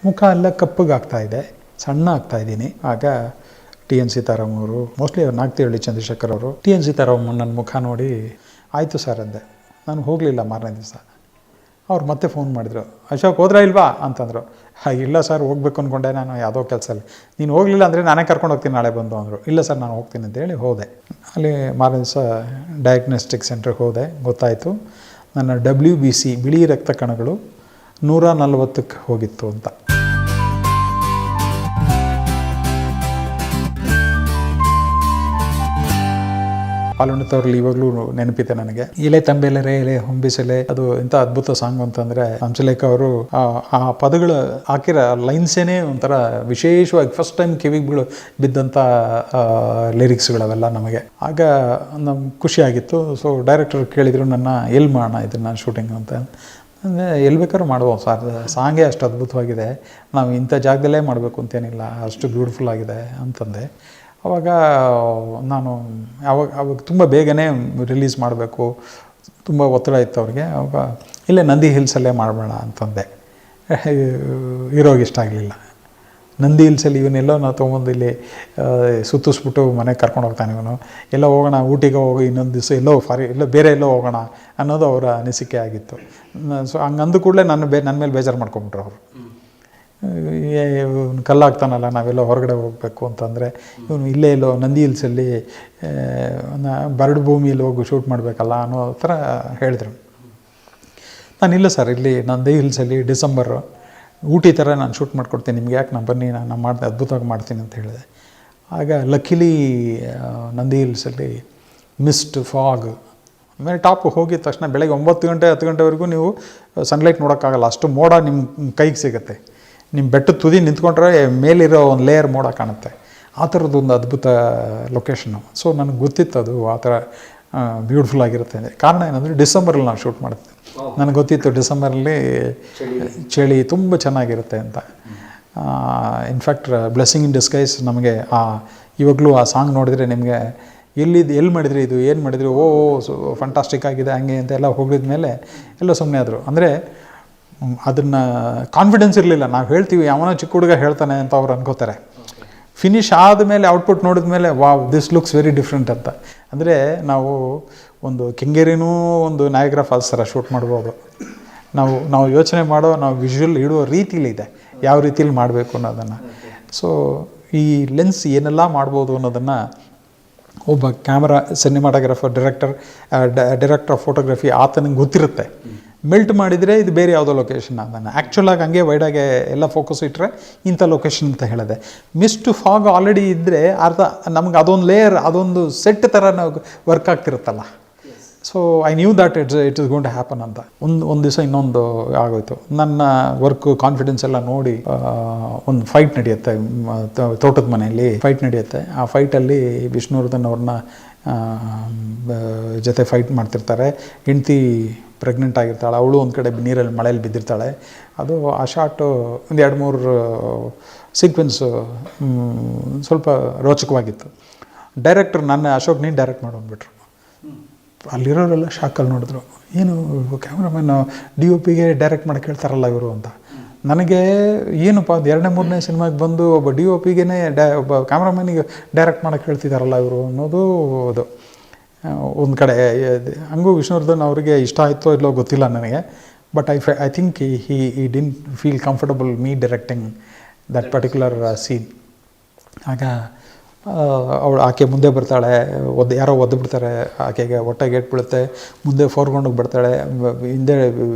ಮುಖ ಎಲ್ಲ ಕಪ್ಪಗಾಗ್ತಾಯಿದೆ, ಸಣ್ಣ ಆಗ್ತಾಯಿದ್ದೀನಿ. ಆಗ ಟಿ ಎನ್ ಸೀತಾರಾಮ್ ಅವರು, ಮೋಸ್ಟ್ಲಿ ನಾಗ್ತಿಹಳ್ಳಿ ಚಂದ್ರಶೇಖರ್ ಅವರು, ಟಿ ಎನ್ ಸೀತಾರಾಮ್ ನನ್ನ ಮುಖ ನೋಡಿ ಆಯಿತು ಸರ್ ಅಂದೆ. ನಾನು ಹೋಗಲಿಲ್ಲ ಮಾರನೇ ದಿವಸ. ಅವ್ರು ಮತ್ತೆ ಫೋನ್ ಮಾಡಿದ್ರು, ಅಶೋಕ್ ಹೋದ್ರಾ ಇಲ್ವಾ ಅಂತಂದರು. ಇಲ್ಲ ಸರ್ ಹೋಗ್ಬೇಕು ಅಂದ್ಕೊಂಡೆ, ನಾನು ಯಾವುದೋ ಕೆಲಸದಲ್ಲಿ. ನೀನು ಹೋಗಲಿಲ್ಲ ಅಂದರೆ ನಾನೇ ಕರ್ಕೊಂಡು ಹೋಗ್ತೀನಿ ನಾಳೆ ಬಂದು ಅಂದರು. ಇಲ್ಲ ಸರ್ ನಾನು ಹೋಗ್ತೀನಿ ಅಂತೇಳಿ ಹೋದೆ. ಅಲ್ಲಿ ಮಾರನೇ ದಿವಸ ಡಯಾಗ್ನೋಸ್ಟಿಕ್ ಸೆಂಟ್ರಿಗೆ ಹೋದೆ. ಗೊತ್ತಾಯಿತು ನನ್ನ WBC ಬಿಳಿ ರಕ್ತ ಕಣಗಳು 140ಕ್ಕೆ ಹೋಗಿತ್ತು ಅಂತ. ಪಾಲುಣಿತವ್ರಲ್ಲಿ ಇವಾಗಲೂ ನೆನಪಿದೆ ನನಗೆ. ಇಲೆ ತಂಬೆಲೆರೆ ಎಲೆ ಹೊಂಬಿಸೆಲೆ, ಅದು ಎಂಥ ಅದ್ಭುತ ಸಾಂಗ್ ಅಂತಂದರೆ ಹಂಸಲೇಖ ಅವರು ಆ ಪದಗಳು ಹಾಕಿರೋ ಲೈನ್ಸೇನೇ ಒಂಥರ ವಿಶೇಷವಾಗಿ ಫಸ್ಟ್ ಟೈಮ್ ಕಿವಿಗಳು ಬಿದ್ದಂಥ ಲಿರಿಕ್ಸ್ಗಳವೆಲ್ಲ ನಮಗೆ. ಆಗ ನಮ್ಗೆ ಖುಷಿಯಾಗಿತ್ತು. ಸೊ ಡೈರೆಕ್ಟರ್ ಕೇಳಿದರು ನನ್ನ ಎಲ್ಲಿ ಮಾಡೋಣ ಇದನ್ನು ಶೂಟಿಂಗ್ ಅಂತ. ಅಂದರೆ ಎಲ್ಲಿ ಬೇಕಾದ್ರೂ ಮಾಡ್ಬೋದು ಸರ್, ಸಾಂಗೇ ಅಷ್ಟು ಅದ್ಭುತವಾಗಿದೆ, ನಾವು ಇಂಥ ಜಾಗದಲ್ಲೇ ಮಾಡಬೇಕು ಅಂತೇನಿಲ್ಲ, ಅಷ್ಟು ಬ್ಯೂಟಿಫುಲ್ ಆಗಿದೆ ಅಂತಂದೆ. ಆವಾಗ ನಾನು ಅವಾಗ ತುಂಬ ಬೇಗನೆ ರಿಲೀಸ್ ಮಾಡಬೇಕು, ತುಂಬ ಒತ್ತಡ ಇತ್ತು ಅವ್ರಿಗೆ. ಆವಾಗ ಇಲ್ಲೇ ನಂದಿ ಹಿಲ್ಸಲ್ಲೇ ಮಾಡಬೇಡ ಅಂತಂದೆ. ಹೀರೋಗೆ ಇಷ್ಟ ಆಗಲಿಲ್ಲ. ನಂದಿ ಹಿಲ್ಸಲ್ಲಿ ಇವನ್ನೆಲ್ಲೋ ನಾವು ತೊಗೊಂಬಂದು ಇಲ್ಲಿ ಸುತ್ತಿಸ್ಬಿಟ್ಟು ಮನೆಗೆ ಕರ್ಕೊಂಡು ಹೋಗ್ತಾನೆ ಇವನು, ಎಲ್ಲೋ ಹೋಗೋಣ, ಊಟಿಗೆ ಹೋಗಿ ಇನ್ನೊಂದು ದಿವಸ ಎಲ್ಲೋ ಬೇರೆ ಎಲ್ಲೋ ಹೋಗೋಣ ಅನ್ನೋದು ಅವರ ಅನಿಸಿಕೆ ಆಗಿತ್ತು. ಸೊ ಹಂಗಂದು ಕೂಡಲೇ ನನ್ನ ಮೇಲೆ ಬೇಜಾರು ಮಾಡ್ಕೊಂಬಿಟ್ರು ಅವರು. ಇವನು ಕಲ್ಲಾಗ್ತಾನಲ್ಲ, ನಾವೆಲ್ಲೋ ಹೊರಗಡೆ ಹೋಗಬೇಕು ಅಂತಂದರೆ ಇವನು ಇಲ್ಲೇ ಎಲ್ಲೋ ನಂದಿ ಹಿಲ್ಸಲ್ಲಿ ಬರಡು ಭೂಮಿಯಲ್ಲಿ ಹೋಗಿ ಶೂಟ್ ಮಾಡಬೇಕಲ್ಲ ಅನ್ನೋ ಥರ ಹೇಳಿದ್ರು. ನಾನಿಲ್ಲ ಸರ್, ಇಲ್ಲಿ ನಂದಿ ಹಿಲ್ಸಲ್ಲಿ ಡಿಸೆಂಬರು ಊಟಿ ಥರ ನಾನು ಶೂಟ್ ಮಾಡ್ಕೊಡ್ತೀನಿ, ನಿಮ್ಗೆ ಯಾಕೆ ನಾನು ಬನ್ನಿ, ನಾನು ಮಾಡ್ದೆ ಅದ್ಭುತವಾಗಿ ಮಾಡ್ತೀನಿ ಅಂತ ಹೇಳಿದೆ. ಆಗ ಲಕ್ಕಿಲಿ ನಂದಿ ಹಿಲ್ಸಲ್ಲಿ ಮಿಸ್ಟ್, ಫಾಗ್, ಆಮೇಲೆ ಟಾಪ್ ಹೋಗಿದ ತಕ್ಷಣ ಬೆಳಗ್ಗೆ 9 ಗಂಟೆ 10 ಗಂಟೆವರೆಗೂ ನೀವು ಸನ್ಲೈಟ್ ನೋಡೋಕ್ಕಾಗಲ್ಲ, ಅಷ್ಟು ಮೋಡ ನಿಮ್ಮ ಕೈಗೆ ಸಿಗುತ್ತೆ. ನಿಮ್ಮ ಬೆಟ್ಟದ ತುದಿ ನಿಂತ್ಕೊಂಡ್ರೆ ಮೇಲಿರೋ ಒಂದು ಲೇಯರ್ ಮೋಡ ಕಾಣುತ್ತೆ. ಆ ಥರದ್ದೊಂದು ಅದ್ಭುತ ಲೊಕೇಶನ್ನು. ಸೊ ನನಗೆ ಗೊತ್ತಿತ್ತು ಅದು ಆ ಥರ ಬ್ಯೂಟಿಫುಲ್ ಆಗಿರುತ್ತೆ. ಕಾರಣ ಏನಂದರೆ ಡಿಸೆಂಬರಲ್ಲಿ ನಾವು ಶೂಟ್ ಮಾಡ್ತೀವಿ. ನನಗೆ ಗೊತ್ತಿತ್ತು ಡಿಸೆಂಬರಲ್ಲಿ ಚಳಿ ತುಂಬ ಚೆನ್ನಾಗಿರುತ್ತೆ ಅಂತ. ಇನ್ಫ್ಯಾಕ್ಟ್ ಬ್ಲೆಸ್ಸಿಂಗ್ ಇನ್ ಡಿಸ್ಗೈಸ್ ನಮಗೆ ಇವಾಗಲೂ ಆ ಸಾಂಗ್ ನೋಡಿದರೆ ನಿಮಗೆ ಎಲ್ಲಿ ಮಾಡಿದ್ರಿ ಇದು, ಏನು ಮಾಡಿದ್ರಿ, ಫಂಟಾಸ್ಟಿಕ್ ಆಗಿದೆ ಹಂಗೆ ಅಂತೆಲ್ಲ ಹೋಗಿದ ಮೇಲೆ ಎಲ್ಲ ಸುಮ್ಮನೆ ಆದರು. ಅಂದರೆ ಅದನ್ನು ಕಾನ್ಫಿಡೆನ್ಸ್ ಇರಲಿಲ್ಲ. ನಾವು ಹೇಳ್ತೀವಿ ಯಾವನೋ ಚಿಕ್ಕ ಹುಡುಗ ಹೇಳ್ತಾನೆ ಅಂತ ಅವ್ರು ಅನ್ಕೋತಾರೆ. ಫಿನಿಷ್ ಆದಮೇಲೆ ಔಟ್ಪುಟ್ ನೋಡಿದ ಮೇಲೆ wow this looks very different ಅಂತ. ಅಂದರೆ ನಾವು ಒಂದು ಕೆಂಗೇರಿನೂ ಒಂದು ನಯಾಗ್ರಾ ಫಾಲ್ಸ್ ಥರ ಶೂಟ್ ಮಾಡ್ಬೋದು. ನಾವು ಯೋಚನೆ ಮಾಡೋ, ನಾವು ವಿಷುವಲ್ ಇಡುವ ರೀತಿಲಿದೆ, ಯಾವ ರೀತಿಲಿ ಮಾಡಬೇಕು ಅನ್ನೋದನ್ನು. ಸೊ ಈ ಲೆನ್ಸ್ ಏನೆಲ್ಲ ಮಾಡ್ಬೋದು ಅನ್ನೋದನ್ನು ಒಬ್ಬ camera cinematographer, director of photography ಆತನಿಗೆ ಗೊತ್ತಿರುತ್ತೆ. ಮೆಲ್ಟ್ ಮಾಡಿದರೆ ಇದು ಬೇರೆ ಯಾವುದೋ ಲೊಕೇಶನ್, ಅದನ್ನು ಆ್ಯಕ್ಚುಲಾಗಿ ಹಂಗೆ ವೈಡಾಗೆ ಎಲ್ಲ ಫೋಕಸ್ ಇಟ್ಟರೆ ಇಂಥ ಲೊಕೇಶನ್ ಅಂತ ಹೇಳಿದೆ. ಮಿಸ್ಟ್ ಫಾಗ್ ಆಲ್ರೆಡಿ ಇದ್ದರೆ ನಮ್ಗೆ ಅದೊಂದು ಲೇಯರ್, ಅದೊಂದು ಸೆಟ್ ಥರ ನಾವು ವರ್ಕ್ ಆಗ್ತಿರುತ್ತಲ್ಲ. So I knew that it is going to happen ಅಂತ. ಒಂದು ದಿವಸ ಇನ್ನೊಂದು ಆಗೋಯ್ತು. ನನ್ನ ವರ್ಕ್ ಕಾನ್ಫಿಡೆನ್ಸ್ ಎಲ್ಲ ನೋಡಿ ಒಂದು ಫೈಟ್ ನಡೆಯುತ್ತೆ, ತೋಟದ ಮನೆಯಲ್ಲಿ ಫೈಟ್ ನಡೆಯುತ್ತೆ. ಆ ಫೈಟಲ್ಲಿ ವಿಷ್ಣುವರ್ಧನ್ ಅವ್ರನ್ನ ಜೊತೆ ಫೈಟ್ ಮಾಡ್ತಿರ್ತಾರೆ. ಹೆಂಡ್ತಿ ಪ್ರೆಗ್ನೆಂಟ್ ಆಗಿರ್ತಾಳೆ, ಅವಳು ಒಂದು ಕಡೆ ನೀರಲ್ಲಿ ಮಳೆಯಲ್ಲಿ ಬಿದ್ದಿರ್ತಾಳೆ. ಅದು ಆ ಶಾಟು ಒಂದು 2-3 ಸೀಕ್ವೆನ್ಸು ಸ್ವಲ್ಪ ರೋಚಕವಾಗಿತ್ತು. ಡೈರೆಕ್ಟ್ರ್ ಅಶೋಕ್ ನೀನು ಡೈರೆಕ್ಟ್ ಮಾಡೋನ್ಬಿಟ್ರು. ಅಲ್ಲಿರೋರೆಲ್ಲ ಶಾಕಲ್ಲಿ ನೋಡಿದ್ರು, ಏನು ಕ್ಯಾಮ್ರಾಮನ್ DOPಗೆ ಡೈರೆಕ್ಟ್ ಮಾಡೋಕ್ಕೆ ಹೇಳ್ತಾರಲ್ಲ ಇವರು ಅಂತ. ನನಗೆ ಏನಪ್ಪ ಅದು 2ನೇ 3ನೇ ಸಿನಿಮಾಗೆ ಬಂದು ಒಬ್ಬ DOPಗೆ ಒಬ್ಬ ಕ್ಯಾಮ್ರಾಮನಿಗೆ ಡೈರೆಕ್ಟ್ ಮಾಡೋಕ್ಕೆ ಹೇಳ್ತಿದ್ದಾರಲ್ಲ ಇವರು ಅನ್ನೋದು ಅದು ಒಂದು ಕಡೆ. ಹಂಗೂ ವಿಷ್ಣುವರ್ಧನ್ ಅವರಿಗೆ ಇಷ್ಟ ಆಯಿತೋ ಇಲ್ಲೋ ಗೊತ್ತಿಲ್ಲ ನನಗೆ. But I think he didn't feel comfortable me directing that particular scene. ಆಗ ಆಕೆ ಮುಂದೆ ಬರ್ತಾಳೆ, ಯಾರೋ ಒದ್ದು ಬಿಡ್ತಾರೆ, ಆಕೆಗೆ ಹೊಟ್ಟೆಗೆ ಏಟ್ ಬೀಳುತ್ತೆ, ಮುಂದೆ ಫೋರ್ಗ್ರೌಂಡಿಗೆ ಬರ್ತಾಳೆ, ಹಿಂದೆ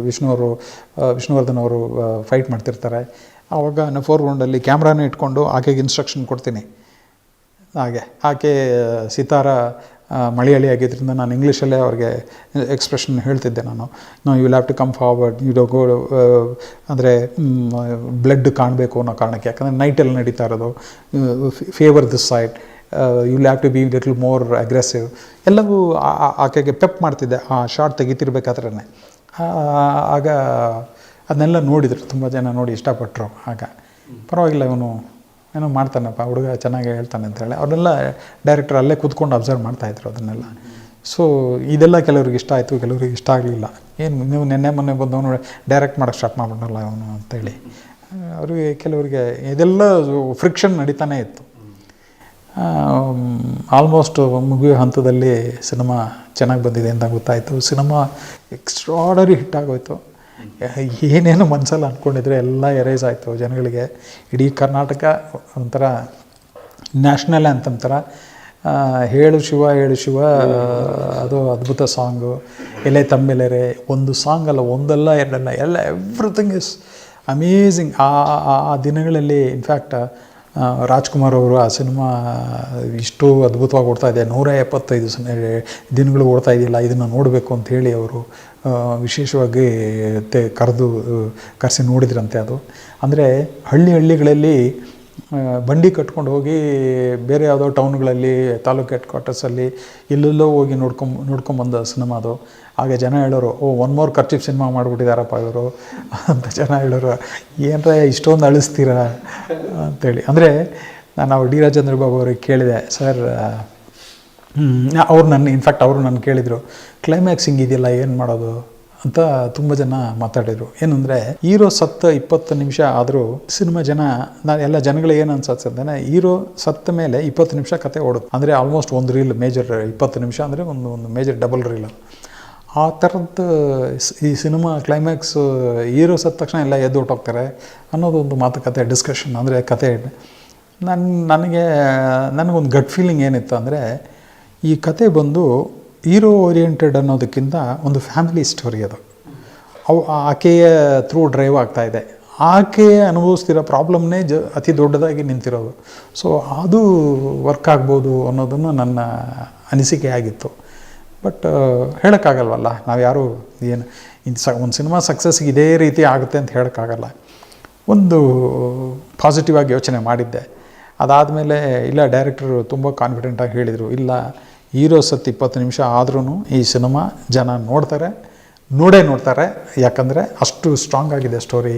ವಿಷ್ಣುವರ್ಧನ್ ಅವರು ಫೈಟ್ ಮಾಡ್ತಿರ್ತಾರೆ. ಆವಾಗ ನಾನು ಫೋರ್ಗ್ರೌಂಡಲ್ಲಿ ಕ್ಯಾಮ್ರಾನ ಇಟ್ಕೊಂಡು ಆಕೆಗೆ ಇನ್ಸ್ಟ್ರಕ್ಷನ್ ಕೊಡ್ತೀನಿ. ಆಕೆ ಸಿತಾರ ಮಲಯಾಳಿ ಆಗಿದ್ದರಿಂದ ನಾನು ಇಂಗ್ಲೀಷಲ್ಲೇ ಅವ್ರಿಗೆ ಎಕ್ಸ್ಪ್ರೆಷನ್ ಹೇಳ್ತಿದ್ದೆ. ನಾನು you will have to come forward, you do go, ಅಂದರೆ ಬ್ಲಡ್ ಕಾಣಬೇಕು ಅನ್ನೋ ಕಾರಣಕ್ಕೆ. ಯಾಕಂದರೆ ನೈಟಲ್ಲಿ ನಡೀತಾ ಇರೋದು, favour this side, you will have to be little more aggressive ಎಲ್ಲವೂ ಆಕೆಗೆ ಪೆಪ್ ಮಾಡ್ತಿದ್ದೆ ಆ ಶಾರ್ಟ್ ತೆಗಿತಿರ್ಬೇಕಾದ್ರೇ. ಆಗ ಅದನ್ನೆಲ್ಲ ನೋಡಿದರು, ತುಂಬ ಜನ ನೋಡಿ ಇಷ್ಟಪಟ್ಟರು. ಆಗ ಪರವಾಗಿಲ್ಲ, ಇವನು ಏನೋ ಮಾಡ್ತಾನಪ್ಪ ಹುಡುಗ, ಚೆನ್ನಾಗಿ ಹೇಳ್ತಾನೆ ಅಂತೇಳಿ ಅವರೆಲ್ಲ ಡೈರೆಕ್ಟರ್ ಅಲ್ಲೇ ಕೂತ್ಕೊಂಡು ಅಬ್ಸರ್ವ್ ಮಾಡ್ತಾಯಿದ್ರು ಅದನ್ನೆಲ್ಲ. ಸೊ ಇದೆಲ್ಲ ಕೆಲವ್ರಿಗೆ ಇಷ್ಟ ಆಯಿತು, ಕೆಲವ್ರಿಗೆ ಇಷ್ಟ ಆಗಲಿಲ್ಲ. ಏನು ನೀವು ಮೊನ್ನೆ ಬಂದವನು ಡೈರೆಕ್ಟ್ ಮಾಡೋಕ್ಕೆ ಸ್ಟಾರ್ಟ್ ಮಾಡ್ಬಿಡಲ್ಲ ಅವನು ಅಂತೇಳಿ ಅವರಿಗೆ ಕೆಲವರಿಗೆ ಇದೆಲ್ಲ ಫ್ರಿಕ್ಷನ್ ನಡೀತಾನೆ ಇತ್ತು. ಆಲ್ಮೋಸ್ಟ್ ಮುಗಿಯೋ ಹಂತದಲ್ಲಿ ಸಿನಿಮಾ ಚೆನ್ನಾಗಿ ಬಂದಿದೆ ಅಂತ ಗೊತ್ತಾಯಿತು. ಸಿನಿಮಾ ಎಕ್ಸ್ಟ್ರಾಡರಿ ಹಿಟ್ ಆಗೋಯ್ತು. ಏನೇನು ಮನಸ್ಸಲ್ಲಿ ಅಂದ್ಕೊಂಡಿದ್ರೆ ಎಲ್ಲ ಎರೇಸ್ ಆಯಿತು ಜನಗಳಿಗೆ. ಇಡೀ ಕರ್ನಾಟಕ ಒಂಥರ ನ್ಯಾಷನಲ್ ಆ್ಯಂಥಮ್ ಥರ ಹೇಳು ಶಿವ ಹೇಳು ಶಿವ, ಅದು ಅದ್ಭುತ ಸಾಂಗು. ಎಲೆ ತಮ್ಮೆಲೆರೆ ಒಂದು ಸಾಂಗ್ ಅಲ್ಲ, ಒಂದಲ್ಲ ಎರಡಲ್ಲ, ಎಲ್ಲ ಎವ್ರಿಥಿಂಗ್ ಇಸ್ ಅಮೇಝಿಂಗ್. ಆ ದಿನಗಳಲ್ಲಿ ಇನ್ಫ್ಯಾಕ್ಟ್ ರಾಜ್ಕುಮಾರ್ ಅವರು ಆ ಸಿನಿಮಾ ಇಷ್ಟು ಅದ್ಭುತವಾಗಿ ಓಡ್ತಾಯಿದೆ, 175 ದಿನಗಳು ಓಡ್ತಾ ಇದೆಯಲ್ಲ, ಇದನ್ನು ನೋಡಬೇಕು ಅಂಥೇಳಿ ಅವರು ವಿಶೇಷವಾಗಿ ಕರೆಸಿ ನೋಡಿದ್ರಂತೆ. ಅದು ಅಂದರೆ ಹಳ್ಳಿಗಳಲ್ಲಿ ಬಂಡಿ ಕಟ್ಕೊಂಡು ಹೋಗಿ ಬೇರೆ ಯಾವುದೋ ಟೌನ್ಗಳಲ್ಲಿ ತಾಲೂಕು ಹೆಡ್ ಕ್ವಾರ್ಟರ್ಸಲ್ಲಿ ಎಲ್ಲೆಲ್ಲೋ ಹೋಗಿ ನೋಡ್ಕೊಂಬಂದ ಸಿನಿಮಾ ಅದು. ಹಾಗೆ ಜನ ಹೇಳೋರು, ಒನ್ ಮೋರ್ ಖರ್ಚಿಪ್ ಸಿನಿಮಾ ಮಾಡಿಬಿಟ್ಟಿದ್ದಾರಪ್ಪ ಇವರು ಅಂತ ಜನ ಹೇಳೋರು. ಏನರ ಇಷ್ಟೊಂದು ಅಳಿಸ್ತೀರಾ ಅಂಥೇಳಿ. ಅಂದರೆ ನಾನು ಅವ್ರು ಡಿ ರಾಜೇಂದ್ರ ಬಾಬು ಅವ್ರಿಗೆ ಕೇಳಿದೆ, ಸರ್ ಅವ್ರು ನನ್ನ ಕೇಳಿದರು, ಕ್ಲೈಮ್ಯಾಕ್ಸ್ ಹಿಂಗಿದೆಯಲ್ಲ ಏನು ಮಾಡೋದು ಅಂತ ತುಂಬ ಜನ ಮಾತಾಡಿದರು. ಏನಂದರೆ ಹೀರೋ ಸತ್ತ 20 ನಿಮಿಷ ಆದರೂ ಸಿನಿಮಾ ಎಲ್ಲ ಜನಗಳಿಗೆ ಏನು ಅನ್ಸುತ್ತೆ ಅಂದರೆ, ಹೀರೋ ಸತ್ತ ಮೇಲೆ 20 ನಿಮಿಷ ಕತೆ ಓಡುತ್ತೆ. ಅಂದರೆ ಆಲ್ಮೋಸ್ಟ್ ಒಂದು ರೀಲ್ ಮೇಜರ್ 20 ನಿಮಿಷ ಅಂದರೆ ಒಂದು ಮೇಜರ್ ಡಬಲ್ ರೀಲ್. ಆ ಥರದ್ದು ಈ ಸಿನಿಮಾ ಕ್ಲೈಮ್ಯಾಕ್ಸ್ ಹೀರೋ ಸತ್ತ ತಕ್ಷಣ ಎಲ್ಲ ಎದ್ದು ಹೊಟ್ಟೋಗ್ತಾರೆ ಅನ್ನೋದೊಂದು ಮಾತುಕತೆ ಡಿಸ್ಕಷನ್. ಅಂದರೆ ಕತೆ ನನಗೊಂದು ಗಟ್ ಫೀಲಿಂಗ್ ಏನಿತ್ತು ಅಂದರೆ, ಈ ಕತೆ ಬಂದು ಹೀರೋ ಓರಿಯೆಂಟೆಡ್ ಅನ್ನೋದಕ್ಕಿಂತ ಒಂದು ಫ್ಯಾಮಿಲಿ ಸ್ಟೋರಿ ಅದು. ಆಕೆಯ ಥ್ರೂ ಡ್ರೈವ್ ಆಗ್ತಾಯಿದೆ, ಆಕೆ ಅನುಭವಿಸ್ತಿರೋ ಪ್ರಾಬ್ಲಮ್ನೇ ಅತಿ ದೊಡ್ಡದಾಗಿ ನಿಂತಿರೋದು. ಸೊ ಅದು ವರ್ಕ್ ಆಗ್ಬೋದು ಅನ್ನೋದನ್ನು ನನ್ನ ಅನಿಸಿಕೆ ಆಗಿತ್ತು. ಬಟ್ ಹೇಳೋಕ್ಕಾಗಲ್ವಲ್ಲ, ನಾವು ಯಾರು ಏನು ಒಂದು ಸಿನಿಮಾ ಸಕ್ಸಸ್ಗೆ ಇದೇ ರೀತಿ ಆಗುತ್ತೆ ಅಂತ ಹೇಳೋಕ್ಕಾಗಲ್ಲ. ಒಂದು ಪಾಸಿಟಿವ್ ಆಗಿ ಯೋಚನೆ ಮಾಡಿದ್ದೆ. ಅದಾದಮೇಲೆ ಇಲ್ಲ, ಡೈರೆಕ್ಟರು ತುಂಬ ಕಾನ್ಫಿಡೆಂಟಾಗಿ ಹೇಳಿದರು, ಇಲ್ಲ ಹೀರೋ ಸತ್ತು 20 ನಿಮಿಷ ಆದ್ರೂ ಈ ಸಿನಿಮಾ ಜನ ನೋಡ್ತಾರೆ, ಯಾಕಂದರೆ ಅಷ್ಟು ಸ್ಟ್ರಾಂಗ್ ಆಗಿದೆ ಸ್ಟೋರಿ,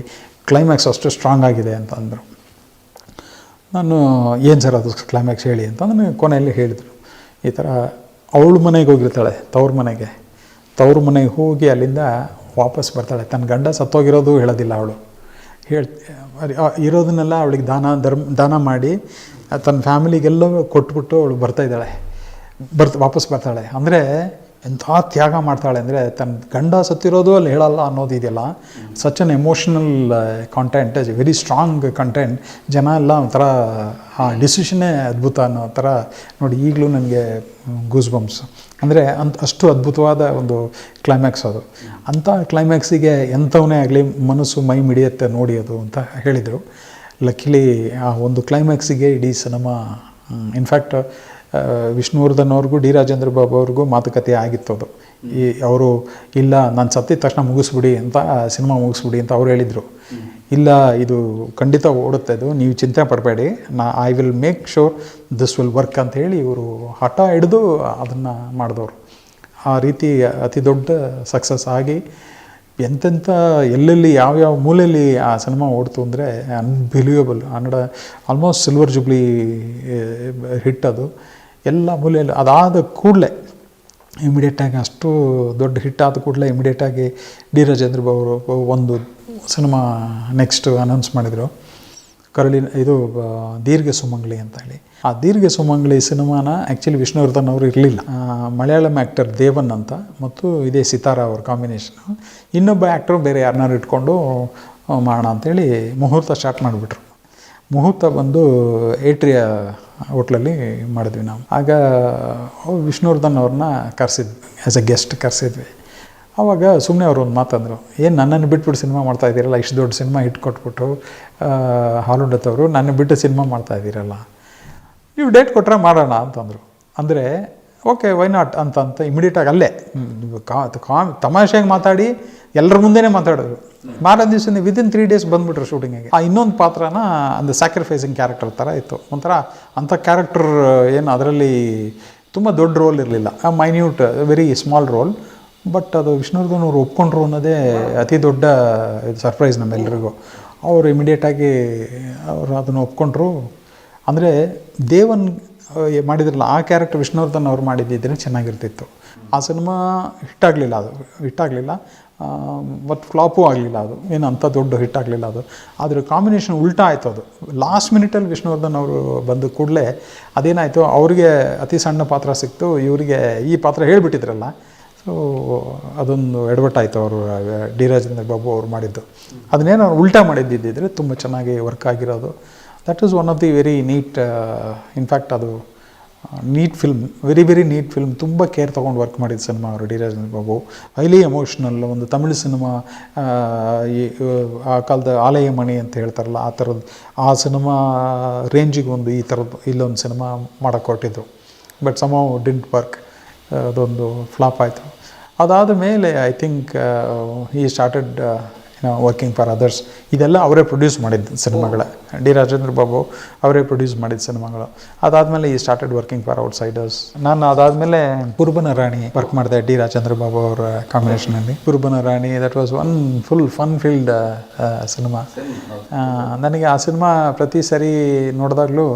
ಕ್ಲೈಮ್ಯಾಕ್ಸ್ ಅಷ್ಟು ಸ್ಟ್ರಾಂಗ್ ಆಗಿದೆ ಅಂತ ಅಂದರು. ನಾನು ಏನು ಸರ್ ಅದು ಕ್ಲೈಮ್ಯಾಕ್ಸ್ ಹೇಳಿ ಅಂತ ನನಗೆ ಕೊನೆಯಲ್ಲಿ ಹೇಳಿದರು. ಈ ಥರ ಅವಳ ಮನೆಗೆ ಹೋಗಿರ್ತಾಳೆ, ತವ್ರ ಮನೆಗೆ ಹೋಗಿ ಅಲ್ಲಿಂದ ವಾಪಸ್ ಬರ್ತಾಳೆ. ತನ್ನ ಗಂಡ ಸತ್ತೋಗಿರೋದು ಹೇಳೋದಿಲ್ಲ ಅವಳು, ಇರೋದನ್ನೆಲ್ಲ ಅವಳಿಗೆ ದಾನ ಮಾಡಿ ತನ್ನ ಫ್ಯಾಮಿಲಿಗೆಲ್ಲ ಕೊಟ್ಬಿಟ್ಟು ಅವಳು ವಾಪಸ್ ಬರ್ತಾಳೆ. ಅಂದರೆ ಎಂಥ ತ್ಯಾಗ ಮಾಡ್ತಾಳೆ ಅಂದರೆ, ತನ್ನ ಗಂಡ ಸತ್ತಿರೋದು ಅಲ್ಲಿ ಹೇಳಲ್ಲ ಅನ್ನೋದಿದೆಯಲ್ಲ, such an emotional content, very strong content. ಜನ ಎಲ್ಲ ಒಂಥರ ಆ ಡಿಸಿಷನ್ನೇ ಅದ್ಭುತ ಅನ್ನೋ ಥರ ನೋಡಿ, ಈಗಲೂ ನನಗೆ ಗೂಸ್ ಬಂಪ್ಸ್. ಅಂದರೆ ಅಷ್ಟು ಅದ್ಭುತವಾದ ಒಂದು ಕ್ಲೈಮ್ಯಾಕ್ಸ್ ಅದು. ಅಂಥ ಕ್ಲೈಮ್ಯಾಕ್ಸಿಗೆ ಎಂಥವನೇ ಆಗಲಿ ಮನಸ್ಸು ಮೈ ಮಿಡಿಯುತ್ತೆ ನೋಡಿ ಅದು ಅಂತ ಹೇಳಿದರು. ಲಕ್ಕಿಲಿ ಆ ಒಂದು ಕ್ಲೈಮ್ಯಾಕ್ಸಿಗೆ ಇಡೀ ಸಿನಿಮಾ, ಇನ್ಫ್ಯಾಕ್ಟ್ ವಿಷ್ಣುವರ್ಧನ್ ಅವ್ರಿಗೂ ಡಿ ರಾಜೇಂದ್ರ ಬಾಬು ಅವ್ರಿಗೂ ಮಾತುಕತೆ ಆಗಿತ್ತು ಅದು. ಅವರು ಇಲ್ಲ, ನಾನು ಸತ್ತಿದ ತಕ್ಷಣ ಸಿನಿಮಾ ಮುಗಿಸ್ಬಿಡಿ ಅಂತ ಅವ್ರು ಹೇಳಿದರು. ಇಲ್ಲ, ಇದು ಖಂಡಿತ ಓಡುತ್ತೆ, ಇದು ನೀವು ಚಿಂತೆ ಪಡಬೇಡಿ, I will make sure this will work ಅಂತ ಹೇಳಿ ಇವರು ಹಠ ಹಿಡಿದು ಅದನ್ನು ಮಾಡಿದವರು. ಆ ರೀತಿ ಅತಿ ದೊಡ್ಡ ಸಕ್ಸಸ್ ಆಗಿ ಎಂತೆಂಥ ಎಲ್ಲೆಲ್ಲಿ ಯಾವ್ಯಾವ ಮೂಲೆಯಲ್ಲಿ ಆ ಸಿನಿಮಾ ಓಡ್ತು ಅಂದರೆ unbelievable. Almost silver jubilee hit ಅದು ಎಲ್ಲ ಮೂಲೆಯಲ್ಲಿ. ಅದಾದ ಕೂಡಲೇ ಇಮಿಡಿಯೇಟಾಗಿ, ಅಷ್ಟು ದೊಡ್ಡ ಹಿಟ್ ಆದ ಕೂಡಲೇ ಇಮಿಡಿಯೇಟಾಗಿ ಡಿ ರಾಜೇಂದ್ರ ಬಾಬು ಅವರು ಒಂದು ಸಿನಿಮಾ ನೆಕ್ಸ್ಟ್ ಅನೌನ್ಸ್ ಮಾಡಿದರು, ಇದು ದೀರ್ಘ ಸುಮಂಗಲಿ ಅಂತ ಹೇಳಿ. ಆ ದೀರ್ಘ ಸುಮಂಗಲಿ ಸಿನಿಮಾನ ಆ್ಯಕ್ಚುಲಿ ವಿಷ್ಣುವರ್ಧನ್ ಅವರು ಇರಲಿಲ್ಲ, ಮಲಯಾಳಂ ಆ್ಯಕ್ಟರ್ ದೇವನ್ ಅಂತ ಮತ್ತು ಇದೇ ಸಿತಾರಾ ಅವ್ರ ಕಾಂಬಿನೇಷನು. ಇನ್ನೊಬ್ಬ ಆ್ಯಕ್ಟ್ರು ಬೇರೆ ಯಾರನ್ನಾರು ಇಟ್ಕೊಂಡು ಮಾಡೋಣ ಅಂಥೇಳಿ ಮುಹೂರ್ತ ಸ್ಟಾರ್ಟ್ ಮಾಡಿಬಿಟ್ರು. ಮುಹೂರ್ತ ಬಂದು ಏಟ್ರಿಯ ಹೋಟ್ಲಲ್ಲಿ ಮಾಡಿದ್ವಿ ನಾವು. ಆಗ ವಿಷ್ಣುವರ್ಧನ್ ಅವ್ರನ್ನ ಕರೆಸಿದ್ವಿ, ಆ್ಯಸ್ ಎ ಗೆಸ್ಟ್ ಕರೆಸಿದ್ವಿ. ಆವಾಗ ಸುಮ್ಮನೆ ಅವರು ಒಂದು ಮಾತಂದರು, ಏನು ನನ್ನನ್ನು ಬಿಟ್ಬಿಟ್ಟು ಸಿನಿಮಾ ಮಾಡ್ತಾಯಿದ್ದೀರಲ್ಲ, ಇಷ್ಟು ದೊಡ್ಡ ಸಿನಿಮಾ ಹಿಟ್ ಕೊಟ್ಬಿಟ್ಟು ಹಾಲುಂಡತ್ ಅವರು ನನ್ನ ಬಿಟ್ಟು ಸಿನಿಮಾ ಮಾಡ್ತಾಯಿದ್ದೀರಲ್ಲ, ನೀವು ಡೇಟ್ ಕೊಟ್ಟರೆ ಮಾಡೋಣ ಅಂತಂದರು. ಅಂದರೆ ಓಕೆ, ವೈ ನಾಟ್ ಅಂತ ಇಮಿಡಿಯೇಟಾಗಿ ಅಲ್ಲೇ ತಮಾಷೆಗೆ ಮಾತಾಡಿ ಎಲ್ಲರ ಮುಂದೆನೇ ಮಾತಾಡೋರು. ಮಾರನೇ ದಿವಸ ವಿದಿನ್ 3 days ಬಂದುಬಿಟ್ರು ಶೂಟಿಂಗಿಗೆ. ಆ ಇನ್ನೊಂದು ಪಾತ್ರನ ಒಂದು ಸ್ಯಾಕ್ರಿಫೈಸಿಂಗ್ ಕ್ಯಾರೆಕ್ಟರ್ ಥರ ಇತ್ತು. ಒಂಥರ ಅಂಥ ಕ್ಯಾರೆಕ್ಟರ್ ಏನು ಅದರಲ್ಲಿ ತುಂಬ ದೊಡ್ಡ ರೋಲ್ ಇರಲಿಲ್ಲ, minute very small roll. But ಅದು ವಿಷ್ಣುವರ್ಧನ್ ಅವರು ಒಪ್ಕೊಂಡ್ರು ಅನ್ನೋದೇ ಅತಿ ದೊಡ್ಡ ಸರ್ಪ್ರೈಸ್ ನಮ್ಮೆಲ್ಲರಿಗೂ. ಅವರು ಇಮಿಡಿಯೇಟಾಗಿ ಅವರು ಅದನ್ನು ಒಪ್ಕೊಂಡ್ರು. ಅಂದರೆ ದೇವನ್ ಮಾಡಿದ್ರಲ್ಲ ಆ ಕ್ಯಾರೆಕ್ಟರ್ ವಿಷ್ಣುವರ್ಧನ್ ಅವ್ರು ಮಾಡಿದ್ದಿದ್ರೆ ಚೆನ್ನಾಗಿರ್ತಿತ್ತು. ಆ ಸಿನಿಮಾ ಹಿಟ್ಟಾಗಲಿಲ್ಲ. ಮತ್ತು ಫ್ಲಾಪೂ ಆಗಲಿಲ್ಲ ಅದು, ಏನು ಅಂಥ ದೊಡ್ಡ ಹಿಟ್ ಆಗಲಿಲ್ಲ ಅದು. ಆದರೆ ಕಾಂಬಿನೇಷನ್ ಉಲ್ಟಾ ಆಯಿತು ಅದು. ಲಾಸ್ಟ್ ಮಿನಿಟಲ್ಲಿ ವಿಷ್ಣುವರ್ಧನ್ ಅವರು ಬಂದ ಕೂಡಲೇ ಅದೇನಾಯಿತು, ಅವ್ರಿಗೆ ಅತಿ ಸಣ್ಣ ಪಾತ್ರ ಸಿಕ್ತು, ಇವರಿಗೆ ಈ ಪಾತ್ರ ಹೇಳಿಬಿಟ್ಟಿದ್ರಲ್ಲ. ಸೊ ಅದೊಂದು ಎಡವಟ್ಟಾಯಿತು ಅವರು ಡಿ ರಾಜೇಂದ್ರ ಬಾಬು ಅವ್ರು ಮಾಡಿದ್ದು. ಅದನ್ನೇನು ಅವ್ರು ಉಲ್ಟಾ ಮಾಡಿದ್ದಿದ್ದರೆ ತುಂಬ ಚೆನ್ನಾಗಿ ವರ್ಕ್ ಆಗಿರೋದು. That is one of the very neat, in fact ಅದು neat film, very very neat film. ತುಂಬ ಕೇರ್ ತೊಗೊಂಡು ವರ್ಕ್ ಮಾಡಿದ ಸಿನಿಮಾ ಅವರು D Rajendra Babu. Highly emotional, ಒಂದು ತಮಿಳು ಸಿನಿಮಾ, ಆ ಕಾಲದ ಆಲಯ ಮಣಿ ಅಂತ ಹೇಳ್ತಾರಲ್ಲ ಆ ಥರದ್ದು, ಆ ಸಿನಿಮಾ ರೇಂಜಿಗೆ ಒಂದು ಈ ಥರದ್ದು ಇಲ್ಲೊಂದು ಸಿನಿಮಾ ಮಾಡೋಕ್ಕೆ ಹೊರಟಿದ್ರು. But somehow didn't work, ಅದೊಂದು ಫ್ಲಾಪ್ ಆಯಿತು. ಅದಾದ ಮೇಲೆ I think he started working for others. ಇದೆಲ್ಲ ಅವರೇ ಪ್ರೊಡ್ಯೂಸ್ ಮಾಡಿದ್ದು ಸಿನಿಮಾಗಳ, ಡಿ ರಾಜೇಂದ್ರ ಬಾಬು ಅವರೇ ಪ್ರೊಡ್ಯೂಸ್ ಮಾಡಿದ ಸಿನಿಮಾಗಳು. ಅದಾದಮೇಲೆ ಈ ಸ್ಟಾರ್ಟೆಡ್ ವರ್ಕಿಂಗ್ ಫಾರ್ ಔಟ್ಸೈಡರ್ಸ್. ನಾನು ಅದಾದಮೇಲೆ ಕುರುಬನ ರಾಣಿ ವರ್ಕ್ ಮಾಡಿದೆ ಡಿ ರಾಜೇಂದ್ರ ಬಾಬು ಅವರ ಕಾಂಬಿನೇಷನಲ್ಲಿ. Kurubana Rani that was one full fun filled cinema. ನನಗೆ ಆ ಸಿನಿಮಾ ಪ್ರತಿ ಸರಿ ನೋಡಿದಾಗಲೂ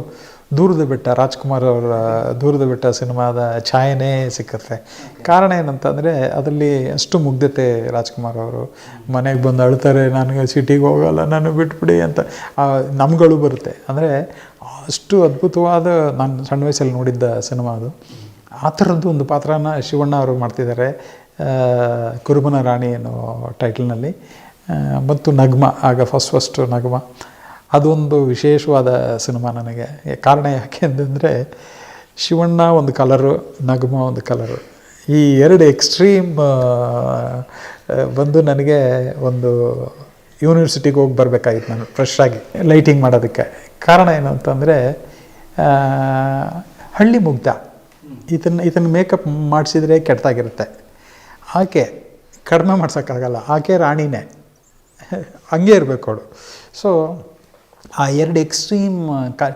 ದೂರದ ಬೆಟ್ಟ, ರಾಜ್ಕುಮಾರ್ ಅವರ ದೂರದ ಬೆಟ್ಟ ಸಿನಿಮಾದ ಛಾಯೆನೇ ಸಿಕ್ಕತ್ತೆ. ಕಾರಣ ಏನಂತಂದರೆ ಅದರಲ್ಲಿ ಅಷ್ಟು ಮುಗ್ಧತೆ. ರಾಜ್ಕುಮಾರ್ ಅವರು ಮನೆಗೆ ಬಂದು ಅಳ್ತಾರೆ, ನನಗೆ ಸಿಟಿಗೆ ಹೋಗಲ್ಲ, ನಾನು ಬಿಟ್ಬಿಡಿ ಅಂತ ನಮ್ಗಳು ಬರುತ್ತೆ. ಅಂದರೆ ಅಷ್ಟು ಅದ್ಭುತವಾದ, ನಾನು ಸಣ್ಣ ವಯಸ್ಸಲ್ಲಿ ನೋಡಿದ್ದ ಸಿನಿಮಾ ಅದು. ಆ ಥರದ್ದು ಒಂದು ಪಾತ್ರನ ಶಿವಣ್ಣ ಅವರು ಮಾಡ್ತಿದ್ದಾರೆ ಕುರುಬನ ರಾಣಿ ಅನ್ನೋ ಟೈಟಲ್ನಲ್ಲಿ. ಮತ್ತು ನಗ್ಮ, ಆಗ ಫಸ್ಟ್ ನಗ್ಮ, ಅದೊಂದು ವಿಶೇಷವಾದ ಸಿನಿಮಾ ನನಗೆ. ಕಾರಣ ಯಾಕೆ ಅಂತಂದರೆ ಶಿವಣ್ಣ ಒಂದು ಕಲರು, ನಗ್ಮ ಒಂದು ಕಲರು, ಈ ಎರಡು ಎಕ್ಸ್ಟ್ರೀಮ್ ಬಂದು ನನಗೆ ಒಂದು ಯೂನಿವರ್ಸಿಟಿಗೆ ಹೋಗಿ ಬರಬೇಕಾಗಿತ್ತು ನಾನು ಫ್ರೆಶ್ ಆಗಿ ಲೈಟಿಂಗ್ ಮಾಡೋದಕ್ಕೆ. ಕಾರಣ ಏನು ಅಂತಂದರೆ ಹಳ್ಳಿ ಮುಗ್ಧ, ಇದನ್ನು ಮೇಕಪ್ ಮಾಡಿಸಿದ್ರೆ ಕೆಟ್ಟದಾಗಿರುತ್ತೆ. ಆಕೆ ಕಡಿಮೆ ಮಾಡ್ಸೋಕ್ಕಾಗಲ್ಲ, ಆಕೆ ರಾಣಿನೇ, ಹಂಗೆ ಇರಬೇಕು ಅವಳು. ಸೊ ಆ ಎರಡು ಎಕ್ಸ್ಟ್ರೀಮ್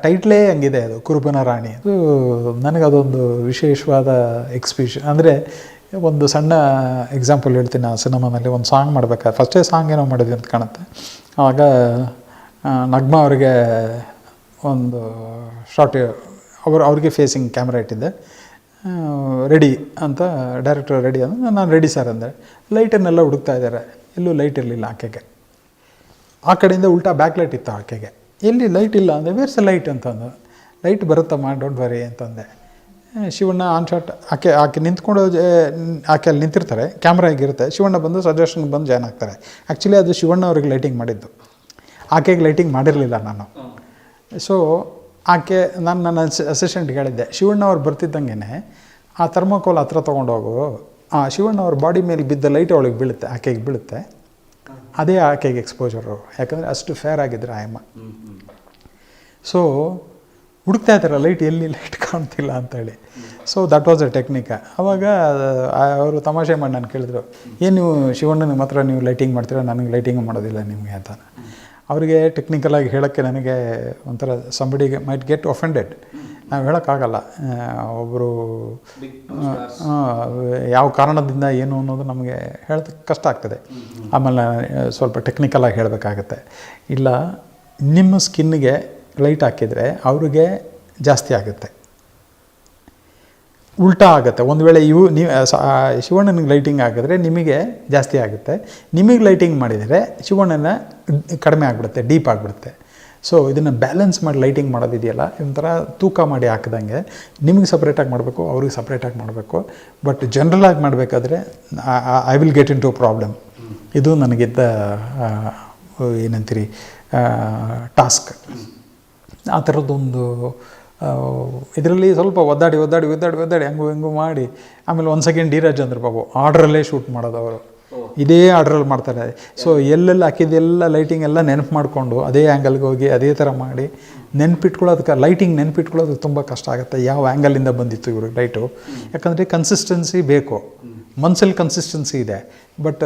ಟೈಟ್ಲೇ ಹಂಗಿದೆ ಅದು, ಕುರುಬನ ರಾಣಿ. ಅದು ನನಗದೊಂದು ವಿಶೇಷವಾದ ಎಕ್ಸ್ಪೀಷನ್. ಅಂದರೆ ಒಂದು ಸಣ್ಣ ಎಕ್ಸಾಂಪಲ್ ಹೇಳ್ತೀನಿ. ಆ ಸಿನಿಮಾನಲ್ಲಿ ಒಂದು ಸಾಂಗ್ ಮಾಡಬೇಕಾದ್ರೆ, ಫಸ್ಟೇ ಸಾಂಗ್ ಏನೋ ಮಾಡಿದ್ವಿ ಅಂತ ಕಾಣುತ್ತೆ. ಆವಾಗ ನಗ್ಮ ಅವರಿಗೆ ಒಂದು ಶಾರ್ಟ್, ಅವ್ರಿಗೆ ಫೇಸಿಂಗ್ ಕ್ಯಾಮ್ರಾ ಇಟ್ಟಿದ್ದೆ. ರೆಡಿ ಅಂತ ಡೈರೆಕ್ಟರ್ ರೆಡಿ ಅಂದರೆ ನಾನು ರೆಡಿ ಸರ್ ಅಂದೆ. ಲೈಟನ್ನೆಲ್ಲ ಹುಡುಕ್ತಾ ಇದ್ದಾರೆ, ಎಲ್ಲೂ ಲೈಟ್ ಇರಲಿಲ್ಲ ಆಕೆಗೆ. ಆ ಕಡೆಯಿಂದ ಉಲ್ಟಾ ಬ್ಯಾಕ್ ಲೈಟ್ ಇತ್ತು ಆಕೆಗೆ. ಎಲ್ಲಿ ಲೈಟ್ ಇಲ್ಲ ಅಂದರೆ ವೇರ್ಸ್ ಲೈಟ್ ಅಂತಂದು. ಲೈಟ್ ಬರುತ್ತಮ್ಮ, ಡೋಂಟ್ ವರಿ ಅಂತಂದೆ. ಶಿವಣ್ಣ ಆನ್ ಶಾಟ್, ಆಕೆ ನಿಂತ್ಕೊಂಡು, ಆಕೆ ಅಲ್ಲಿ ನಿಂತಿರ್ತಾರೆ, ಕ್ಯಾಮ್ರಾ ಹೇಗಿರುತ್ತೆ, ಶಿವಣ್ಣ ಬಂದು ಸಜೆಷನ್ಗೆ ಬಂದು ಜಾಯ್ನ್ ಆಗ್ತಾರೆ. ಆ್ಯಕ್ಚುಲಿ ಅದು ಶಿವಣ್ಣ ಅವ್ರಿಗೆ ಲೈಟಿಂಗ್ ಮಾಡಿದ್ದು, ಆಕೆಗೆ ಲೈಟಿಂಗ್ ಮಾಡಿರಲಿಲ್ಲ ನಾನು. ಸೊ ಆಕೆ, ನಾನು ನನ್ನ ಅಸಿಸ್ಟೆಂಟ್ಗೆ ಹೇಳಿದ್ದೆ, ಶಿವಣ್ಣ ಅವ್ರು ಬರ್ತಿದ್ದಂಗೆ ಆ ಥರ್ಮೋಕೋಲ್ ಹತ್ರ ತೊಗೊಂಡೋಗು, ಆ ಶಿವಣ್ಣ ಅವ್ರ ಬಾಡಿ ಮೇಲೆ ಬಿದ್ದ ಲೈಟ್ ಅವಳಿಗೆ ಬೀಳುತ್ತೆ, ಆಕೆಗೆ ಬೀಳುತ್ತೆ, ಅದೇ ಆಕೆಗೆ ಎಕ್ಸ್ಪೋಜರು. ಯಾಕಂದರೆ ಅಷ್ಟು ಫೇರ್ ಆಗಿದ್ದರು ಆಯಮ್ಮ. ಸೊ ಹುಡುಕ್ತಾ ಇದ್ದಾರೆ ಲೈಟ್, ಎಲ್ಲಿ ಲೈಟ್ ಕಾಣ್ತಿಲ್ಲ ಅಂತೇಳಿ. So that was a technique. ಆವಾಗ ಅವರು ತಮಾಷೆ ಮಾಡಿ ನಾನು ಕೇಳಿದ್ರು, ಏನು ನೀವು ಶಿವಣ್ಣನಿಗೆ ಮಾತ್ರ ನೀವು ಲೈಟಿಂಗ್ ಮಾಡ್ತೀರಾ, ನನಗೆ ಲೈಟಿಂಗ್ ಮಾಡೋದಿಲ್ಲ ನಿಮಗೆ ಅಂತ. ಅವರಿಗೆ ಟೆಕ್ನಿಕಲಾಗಿ ಹೇಳೋಕ್ಕೆ ನನಗೆ ಒಂಥರ ಸಂಬಡಿಗೆ ಮೈಟ್ ಗೆಟ್ ಒಫೆಂಡೆಡ್. ನಾವು ಹೇಳೋಕ್ಕಾಗಲ್ಲ, ಒಬ್ಬರು ಯಾವ ಕಾರಣದಿಂದ ಏನು ಅನ್ನೋದು ನಮಗೆ ಹೇಳೋದಕ್ಕೆ ಕಷ್ಟ ಆಗ್ತದೆ. ಆಮೇಲೆ ಸ್ವಲ್ಪ ಟೆಕ್ನಿಕಲಾಗಿ ಹೇಳಬೇಕಾಗತ್ತೆ. ಇಲ್ಲ, ನಿಮ್ಮ ಸ್ಕಿನ್ನಿಗೆ ಲೈಟ್ ಹಾಕಿದರೆ ಅವ್ರಿಗೆ ಜಾಸ್ತಿ ಆಗುತ್ತೆ, ಉಲ್ಟಾ ಆಗುತ್ತೆ. ಒಂದು ವೇಳೆ ನೀವು ಶಿವಣ್ಣನಿಗೆ ಲೈಟಿಂಗ್ ಹಾಕಿದ್ರೆ ನಿಮಗೆ ಜಾಸ್ತಿ ಆಗುತ್ತೆ, ನಿಮಗೆ ಲೈಟಿಂಗ್ ಮಾಡಿದರೆ ಶಿವಣ್ಣನ ಕಡಿಮೆ ಆಗಿಬಿಡುತ್ತೆ, ಡೀಪ್ ಆಗಿಬಿಡುತ್ತೆ. ಸೊ ಇದನ್ನು ಬ್ಯಾಲೆನ್ಸ್ ಮಾಡಿ ಲೈಟಿಂಗ್ ಮಾಡೋದಿದೆಯಲ್ಲ, ಒಂಥರ ತೂಕ ಮಾಡಿ ಹಾಕಿದಂಗೆ ನಿಮಗೆ ಸಪ್ರೇಟಾಗಿ ಮಾಡಬೇಕು, ಅವ್ರಿಗೆ ಸಪ್ರೇಟಾಗಿ ಮಾಡಬೇಕು. ಬಟ್ ಜನ್ರಲಾಗಿ ಮಾಡಬೇಕಾದ್ರೆ I will get into problem. ಇದು ನನಗಿದ್ದ ಏನಂತೀರಿ ಟಾಸ್ಕ್. ಆ ಥರದ್ದೊಂದು ಇದರಲ್ಲಿ ಸ್ವಲ್ಪ ಒದ್ದಾಡಿ ಹೆಂಗೂ ಮಾಡಿ, ಆಮೇಲೆ ಒಂದು ಸೆಕೆಂಡ್ ಡಿ ರಾಜೇಂದ್ರ ಬಾಬು ಆರ್ಡ್ರಲ್ಲೇ ಶೂಟ್ ಮಾಡೋದು ಅವರು. ಇದೇ ಆರ್ಡ್ರಲ್ಲಿ ಮಾಡ್ತಾರೆ. ಸೊ ಎಲ್ಲೆಲ್ಲ ಹಾಕಿದ್ದೆಲ್ಲ ಲೈಟಿಂಗ್ ಎಲ್ಲ ನೆನಪು ಮಾಡಿಕೊಂಡು ಅದೇ ಆ್ಯಂಗಲ್ಗೆ ಹೋಗಿ ಅದೇ ಥರ ಮಾಡಿ ನೆನ್ಪಿಟ್ಕೊಳ್ಳೋದಕ್ಕೆ, ಲೈಟಿಂಗ್ ನೆನ್ಪಿಟ್ಕೊಳ್ಳೋದಕ್ಕೆ ತುಂಬ ಕಷ್ಟ ಆಗುತ್ತೆ. ಯಾವ ಆ್ಯಂಗಲಿಂದ ಬಂದಿತ್ತು ಇವ್ರಿಗೆ ಲೈಟು, ಯಾಕಂದರೆ ಕನ್ಸಿಸ್ಟೆನ್ಸಿ ಬೇಕು, ಮನ್ಸಲ್ಲಿ ಕನ್ಸಿಸ್ಟೆನ್ಸಿ ಇದೆ. ಬಟ್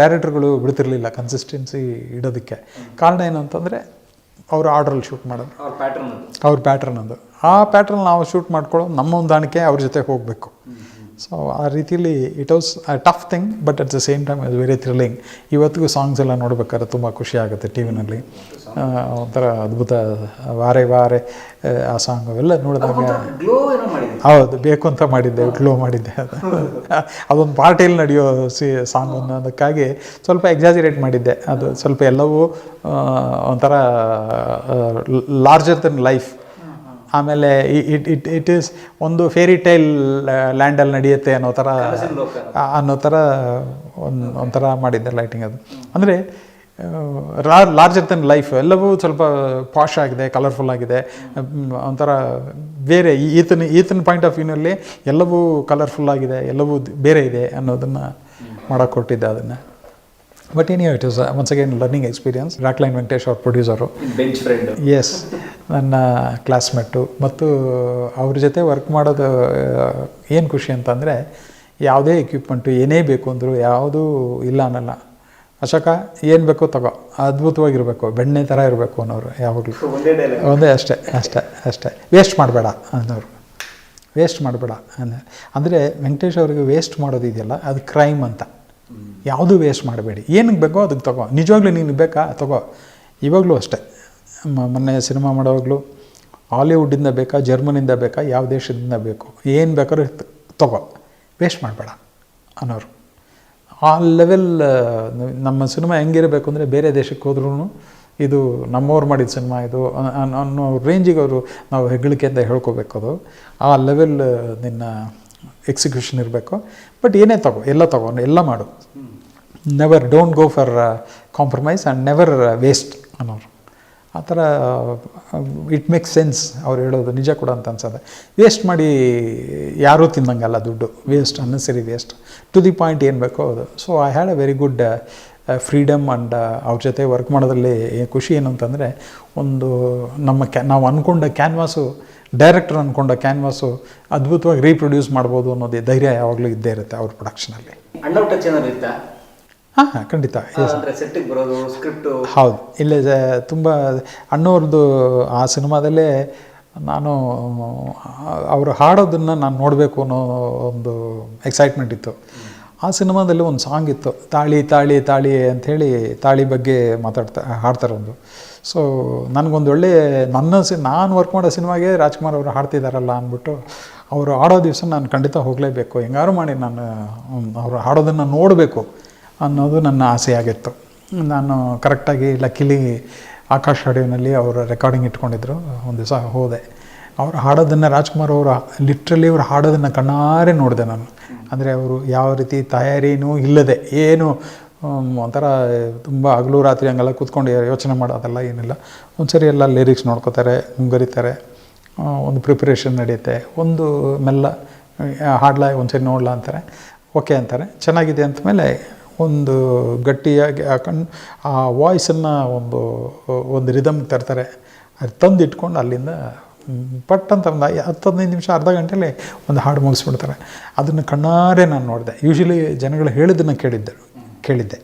ಡೈರೆಕ್ಟರ್ಗಳು ಬಿಡ್ತಿರ್ಲಿಲ್ಲ ಕನ್ಸಿಸ್ಟೆನ್ಸಿ ಇಡೋದಕ್ಕೆ. ಕಾರಣ ಏನು ಅಂತಂದರೆ ಅವರು ಆರ್ಡ್ರಲ್ಲಿ ಶೂಟ್ ಮಾಡೋದು, ಅವ್ರ ಪ್ಯಾಟ್ರನ್ ಅದು. ಆ ಪ್ಯಾಟ್ರನ್ ನಾವು ಶೂಟ್ ಮಾಡ್ಕೊಳ್ಳೋ ನಮ್ಮ ಹೊಂದಾಣಿಕೆ ಅವ್ರ ಜೊತೆ ಹೋಗಬೇಕು. ಸೊ ಆ ರೀತಿಯಲ್ಲಿ it was a tough thing, but at the same time is very thrilling. ಇವತ್ತಿಗೂ ಸಾಂಗ್ಸ್ ಎಲ್ಲ ನೋಡ್ಬೇಕಾದ್ರೆ ತುಂಬ ಖುಷಿ ಆಗುತ್ತೆ ಟಿ ವಿನಲ್ಲಿ. ಒಂಥರ ಅದ್ಭುತ, ವಾರೆ ವಾರೆ ಆ ಸಾಂಗ್ ಅವೆಲ್ಲ ನೋಡಿದಾಗ ಹೌದು ಬೇಕು ಅಂತ ಮಾಡಿದ್ದೆ, ಗ್ಲೋ ಮಾಡಿದ್ದೆ. ಅದೊಂದು ಪಾರ್ಟಿಯಲ್ಲಿ ನಡೆಯೋ ಸಾಂಗ್ ಅನ್ನೋದಕ್ಕಾಗಿ ಸ್ವಲ್ಪ ಎಕ್ಸಾಜಿರೇಟ್ ಮಾಡಿದ್ದೆ. ಅದು ಸ್ವಲ್ಪ ಎಲ್ಲವೂ ಒಂಥರ ಲಾರ್ಜರ್ ದೆನ್ ಲೈಫ್. ಆಮೇಲೆ ಇಟ್ ಈಸ್ ಒಂದು ಫೇರಿ ಟೈಲ್ ಲ್ಯಾಂಡಲ್ಲಿ ನಡೆಯುತ್ತೆ ಅನ್ನೋ ಥರ ಒಂಥರ ಮಾಡಿದ್ದೆ ಲೈಟಿಂಗ್. ಅದು ಅಂದರೆ ಲಾರ್ಜರ್ ದೆನ್ ಲೈಫ್, ಎಲ್ಲವೂ ಸ್ವಲ್ಪ ಪಾಶ್ ಆಗಿದೆ, ಕಲರ್ಫುಲ್ ಆಗಿದೆ, ಒಂಥರ ಬೇರೆ ಈತನ ಪಾಯಿಂಟ್ ಆಫ್ ವ್ಯೂನಲ್ಲಿ ಎಲ್ಲವೂ ಕಲರ್ಫುಲ್ ಆಗಿದೆ, ಎಲ್ಲವೂ ಬೇರೆ ಇದೆ ಅನ್ನೋದನ್ನು ಮಾಡೋಕ್ಕೆ ಕೊಟ್ಟಿದ್ದೆ ಅದನ್ನು. But anyhow it is once again learning experience. Rockline Venkatesh ಅವ್ರ ಪ್ರೊಡ್ಯೂಸರು, ಎಸ್ ನನ್ನ ಕ್ಲಾಸ್ಮೇಟು, ಮತ್ತು ಅವ್ರ ಜೊತೆ ವರ್ಕ್ ಮಾಡೋದು ಏನು ಖುಷಿ ಅಂತಂದರೆ ಯಾವುದೇ ಎಕ್ವಿಪ್ಮೆಂಟು ಏನೇ ಬೇಕು ಅಂದರೂ ಯಾವುದೂ ಇಲ್ಲ ಅನ್ನಲ್ಲ. ಅಶೋಕ ಏನು ಬೇಕೋ ತಗೋ, ಅದ್ಭುತವಾಗಿರಬೇಕು, ಬೆಣ್ಣೆ ಥರ ಇರಬೇಕು ಅನ್ನೋರು ಯಾವಾಗಲೂ. ಒಂದೇ ಅಷ್ಟೇ ವೇಸ್ಟ್ ಮಾಡಬೇಡ ಅನ್ನೋರು, ವೇಸ್ಟ್ ಮಾಡಬೇಡ ಅಂದರೆ ವೆಂಕಟೇಶ್ ಅವ್ರಿಗೆ ವೇಸ್ಟ್ ಮಾಡೋದಿದೆಯಲ್ಲ ಅದು ಕ್ರೈಮ್ ಅಂತ. ಯಾವುದೂ ವೇಸ್ಟ್ ಮಾಡಬೇಡಿ, ಏನಕ್ಕೆ ಬೇಕೋ ಅದಕ್ಕೆ ತಗೋ. ನಿಜವಾಗ್ಲೂ ನೀನು ಬೇಕಾ ತಗೋ. ಇವಾಗಲೂ ಅಷ್ಟೇ, ಮೊನ್ನೆ ಸಿನಿಮಾ ಮಾಡೋವಾಗಲೂ ಹಾಲಿವುಡ್ಡಿಂದ ಬೇಕಾ, ಜರ್ಮನಿಂದ ಬೇಕಾ, ಯಾವ ದೇಶದಿಂದ ಬೇಕು, ಏನು ಬೇಕಾದ್ರೂ ತಗೋ, ವೇಸ್ಟ್ ಮಾಡಬೇಡ ಅನ್ನೋರು. ಆ ಲೆವೆಲ್ ನಮ್ಮ ಸಿನಿಮಾ ಹೆಂಗಿರಬೇಕು ಅಂದರೆ ಬೇರೆ ದೇಶಕ್ಕೆ ಹೋದ್ರೂ ಇದು ನಮ್ಮವ್ರು ಮಾಡಿದ ಸಿನಿಮಾ ಇದು ಅನ್ನೋ ರೇಂಜಿಗೆ ಅವರು ನಾವು ಹೆಗ್ಗಳಿಕೆ ಅಂತ ಹೇಳ್ಕೋಬೇಕು. ಅದು ಆ ಲೆವೆಲ್ ನಿನ್ನ ಎಕ್ಸಿಕ್ಯೂಷನ್ ಇರಬೇಕು. ಬಟ್ ಏನೇ ತಗೋ, ಎಲ್ಲ ಮಾಡು, never don't go for compromise and never waste ಅನ್ನೋರು. ಆ ಥರ ಇಟ್ ಮೇಕ್ಸ್ ಸೆನ್ಸ್ ಅವ್ರು ಹೇಳೋದು, ನಿಜ ಕೂಡ ಅಂತ ಅನ್ಸೋದೆ. ವೇಸ್ಟ್ ಮಾಡಿ ಯಾರೂ ತಿನ್ನಂಗಲ್ಲ ದುಡ್ಡು, waste unnecessary waste, to the point ಏನು ಬೇಕೋ ಅದು. So I had a very good freedom and ಅವ್ರ ಜೊತೆ ವರ್ಕ್ ಮಾಡೋದ್ರಲ್ಲಿ ಖುಷಿ ಏನು ಅಂತಂದರೆ, ಒಂದು ನಾವು ಅಂದ್ಕೊಂಡ ಕ್ಯಾನ್ವಾಸು, ಡೈರೆಕ್ಟರ್ ಅಂದ್ಕೊಂಡ ಕ್ಯಾನ್ವಾಸು ಅದ್ಭುತವಾಗಿ ರೀಪ್ರೊಡ್ಯೂಸ್ ಮಾಡ್ಬೋದು ಅನ್ನೋದು ಧೈರ್ಯ ಯಾವಾಗಲೂ ಇದ್ದೇ ಇರುತ್ತೆ ಅವ್ರ ಪ್ರೊಡಕ್ಷನಲ್ಲಿ. ಹಾಂ ಖಂಡಿತ, ಹೌದು. ಇಲ್ಲೇ ತುಂಬ ಅಣ್ಣವ್ರದ್ದು ಆ ಸಿನಿಮಾದಲ್ಲೇ ನಾನು ಅವರು ಹಾಡೋದನ್ನು ನಾನು ನೋಡಬೇಕು ಅನ್ನೋ ಒಂದು ಎಕ್ಸೈಟ್ಮೆಂಟ್ ಇತ್ತು. ಆ ಸಿನಿಮಾದಲ್ಲಿ ಒಂದು ಸಾಂಗ್ ಇತ್ತು, ತಾಳಿ ತಾಳಿ ತಾಳಿ ಅಂಥೇಳಿ ತಾಳಿ ಬಗ್ಗೆ ಹಾಡ್ತಾರೆ ಒಂದು. ಸೊ ನನಗೊಂದು ಒಳ್ಳೆ ನಾನು ವರ್ಕ್ ಮಾಡೋ ಸಿನಿಮಾಗೆ ರಾಜ್ಕುಮಾರ್ ಅವರು ಹಾಡ್ತಿದ್ದಾರಲ್ಲ ಅಂದ್ಬಿಟ್ಟು, ಅವರು ಹಾಡೋ ದಿವಸ ನಾನು ಖಂಡಿತ ಹೋಗಲೇಬೇಕು, ಹೆಂಗಾರು ಮಾಡಿ ನಾನು ಅವರು ಹಾಡೋದನ್ನು ನೋಡಬೇಕು ಅನ್ನೋದು ನನ್ನ ಆಸೆ ಆಗಿತ್ತು. ನಾನು ಕರೆಕ್ಟಾಗಿ ಲಕ್ಕಿಲಿ ಆಕಾಶ್ ಆಡಿಯೋನಲ್ಲಿ ಅವರ ರೆಕಾರ್ಡಿಂಗ್ ಇಟ್ಕೊಂಡಿದ್ರು. ಒಂದು ದಿವಸ ಹೋದೆ, ಅವರು ಹಾಡೋದನ್ನು, ರಾಜ್ಕುಮಾರ್ ಅವರು ಲಿಟ್ರಲಿ ಅವ್ರು ಹಾಡೋದನ್ನು ಕಣ್ಣಾರೆ ನೋಡಿದೆ ನಾನು. ಅಂದರೆ ಅವರು ಯಾವ ರೀತಿ ತಯಾರಿನೂ ಇಲ್ಲದೆ, ಏನು ಒಂಥರ ತುಂಬ ಹಗಲು ರಾತ್ರಿ ಹಂಗೆಲ್ಲ ಕೂತ್ಕೊಂಡು ಯೋಚನೆ ಮಾಡೋದೆಲ್ಲ ಏನಿಲ್ಲ. ಒಂದು ಸರಿ ಎಲ್ಲ ಲಿರಿಕ್ಸ್ ನೋಡ್ಕೋತಾರೆ, ಮುಂಗರಿತಾರೆ, ಒಂದು ಪ್ರಿಪ್ರೇಷನ್ ನಡೆಯುತ್ತೆ, ಒಂದು ಮೆಲ್ಲ ಹಾಡ್ಲಾ ಒಂದು ಸರಿ ನೋಡಲಾ ಅಂತಾರೆ, ಓಕೆ ಅಂತಾರೆ, ಚೆನ್ನಾಗಿದೆ ಅಂದಮೇಲೆ ಒಂದು ಗಟ್ಟಿಯಾಗಿ ಆ ವಾಯ್ಸನ್ನು ಒಂದು ರಿದಮ್ ತರ್ತಾರೆ. ಅದು ತಂದು ಇಟ್ಕೊಂಡು ಅಲ್ಲಿಂದ ಪಟ್ ಅಂತ ಒಂದು 10-15 ನಿಮಿಷ, ಅರ್ಧ ಗಂಟೆಯಲ್ಲಿ ಒಂದು ಹಾಡು ಮುಗಿಸ್ಬಿಡ್ತಾರೆ. ಅದನ್ನು ಕಣ್ಣಾರೆ ನಾನು ನೋಡಿದೆ. ಯೂಶ್ವಲಿ ಜನಗಳು ಹೇಳಿದ್ದನ್ನು ಕೇಳಿದ್ದೆ.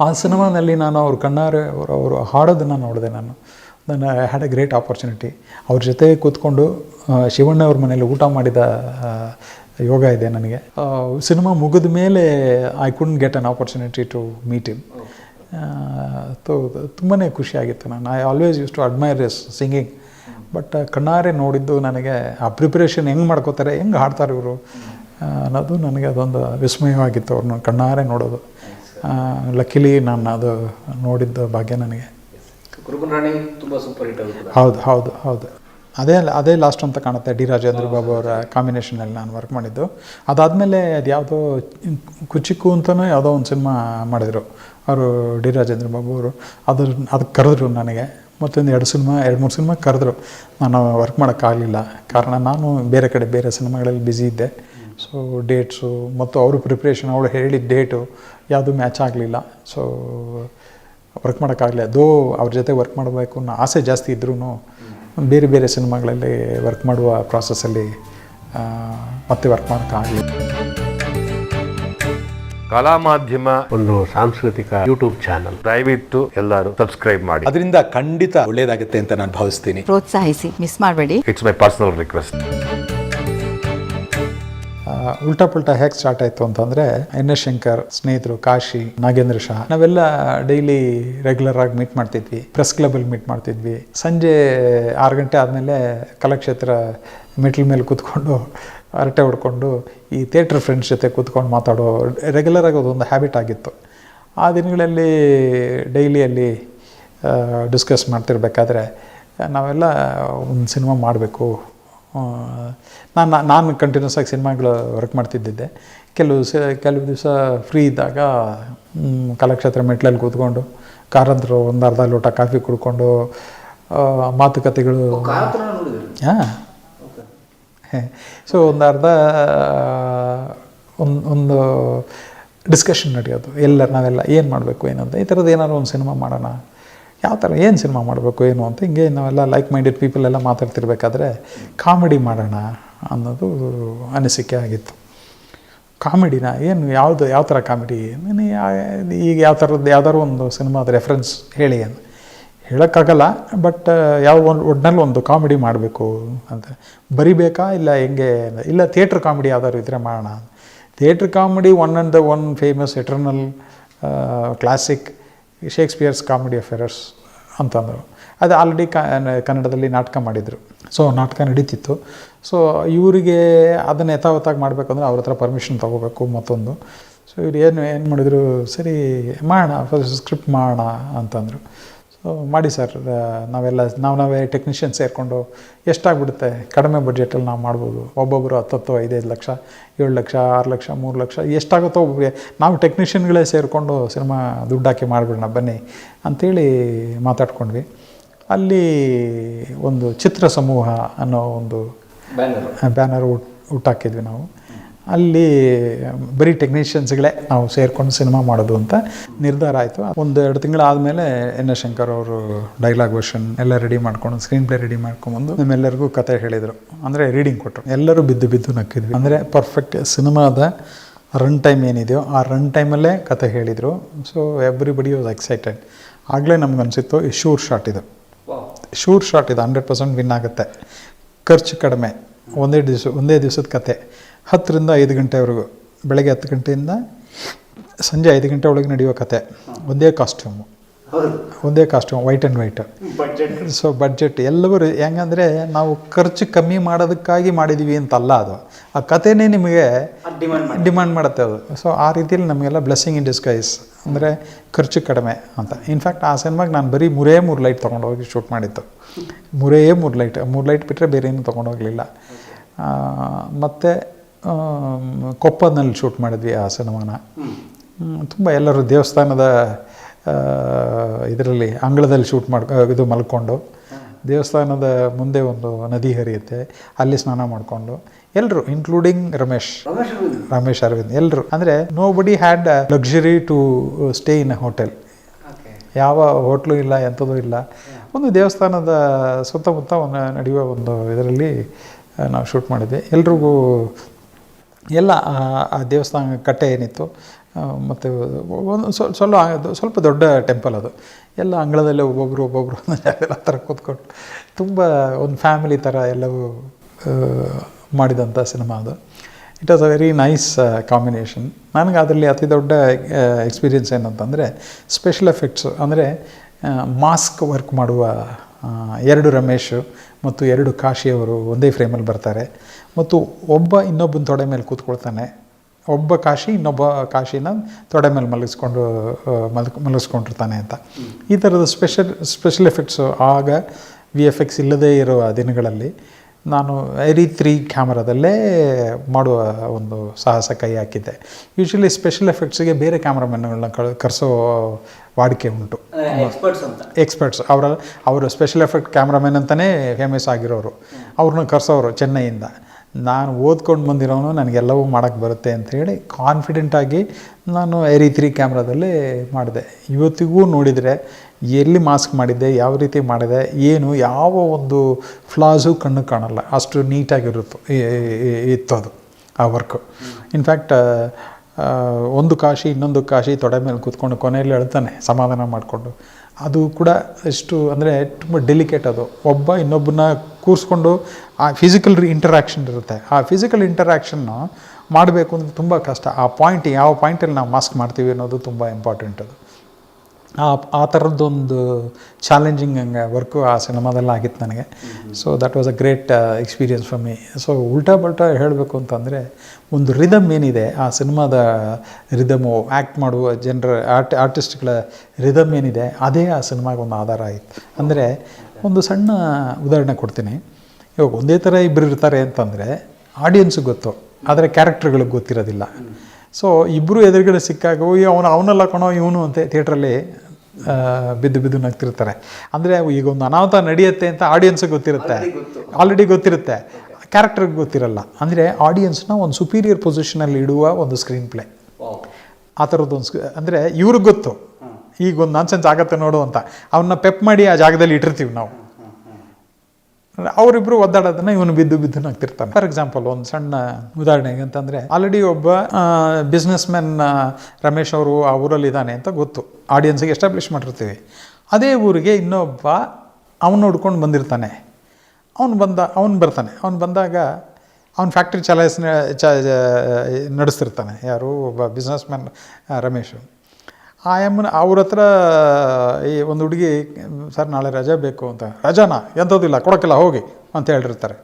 ಆ ಸಿನಿಮಾನಲ್ಲಿ ನಾನು ಅವ್ರ ಕಣ್ಣಾರೆ ಅವರು ಹಾಡೋದನ್ನು ನೋಡಿದೆ. ನಾನು I had A great opportunity. ಅವ್ರ ಜೊತೆ ಕೂತ್ಕೊಂಡು ಶಿವಣ್ಣ ಅವ್ರ ಮನೇಲಿ ಊಟ ಮಾಡಿದ ಯೋಗ ಇದೆ ನನಗೆ. ಸಿನಿಮಾ ಮುಗಿದ ಮೇಲೆ I couldn't get an opportunity to meet him. ತುಂಬಾ ಖುಷಿಯಾಗಿತ್ತು. I always use to admire his singing. But ಕಣ್ಣಾರೆ ನೋಡಿದ್ದು ನನಗೆ ಆ ಪ್ರಿಪ್ರೇಷನ್ ಹೆಂಗೆ ಮಾಡ್ಕೋತಾರೆ, ಹೆಂಗೆ ಹಾಡ್ತಾರೆ ಇವರು ಅನ್ನೋದು ನನಗೆ ಅದೊಂದು ವಿಸ್ಮಯವಾಗಿತ್ತು. ಅವ್ರನ್ನ ಕಣ್ಣಾರೆ ನೋಡೋದು. ಲಕ್ಕಿಲಿ ನಾನು ಅದು ನೋಡಿದ್ದ ಭಾಗ್ಯ ನನಗೆ. ಹೌದು. ಅದೇ ಲಾಸ್ಟ್ ಅಂತ ಕಾಣುತ್ತೆ. ಡಿ ರಾಜೇಂದ್ರ ಬಾಬು ಅವರ ಕಾಂಬಿನೇಷನಲ್ಲಿ ನಾನು ವರ್ಕ್ ಮಾಡಿದ್ದು. ಅದಾದಮೇಲೆ ಅದು ಯಾವುದೋ ಕುಚಿಕ್ಕು ಅಂತಲೂ ಯಾವುದೋ ಒಂದು ಸಿನಿಮಾ ಮಾಡಿದರು ಅವರು, ಡಿ ರಾಜೇಂದ್ರ ಬಾಬು ಅವರು. ಅದಕ್ಕೆ ಕರೆದ್ರು ನನಗೆ. ಮತ್ತೊಂದು 2-3 ಸಿನಿಮಾ ಕರೆದ್ರು. ನಾನು ವರ್ಕ್ ಮಾಡೋಕ್ಕಾಗಲಿಲ್ಲ, ಕಾರಣ ನಾನು ಬೇರೆ ಸಿನಿಮಾಗಳಲ್ಲಿ ಬ್ಯುಸಿ ಇದ್ದೆ. ಸೊ ಡೇಟ್ಸು ಮತ್ತು ಅವರು ಪ್ರಿಪ್ರೇಷನ್, ಅವಳು ಹೇಳಿದ ಡೇಟು ಯಾವುದು ಮ್ಯಾಚ್ ಆಗಲಿಲ್ಲ. ಸೊ ವರ್ಕ್ ಮಾಡೋಕ್ಕಾಗಲಿಲ್ಲ. ಅವ್ರ ಜೊತೆ ವರ್ಕ್ ಮಾಡಬೇಕು ಅನ್ನೋ ಆಸೆ ಜಾಸ್ತಿ ಇದ್ರೂ ಬೇರೆ ಸಿನಿಮಾಗಳಲ್ಲಿ ವರ್ಕ್ ಮಾಡುವ ಪ್ರಾಸೆಸ್ಸಲ್ಲಿ ಮತ್ತೆ ವರ್ಕ್ ಮಾಡೋಕ್ಕಾಗಲಿಲ್ಲ. ಕಲಾ ಮಾಧ್ಯಮ ಒಂದು ಸಾಂಸ್ಕೃತಿಕ ಯೂಟ್ಯೂಬ್ ಚಾನಲ್, ದಯವಿಟ್ಟು ಎಲ್ಲರೂ ಸಬ್ಸ್ಕ್ರೈಬ್ ಮಾಡಿ. ಅದರಿಂದ ಖಂಡಿತ ಒಳ್ಳೆಯದಾಗುತ್ತೆ ಅಂತ ನಾನು ಭಾವಿಸ್ತೀನಿ. ಪ್ರೋತ್ಸಾಹಿಸಿ, ಮಿಸ್ ಮಾಡಬೇಡಿ. It's my personal request. ಉಲ್ಟಾ ಪುಲ್ಟಾ ಹೇಗೆ ಸ್ಟಾರ್ಟ್ ಆಯಿತು ಅಂತಂದರೆ NS ಶಂಕರ್ ಸ್ನೇಹಿತರು, ಕಾಶಿ, ನಾಗೇಂದ್ರ ಶಾ, ನಾವೆಲ್ಲ ಡೈಲಿ ರೆಗ್ಯುಲರ್ ಆಗಿ ಮೀಟ್ ಮಾಡ್ತಿದ್ವಿ. ಪ್ರೆಸ್ ಕ್ಲಬ್ಬಲ್ಲಿ ಮೀಟ್ ಮಾಡ್ತಿದ್ವಿ. ಸಂಜೆ 6 ಗಂಟೆ ಆದಮೇಲೆ ಕಲಾಕ್ಷೇತ್ರ ಮೆಟ್ಲ ಮೇಲೆ ಕೂತ್ಕೊಂಡು ಹರಟೆ ಹೊಡ್ಕೊಂಡು ಈ ಥಿಯೇಟ್ರ್ ಫ್ರೆಂಡ್ಸ್ ಜೊತೆ ಕೂತ್ಕೊಂಡು ಮಾತಾಡೋ ರೆಗ್ಯುಲರ್ ಆಗಿ ಅದೊಂದು ಹ್ಯಾಬಿಟ್ ಆಗಿತ್ತು. ಆ ದಿನಗಳಲ್ಲಿ ಡೈಲಿಯಲ್ಲಿ ಡಿಸ್ಕಸ್ ಮಾಡ್ತಿರ್ಬೇಕಾದ್ರೆ ನಾವೆಲ್ಲ ಒಂದು ಸಿನಿಮಾ ಮಾಡಬೇಕು. ನಾನು ಕಂಟಿನ್ಯೂಸ್ ಆಗಿ ಸಿನಿಮಾಗಳು ವರ್ಕ್ ಮಾಡ್ತಿದ್ದಿದ್ದೆ. ಕೆಲವು ದಿವಸ ಫ್ರೀ ಇದ್ದಾಗ ಕಲಾಕ್ಷೇತ್ರ ಮೆಟ್ಲಲ್ಲಿ ಕೂತ್ಕೊಂಡು ಕಾರಂತರು ಒಂದು ಅರ್ಧ ಲೋಟ ಕಾಫಿ ಕುಡ್ಕೊಂಡು ಮಾತುಕತೆಗಳು. ಹಾಂ, ಸೊ ಒಂದು ಅರ್ಧ ಒಂದು ಡಿಸ್ಕಷನ್ ನಡೆಯೋದು. ನಾವೆಲ್ಲ ಏನು ಮಾಡಬೇಕು ಏನಂತ, ಈ ಥರದ್ದು ಏನಾದ್ರು ಒಂದು ಸಿನಿಮಾ ಮಾಡೋಣ, ಯಾವ ಥರ ಏನು ಸಿನಿಮಾ ಮಾಡಬೇಕು ಏನು ಅಂತ ಹಿಂಗೆ ನಾವೆಲ್ಲ ಲೈಕ್ ಮೈಂಡೆಡ್ ಪೀಪಲ್ ಎಲ್ಲ ಮಾತಾಡ್ತಿರ್ಬೇಕಾದ್ರೆ ಕಾಮಿಡಿ ಮಾಡೋಣ ಅನ್ನೋದು ಅನಿಸಿಕೆ ಆಗಿತ್ತು. ಕಾಮಿಡಿನ ಏನು ಯಾವ ಥರ ಕಾಮಿಡಿ, ಈಗ ಯಾವ ಥರದ್ದು ಯಾವ್ದಾದ್ರು ಒಂದು ಸಿನಿಮಾದ ರೆಫರೆನ್ಸ್ ಹೇಳಿ ಅಂತ ಹೇಳೋಕ್ಕಾಗಲ್ಲ. ಬಟ್ ಒಟ್ಟಿನಲ್ಲಿ ಒಂದು ಕಾಮಿಡಿ ಮಾಡಬೇಕು ಅಂತ. ಬರಿಬೇಕಾ ಇಲ್ಲ ಹೆಂಗೆ, ಇಲ್ಲ ಥಿಯೇಟ್ರ್ ಕಾಮಿಡಿ ಯಾವ್ದಾದ್ರು ಇದ್ದರೆ ಮಾಡೋಣ. Theatre comedy one famous eternal classic ಶೇಕ್ಸ್ಪಿಯರ್ಸ್ comedy of errors ಅಂತಂದರು. ಅದು ಆಲ್ರೆಡಿ ಕನ್ನಡದಲ್ಲಿ ನಾಟಕ ಮಾಡಿದರು. ಸೊ ನಾಟಕ ನಡೀತಿತ್ತು. ಸೊ ಇವರಿಗೆ ಅದನ್ನು ಯಥಾವತ್ತಾಗಿ ಮಾಡಬೇಕಂದ್ರೆ ಅವ್ರ ಹತ್ರ ಪರ್ಮಿಷನ್ ತೊಗೋಬೇಕು ಮತ್ತೊಂದು. ಸೊ ಇವ್ರು ಏನು ಮಾಡಿದರು, ಸರಿ ಮಾಡೋಣ, ಫಸ್ಟ್ ಸ್ಕ್ರಿಪ್ಟ್ ಮಾಡೋಣ ಅಂತಂದರು. ಸೊ ಮಾಡಿ ಸರ್, ನಾವೇ ಟೆಕ್ನಿಷಿಯನ್ ಸೇರಿಕೊಂಡು ಎಷ್ಟಾಗ್ಬಿಡುತ್ತೆ, ಕಡಿಮೆ ಬಡ್ಜೆಟಲ್ಲಿ ನಾವು ಮಾಡ್ಬೋದು. ಒಬ್ಬೊಬ್ಬರು 10, 5 ಲಕ್ಷ, 7 ಲಕ್ಷ, 6 ಲಕ್ಷ, 3 ಲಕ್ಷ ಎಷ್ಟಾಗುತ್ತೋ ಒಬ್ಬರಿಗೆ ನಾವು ಟೆಕ್ನಿಷಿಯನ್ಗಳೇ ಸೇರಿಕೊಂಡು ಸಿನಿಮಾ ದುಡ್ಡು ಹಾಕಿ ಮಾಡಿಬಿಡೋಣ ಬನ್ನಿ ಅಂಥೇಳಿ ಮಾತಾಡ್ಕೊಂಡ್ವಿ. ಅಲ್ಲಿ ಒಂದು ಚಿತ್ರ ಸಮೂಹ ಅನ್ನೋ ಒಂದು ಬ್ಯಾನರ್ ಹುಟ್ಟಾಕಿದ್ವಿ ನಾವು. ಅಲ್ಲಿ ಬರೀ ಟೆಕ್ನಿಷಿಯನ್ಸ್ಗಳೇ ನಾವು ಸೇರಿಕೊಂಡು ಸಿನಿಮಾ ಮಾಡೋದು ಅಂತ ನಿರ್ಧಾರ ಆಯಿತು. 1-2 ತಿಂಗಳಾದಮೇಲೆ NS ಶಂಕರ್ ಅವರು ಡೈಲಾಗ್ ವರ್ಷನ್ ಎಲ್ಲ ರೆಡಿ ಮಾಡ್ಕೊಂಡು ಸ್ಕ್ರೀನ್ ಪ್ಲೇ ರೆಡಿ ಮಾಡ್ಕೊಂಬಂದು ನಮ್ಮೆಲ್ಲರಿಗೂ ಕತೆ ಹೇಳಿದರು. ಅಂದರೆ ರೀಡಿಂಗ್ ಕೊಟ್ಟರು. ಎಲ್ಲರೂ ಬಿದ್ದು ನಕ್ಕಿದ್ವಿ. ಅಂದರೆ ಪರ್ಫೆಕ್ಟ್ ಸಿನಿಮಾದ ರನ್ ಟೈಮ್ ಏನಿದೆಯೋ ಆ ರನ್ ಟೈಮಲ್ಲೇ ಕತೆ ಹೇಳಿದರು. So everybody was excited. ಆಗಲೇ ನಮ್ಗನ್ಸಿತ್ತು ಈ ಶೂರ್ ಶಾಟ್ ಇದು 100% ವಿನ್ ಆಗುತ್ತೆ, ಖರ್ಚು ಕಡಿಮೆ, ಒಂದೇ ದಿವಸದ ಕತೆ, 10ರಿಂದ 5 ಗಂಟೆವರೆಗೂ, ಬೆಳಗ್ಗೆ 10 ಗಂಟೆಯಿಂದ ಸಂಜೆ 5 ಗಂಟೆ ಒಳಗೆ ನಡೆಯುವ ಕತೆ, ಒಂದೇ costume, white and white. So budget ಎಲ್ಲವೂ ಹೆಂಗಂದರೆ ನಾವು ಖರ್ಚು ಕಮ್ಮಿ ಮಾಡೋದಕ್ಕಾಗಿ ಮಾಡಿದ್ದೀವಿ ಅಂತಲ್ಲ, ಅದು ಆ ಕಥೆನೇ ನಿಮಗೆ ಡಿಮ್ಯಾಂಡ್ ಮಾಡುತ್ತೆ ಅದು. ಸೊ ಆ ರೀತಿಯಲ್ಲಿ ನಮಗೆಲ್ಲ ಬ್ಲೆಸ್ಸಿಂಗ್ ಇನ್ ಡಿಸ್ಗೈಸ್, ಅಂದರೆ ಖರ್ಚು ಕಡಿಮೆ ಅಂತ. ಇನ್ಫ್ಯಾಕ್ಟ್ ಆ ಸಿನಿಮಾಗೆ ನಾನು ಬರೀ 3 ಲೈಟ್ ತೊಗೊಂಡೋಗಿ ಶೂಟ್ ಮಾಡಿತ್ತು. 3 ಲೈಟ್ ಬಿಟ್ಟರೆ ಬೇರೆ ಏನೂ ತೊಗೊಂಡೋಗಲಿಲ್ಲ. ಮತ್ತು ಕೊಪ್ಪದಲ್ಲಿ ಶೂಟ್ ಮಾಡಿದ್ವಿ ಆ ಸಿನಿಮಾನ. ತುಂಬ ಎಲ್ಲರೂ ದೇವಸ್ಥಾನದ ಇದರಲ್ಲಿ ಅಂಗಳದಲ್ಲಿ ಶೂಟ್ ಇದು ಮಲ್ಕೊಂಡು, ದೇವಸ್ಥಾನದ ಮುಂದೆ ಒಂದು ನದಿ ಹರಿಯುತ್ತೆ, ಅಲ್ಲಿ ಸ್ನಾನ ಮಾಡಿಕೊಂಡು ಎಲ್ಲರೂ, ಇನ್ಕ್ಲೂಡಿಂಗ್ ರಮೇಶ್ ಅರವಿಂದ್, ಎಲ್ಲರೂ. ಅಂದರೆ nobody had luxury to stay in a hotel. ಯಾವ ಹೋಟ್ಲು ಇಲ್ಲ, ಎಂಥದ್ದು ಇಲ್ಲ. ಒಂದು ದೇವಸ್ಥಾನದ ಸುತ್ತಮುತ್ತ ನಡೆಯುವ ಒಂದು ಇದರಲ್ಲಿ ನಾವು ಶೂಟ್ ಮಾಡಿದ್ವಿ. ಎಲ್ರಿಗೂ ಎಲ್ಲ ಆ ದೇವಸ್ಥಾನ ಕಟ್ಟೆ ಏನಿತ್ತು, ಮತ್ತು ಒಂದು ಸ್ವಲ್ಪ ದೊಡ್ಡ ಟೆಂಪಲ್ ಅದು, ಎಲ್ಲ ಅಂಗಳದಲ್ಲೇ ಒಬ್ಬೊಬ್ಬರು ಆ ಥರ ಕೂತ್ಕೊಂಡು ತುಂಬ ಒಂದು ಫ್ಯಾಮಿಲಿ ಥರ ಎಲ್ಲವೂ ಮಾಡಿದಂಥ ಸಿನಿಮಾ ಅದು. It was a very nice combination. ನನಗೆ ಅದರಲ್ಲಿ ಅತಿ ದೊಡ್ಡ ಎಕ್ಸ್ಪೀರಿಯೆನ್ಸ್ ಏನಂತಂದರೆ ಸ್ಪೆಷಲ್ ಎಫೆಕ್ಟ್ಸು. ಅಂದರೆ ಮಾಸ್ಕ್ ವರ್ಕ್ ಮಾಡುವ 2 ರಮೇಶ್ ಮತ್ತು 2 ಕಾಶಿಯವರು ಒಂದೇ ಫ್ರೇಮಲ್ಲಿ ಬರ್ತಾರೆ, ಮತ್ತು ಇನ್ನೊಬ್ಬನ ತೊಡೆ ಮೇಲೆ ಕೂತ್ಕೊಳ್ತಾನೆ. ಒಬ್ಬ ಇನ್ನೊಬ್ಬ ಕಾಶಿನ ತೊಡೆ ಮೇಲೆ ಮಲಗಿಸ್ಕೊಂಡಿರ್ತಾನೆ ಅಂತ. ಈ ಥರದ ಸ್ಪೆಷಲ್ ಎಫೆಕ್ಟ್ಸು ಆಗ VFX ಇಲ್ಲದೇ ಇರುವ ದಿನಗಳಲ್ಲಿ ನಾನು i3 ಕ್ಯಾಮ್ರಾದಲ್ಲೇ ಮಾಡುವ ಒಂದು ಸಾಹಸ ಕೈ ಹಾಕಿದ್ದೆ. ಯೂಶ್ವಲಿ ಸ್ಪೆಷಲ್ ಎಫೆಕ್ಟ್ಸಿಗೆ ಬೇರೆ ಕ್ಯಾಮ್ರಾಮನ್ಗಳನ್ನ ಕರೆಸೋ ವಾಡಿಕೆ ಉಂಟು, ಎಕ್ಸ್ಪರ್ಟ್ಸ್. ಅವರು ಸ್ಪೆಷಲ್ ಎಫೆಕ್ಟ್ ಕ್ಯಾಮ್ರಾಮನ್ ಅಂತಲೇ ಫೇಮಸ್ ಆಗಿರೋರು, ಅವ್ರನ್ನ ಕರೆಸೋರು ಚೆನ್ನೈಯಿಂದ. ನಾನು ಓದ್ಕೊಂಡು ಬಂದಿರೋನು, ನನಗೆಲ್ಲವೂ ಮಾಡೋಕ್ಕೆ ಬರುತ್ತೆ ಅಂಥೇಳಿ ಕಾನ್ಫಿಡೆಂಟಾಗಿ ನಾನು i3 ಕ್ಯಾಮ್ರಾದಲ್ಲೇ ಮಾಡಿದೆ. ಇವತ್ತಿಗೂ ನೋಡಿದರೆ ಎಲ್ಲಿ ಮಾಸ್ಕ್ ಮಾಡಿದ್ದೆ, ಯಾವ ರೀತಿ ಮಾಡಿದೆ, ಯಾವ ಒಂದು ಫ್ಲಾಸು ಕಣ್ಣು ಕಾಣಲ್ಲ, ಅಷ್ಟು ನೀಟಾಗಿರುತ್ತೆ ಅದು ಆ ವರ್ಕು. ಇನ್ಫ್ಯಾಕ್ಟ್ ಒಂದು ಕಾಶಿ ಇನ್ನೊಂದು ಕಾಶಿ ತೊಡೆ ಮೇಲೆ ಕೂತ್ಕೊಂಡು ಕೊನೆಯಲ್ಲಿ ಹೇಳ್ತಾನೆ ಸಮಾಧಾನ ಮಾಡಿಕೊಂಡು. ಅದು ಕೂಡ ಎಷ್ಟು ಅಂದರೆ ತುಂಬ ಡೆಲಿಕೇಟ್ ಅದು. ಇನ್ನೊಬ್ಬನ ಕೂರಿಸ್ಕೊಂಡು ಆ ಫಿಸಿಕಲ್ ಇಂಟರಾಕ್ಷನ್ ಇರುತ್ತೆ. ಆ ಫಿಸಿಕಲ್ ಇಂಟರಾಕ್ಷನ್ನು ಮಾಡಬೇಕು ಅಂದರೆ ತುಂಬ ಕಷ್ಟ. ಆ ಪಾಯಿಂಟ್ ಯಾವ ಪಾಯಿಂಟಲ್ಲಿ ನಾವು ಮಾಸ್ಕ್ ಮಾಡ್ತೀವಿ ಅನ್ನೋದು ತುಂಬ ಇಂಪಾರ್ಟೆಂಟ್. ಅದು ಆ ಥರದ್ದೊಂದು ಚಾಲೆಂಜಿಂಗ್ ವರ್ಕು ಆ ಸಿನಿಮಾದಲ್ಲಿ ಆಗಿತ್ತು ನನಗೆ. So that was a great experience for me. So ಉಲ್ಟಾ ಪಲ್ಟಾ ಹೇಳಬೇಕು ಅಂತಂದರೆ ಒಂದು ರಿದಮ್ ಏನಿದೆ ಆ ಸಿನಿಮಾದ ರಿದಮು, ಆ್ಯಕ್ಟ್ ಮಾಡುವ ಜನರ ಆರ್ಟಿಸ್ಟ್ಗಳ ರಿದಮ್ ಏನಿದೆ ಅದೇ ಆ ಸಿನಿಮಾಗೆ ಒಂದು ಆಧಾರ ಆಯಿತು. ಅಂದರೆ ಒಂದು ಸಣ್ಣ ಉದಾಹರಣೆ ಕೊಡ್ತೀನಿ. ಇವಾಗ ಒಂದೇ ಥರ ಇಬ್ಬರು ಇರ್ತಾರೆ ಅಂತಂದರೆ ಆಡಿಯನ್ಸಿಗೆ ಗೊತ್ತು, ಆದರೆ ಕ್ಯಾರೆಕ್ಟರ್ಗಳಿಗೆ ಗೊತ್ತಿರೋದಿಲ್ಲ. ಸೊ ಇಬ್ಬರು ಎದುರುಗಡೆ ಸಿಕ್ಕಾಗ ಅವನೆಲ್ಲ ಕಣೋ ಇವನು ಅಂತ ಥಿಯೇಟ್ರಲ್ಲಿ ಬಿದ್ದು ನಗ್ತಿರ್ತಾರೆ. ಅಂದರೆ ಈಗ ಒಂದು ಅನಾಹುತ ನಡೆಯುತ್ತೆ ಅಂತ ಆಡಿಯನ್ಸಿಗೆ ಗೊತ್ತಿರುತ್ತೆ, ಆಲ್ರೆಡಿ ಗೊತ್ತಿರುತ್ತೆ, ಕ್ಯಾರೆಕ್ಟರ್ಗೆ ಗೊತ್ತಿರಲ್ಲ. ಅಂದರೆ ಆಡಿಯನ್ಸ್ನ ಒಂದು ಸುಪೀರಿಯರ್ ಪೊಸಿಷನಲ್ಲಿ ಇಡುವ ಒಂದು ಸ್ಕ್ರೀನ್ ಪ್ಲೇ ಆ ಥರದ್ದೊಂದು ಅಂದರೆ ಇವ್ರಿಗೆ ಗೊತ್ತು ಈಗ ಒಂದು ನಾನ್ಸೆನ್ಸ್ ಆಗತ್ತೆ ನೋಡು ಅಂತ, ಅವನ್ನ ಪೆಪ್ ಮಾಡಿ ಆ ಜಾಗದಲ್ಲಿ ಇಟ್ಟಿರ್ತೀವಿ ನಾವು. ಅವರಿಬ್ಬರು ಒದ್ದಾಡೋದನ್ನು ಇವನು ಬಿದ್ದು ನಗ್ತಿರ್ತಾನೆ. ಫಾರ್ ಎಕ್ಸಾಂಪಲ್ ಒಂದು ಸಣ್ಣ ಉದಾಹರಣೆಗೆ ಅಂತಂದರೆ, ಆಲ್ರೆಡಿ ಒಬ್ಬ ಬಿಸ್ನೆಸ್ ಮ್ಯಾನ್ ರಮೇಶ್ ಅವರು ಆ ಊರಲ್ಲಿ ಇದ್ದಾನೆ ಅಂತ ಗೊತ್ತು, ಆಡಿಯನ್ಸಿಗೆ ಎಸ್ಟಾಬ್ಲಿಷ್ ಮಾಡಿರ್ತೀವಿ. ಅದೇ ಊರಿಗೆ ಇನ್ನೊಬ್ಬ ಅವನು ನೋಡ್ಕೊಂಡು ಬಂದಿರ್ತಾನೆ. ಅವನು ಬಂದಾಗ ಅವನು ಫ್ಯಾಕ್ಟ್ರಿ ನಡೆಸ್ತಿರ್ತಾನೆ. ಯಾರು ಒಬ್ಬ ಬಿಸ್ನೆಸ್ ಮ್ಯಾನ್ ರಮೇಶು. ಅವ್ರ ಹತ್ರ ಈ ಒಂದು ಹುಡುಗಿ, ಸರ್ ನಾಳೆ ರಜೆ ಬೇಕು ಅಂತ, ರಜಾನ ಎಂಥದ್ದಿಲ್ಲ ಕೊಡೋಕ್ಕಿಲ್ಲ ಹೋಗಿ ಅಂತ ಹೇಳಿರ್ತಾರೆ.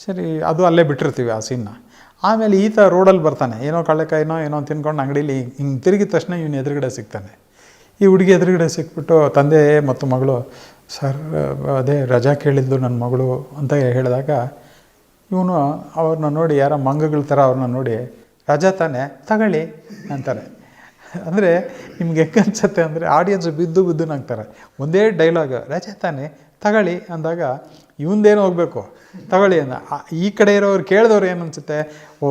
ಸರಿ, ಅದು ಅಲ್ಲೇ ಬಿಟ್ಟಿರ್ತೀವಿ ಆ ಸೀನ್ನ. ಆಮೇಲೆ ಈತ ರೋಡಲ್ಲಿ ಬರ್ತಾನೆ, ಏನೋ ಕಳ್ಳೆಕಾಯಿನೋ ಏನೋ ತಿನ್ಕೊಂಡು ಅಂಗಡೀಲಿ ಹಿಂಗೆ ತಿರುಗಿದ ತಕ್ಷಣ ಇವನು ಎದುರುಗಡೆ ಸಿಗ್ತಾನೆ. ಈ ಹುಡುಗಿ ಎದುರುಗಡೆ ಸಿಕ್ಬಿಟ್ಟು ತಂದೆ ಮತ್ತು ಮಗಳು, ಸರ್ ಅದೇ ರಜಾ ಕೇಳಿದ್ದು ನನ್ನ ಮಗಳು ಅಂತ ಹೇಳಿದಾಗ ಇವನು ಅವ್ರನ್ನ ನೋಡಿ, ಯಾರೋ ಮಂಗಗಳ ಥರ ಅವ್ರನ್ನ ನೋಡಿ, ರಜಾ ತಾನೆ ತಗೊಳ್ಳಿ ಅಂತಾರೆ. ಅಂದರೆ ನಿಮ್ಗೆ ಹೆಂಗೆ ಅನ್ಸುತ್ತೆ ಅಂದರೆ ಆಡಿಯನ್ಸ್ ಬಿದ್ದು ನಗ್ತಾರೆ. ಒಂದೇ ಡೈಲಾಗ್, ರಜೆ ತಾನೆ ತಗೊಳ್ಳಿ ಅಂದಾಗ ಇವಂದೇನು ಹೋಗಬೇಕು ತಗೊಳ್ಳಿ ಅಂದ. ಈ ಕಡೆ ಇರೋರು ಕೇಳಿದವ್ರು ಏನು ಅನಿಸುತ್ತೆ, ಓ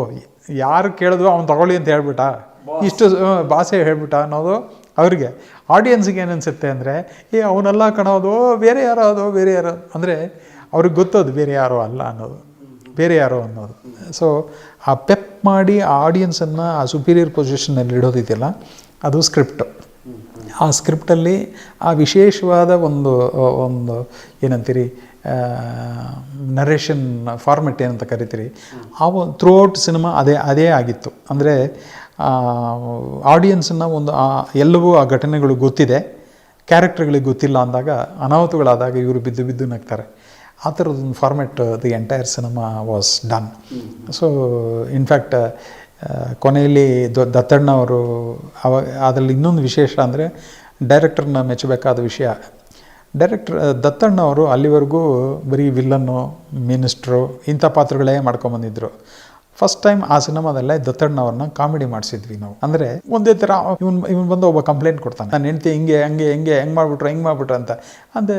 ಯಾರು ಕೇಳಿದ್ರು ಅವ್ನು ತಗೊಳ್ಳಿ ಅಂತ ಹೇಳ್ಬಿಟ್ಟ, ಇಷ್ಟು ಭಾಷೆ ಹೇಳ್ಬಿಟ್ಟ ಅನ್ನೋದು ಅವ್ರಿಗೆ. ಆಡಿಯನ್ಸಿಗೆ ಏನು ಅನಿಸುತ್ತೆ ಅಂದರೆ, ಅವನೆಲ್ಲ ಕಾಣೋದು ಬೇರೆ ಯಾರೋ ಅಂದರೆ ಅವ್ರಿಗೆ ಗೊತ್ತೋದು ಬೇರೆ ಯಾರೋ ಅಲ್ಲ ಅನ್ನೋದು, ಬೇರೆ ಯಾರೋ ಅನ್ನೋದು. ಸೊ ಆ ಪೆಪ್ ಮಾಡಿ ಆ ಆಡಿಯನ್ಸನ್ನು ಆ ಸುಪೀರಿಯರ್ ಪೊಸಿಷನ್ನಲ್ಲಿ ಇಡೋದಿದೆಯಲ್ಲ, ಅದು ಸ್ಕ್ರಿಪ್ಟು. ಆ ಸ್ಕ್ರಿಪ್ಟಲ್ಲಿ ಆ ವಿಶೇಷವಾದ ಒಂದು ಏನಂತೀರಿ ನರೇಷನ್ ಫಾರ್ಮೆಟ್ ಏನಂತ ಕರಿತೀರಿ, ಆ ಥ್ರೂ ಔಟ್ ಸಿನಿಮಾ ಅದೇ ಆಗಿತ್ತು. ಅಂದರೆ ಆಡಿಯನ್ಸನ್ನು ಎಲ್ಲವೂ ಆ ಘಟನೆಗಳು ಗೊತ್ತಿದೆ, ಕ್ಯಾರೆಕ್ಟರ್ಗಳಿಗೆ ಗೊತ್ತಿಲ್ಲ ಅಂದಾಗ, ಅನಾಹುತಗಳಾದಾಗ ಇವರು ಬಿದ್ದು ನಗ್ತಾರೆ. ಆ ಥರದೊಂದು format the entire cinema was done. So in fact ಕೊನೆಯಲ್ಲಿ ದತ್ತಣ್ಣ ಅವರು ಅದರಲ್ಲಿ ಇನ್ನೊಂದು ವಿಶೇಷ ಅಂದರೆ ಡೈರೆಕ್ಟರ್ನ ಮೆಚ್ಚಬೇಕಾದ ವಿಷಯ, ಡೈರೆಕ್ಟರ್ ದತ್ತಣ್ಣ ಅವರು ಅಲ್ಲಿವರೆಗೂ ಬರೀ ವಿಲ್ಲನ್ನು, ಮಿನಿಸ್ಟ್ರು ಇಂಥ ಪಾತ್ರಗಳೇ ಮಾಡ್ಕೊಂಬಂದಿದ್ರು. ಫಸ್ಟ್ ಟೈಮ್ ಆ ಸಿನಿಮಾದಲ್ಲೇ ದತ್ತಣ್ಣ ಅವ್ರನ್ನ ಕಾಮಿಡಿ ಮಾಡಿಸಿದ್ವಿ ನಾವು. ಅಂದರೆ ಒಂದೇ ಥರ ಇವನು ಬಂದು ಒಬ್ಬ ಕಂಪ್ಲೇಂಟ್ ಕೊಡ್ತಾನೆ, ನಾನು ಹೆಂಡ್ತಿ ಹೆಂಗೆ ಮಾಡಿಬಿಟ್ರು ಅಂತ. ಅಂದರೆ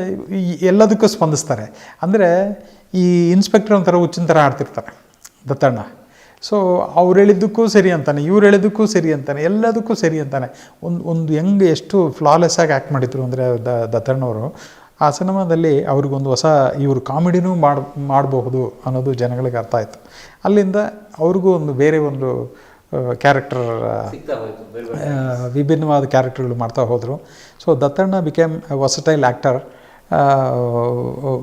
ಎಲ್ಲದಕ್ಕೂ ಸ್ಪಂದಿಸ್ತಾರೆ. ಅಂದರೆ ಈ ಇನ್ಸ್ಪೆಕ್ಟರ್ ಒಂಥರ ಹುಚ್ಚಿನ ಥರ ಆಡ್ತಿರ್ತಾರೆ ದತ್ತಣ್ಣ. ಸೊ ಅವ್ರು ಹೇಳಿದ್ದಕ್ಕೂ ಸರಿ ಅಂತಾನೆ, ಇವ್ರು ಹೇಳಿದ್ದಕ್ಕೂ ಸರಿ ಅಂತಾನೆ, ಎಲ್ಲದಕ್ಕೂ ಸರಿ ಅಂತಾನೆ. ಒಂದು ಹೆಂಗೆ ಎಷ್ಟು ಫ್ಲಾಲೆಸ್ಸಾಗಿ ಆ್ಯಕ್ಟ್ ಮಾಡಿದ್ರು ಅಂದರೆ ದತ್ತಣ್ಣವರು. ಆ ಸಿನಿಮಾದಲ್ಲಿ ಅವ್ರಿಗೊಂದು ಹೊಸ ಇವರು ಕಾಮಿಡಿನೂ ಮಾಡಬಹುದು ಅನ್ನೋದು ಜನಗಳಿಗೆ ಅರ್ಥ ಆಯಿತು. ಅಲ್ಲಿಂದ ಅವ್ರಿಗೂ ಬೇರೆ ಒಂದು ಕ್ಯಾರೆಕ್ಟರ್, ವಿಭಿನ್ನವಾದ ಕ್ಯಾರೆಕ್ಟರ್ಗಳು ಮಾಡ್ತಾ ಹೋದರು. So Dattanna became a versatile actor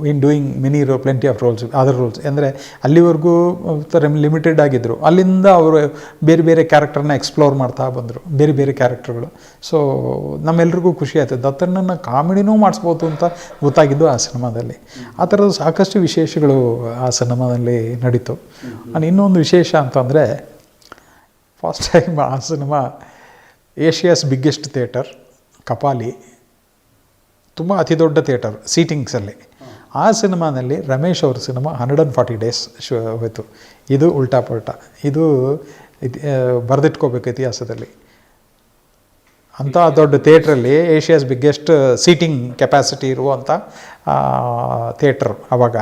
in doing plenty of roles, other roles. ಅಂದರೆ ಅಲ್ಲಿವರೆಗೂ ಲಿಮಿಟೆಡ್ ಆಗಿದ್ದರು, ಅಲ್ಲಿಂದ ಅವರು ಬೇರೆ ಕ್ಯಾರೆಕ್ಟರ್ನ ಎಕ್ಸ್ಪ್ಲೋರ್ ಮಾಡ್ತಾ ಬಂದರು, ಬೇರೆ ಕ್ಯಾರೆಕ್ಟರ್ಗಳು. ಸೊ ನಮ್ಮೆಲ್ರಿಗೂ ಖುಷಿ ಆಯಿತು, ದತ್ತಣ್ಣನ ಕಾಮಿಡಿನೂ ಮಾಡಿಸ್ಬೋದು ಅಂತ ಗೊತ್ತಾಗಿದ್ದು ಆ ಸಿನಿಮಾದಲ್ಲಿ. ಆ ಥರದ ಸಾಕಷ್ಟು ವಿಶೇಷಗಳು ಆ ಸಿನಿಮಾದಲ್ಲಿ ನಡೀತು. ಇನ್ನೊಂದು ವಿಶೇಷ ಅಂತಂದರೆ, ಫಸ್ಟ್ ಟೈಮ್ ಆ cinema Asia's biggest theatre Kapali, ತುಂಬ ಅತಿ ದೊಡ್ಡ ಥಿಯೇಟರ್ ಸೀಟಿಂಗ್ಸಲ್ಲಿ. ಆ ಸಿನಿಮಾನಲ್ಲಿ ರಮೇಶ್ ಅವ್ರ ಸಿನಿಮಾ 140 days ಹೋಯಿತು. ಇದು ಉಲ್ಟಾ ಪಲ್ಟಾ, ಇದು ಬರೆದಿಟ್ಕೋಬೇಕು ಇತಿಹಾಸದಲ್ಲಿ. ಅಂಥ ದೊಡ್ಡ ಥಿಯೇಟ್ರಲ್ಲಿ ಏಷ್ಯಾಸ್ ಬಿಗ್ಗೆಸ್ಟ್ ಸೀಟಿಂಗ್ ಕೆಪಾಸಿಟಿ ಇರುವಂಥ ಥಿಯೇಟ್ರ್. ಆವಾಗ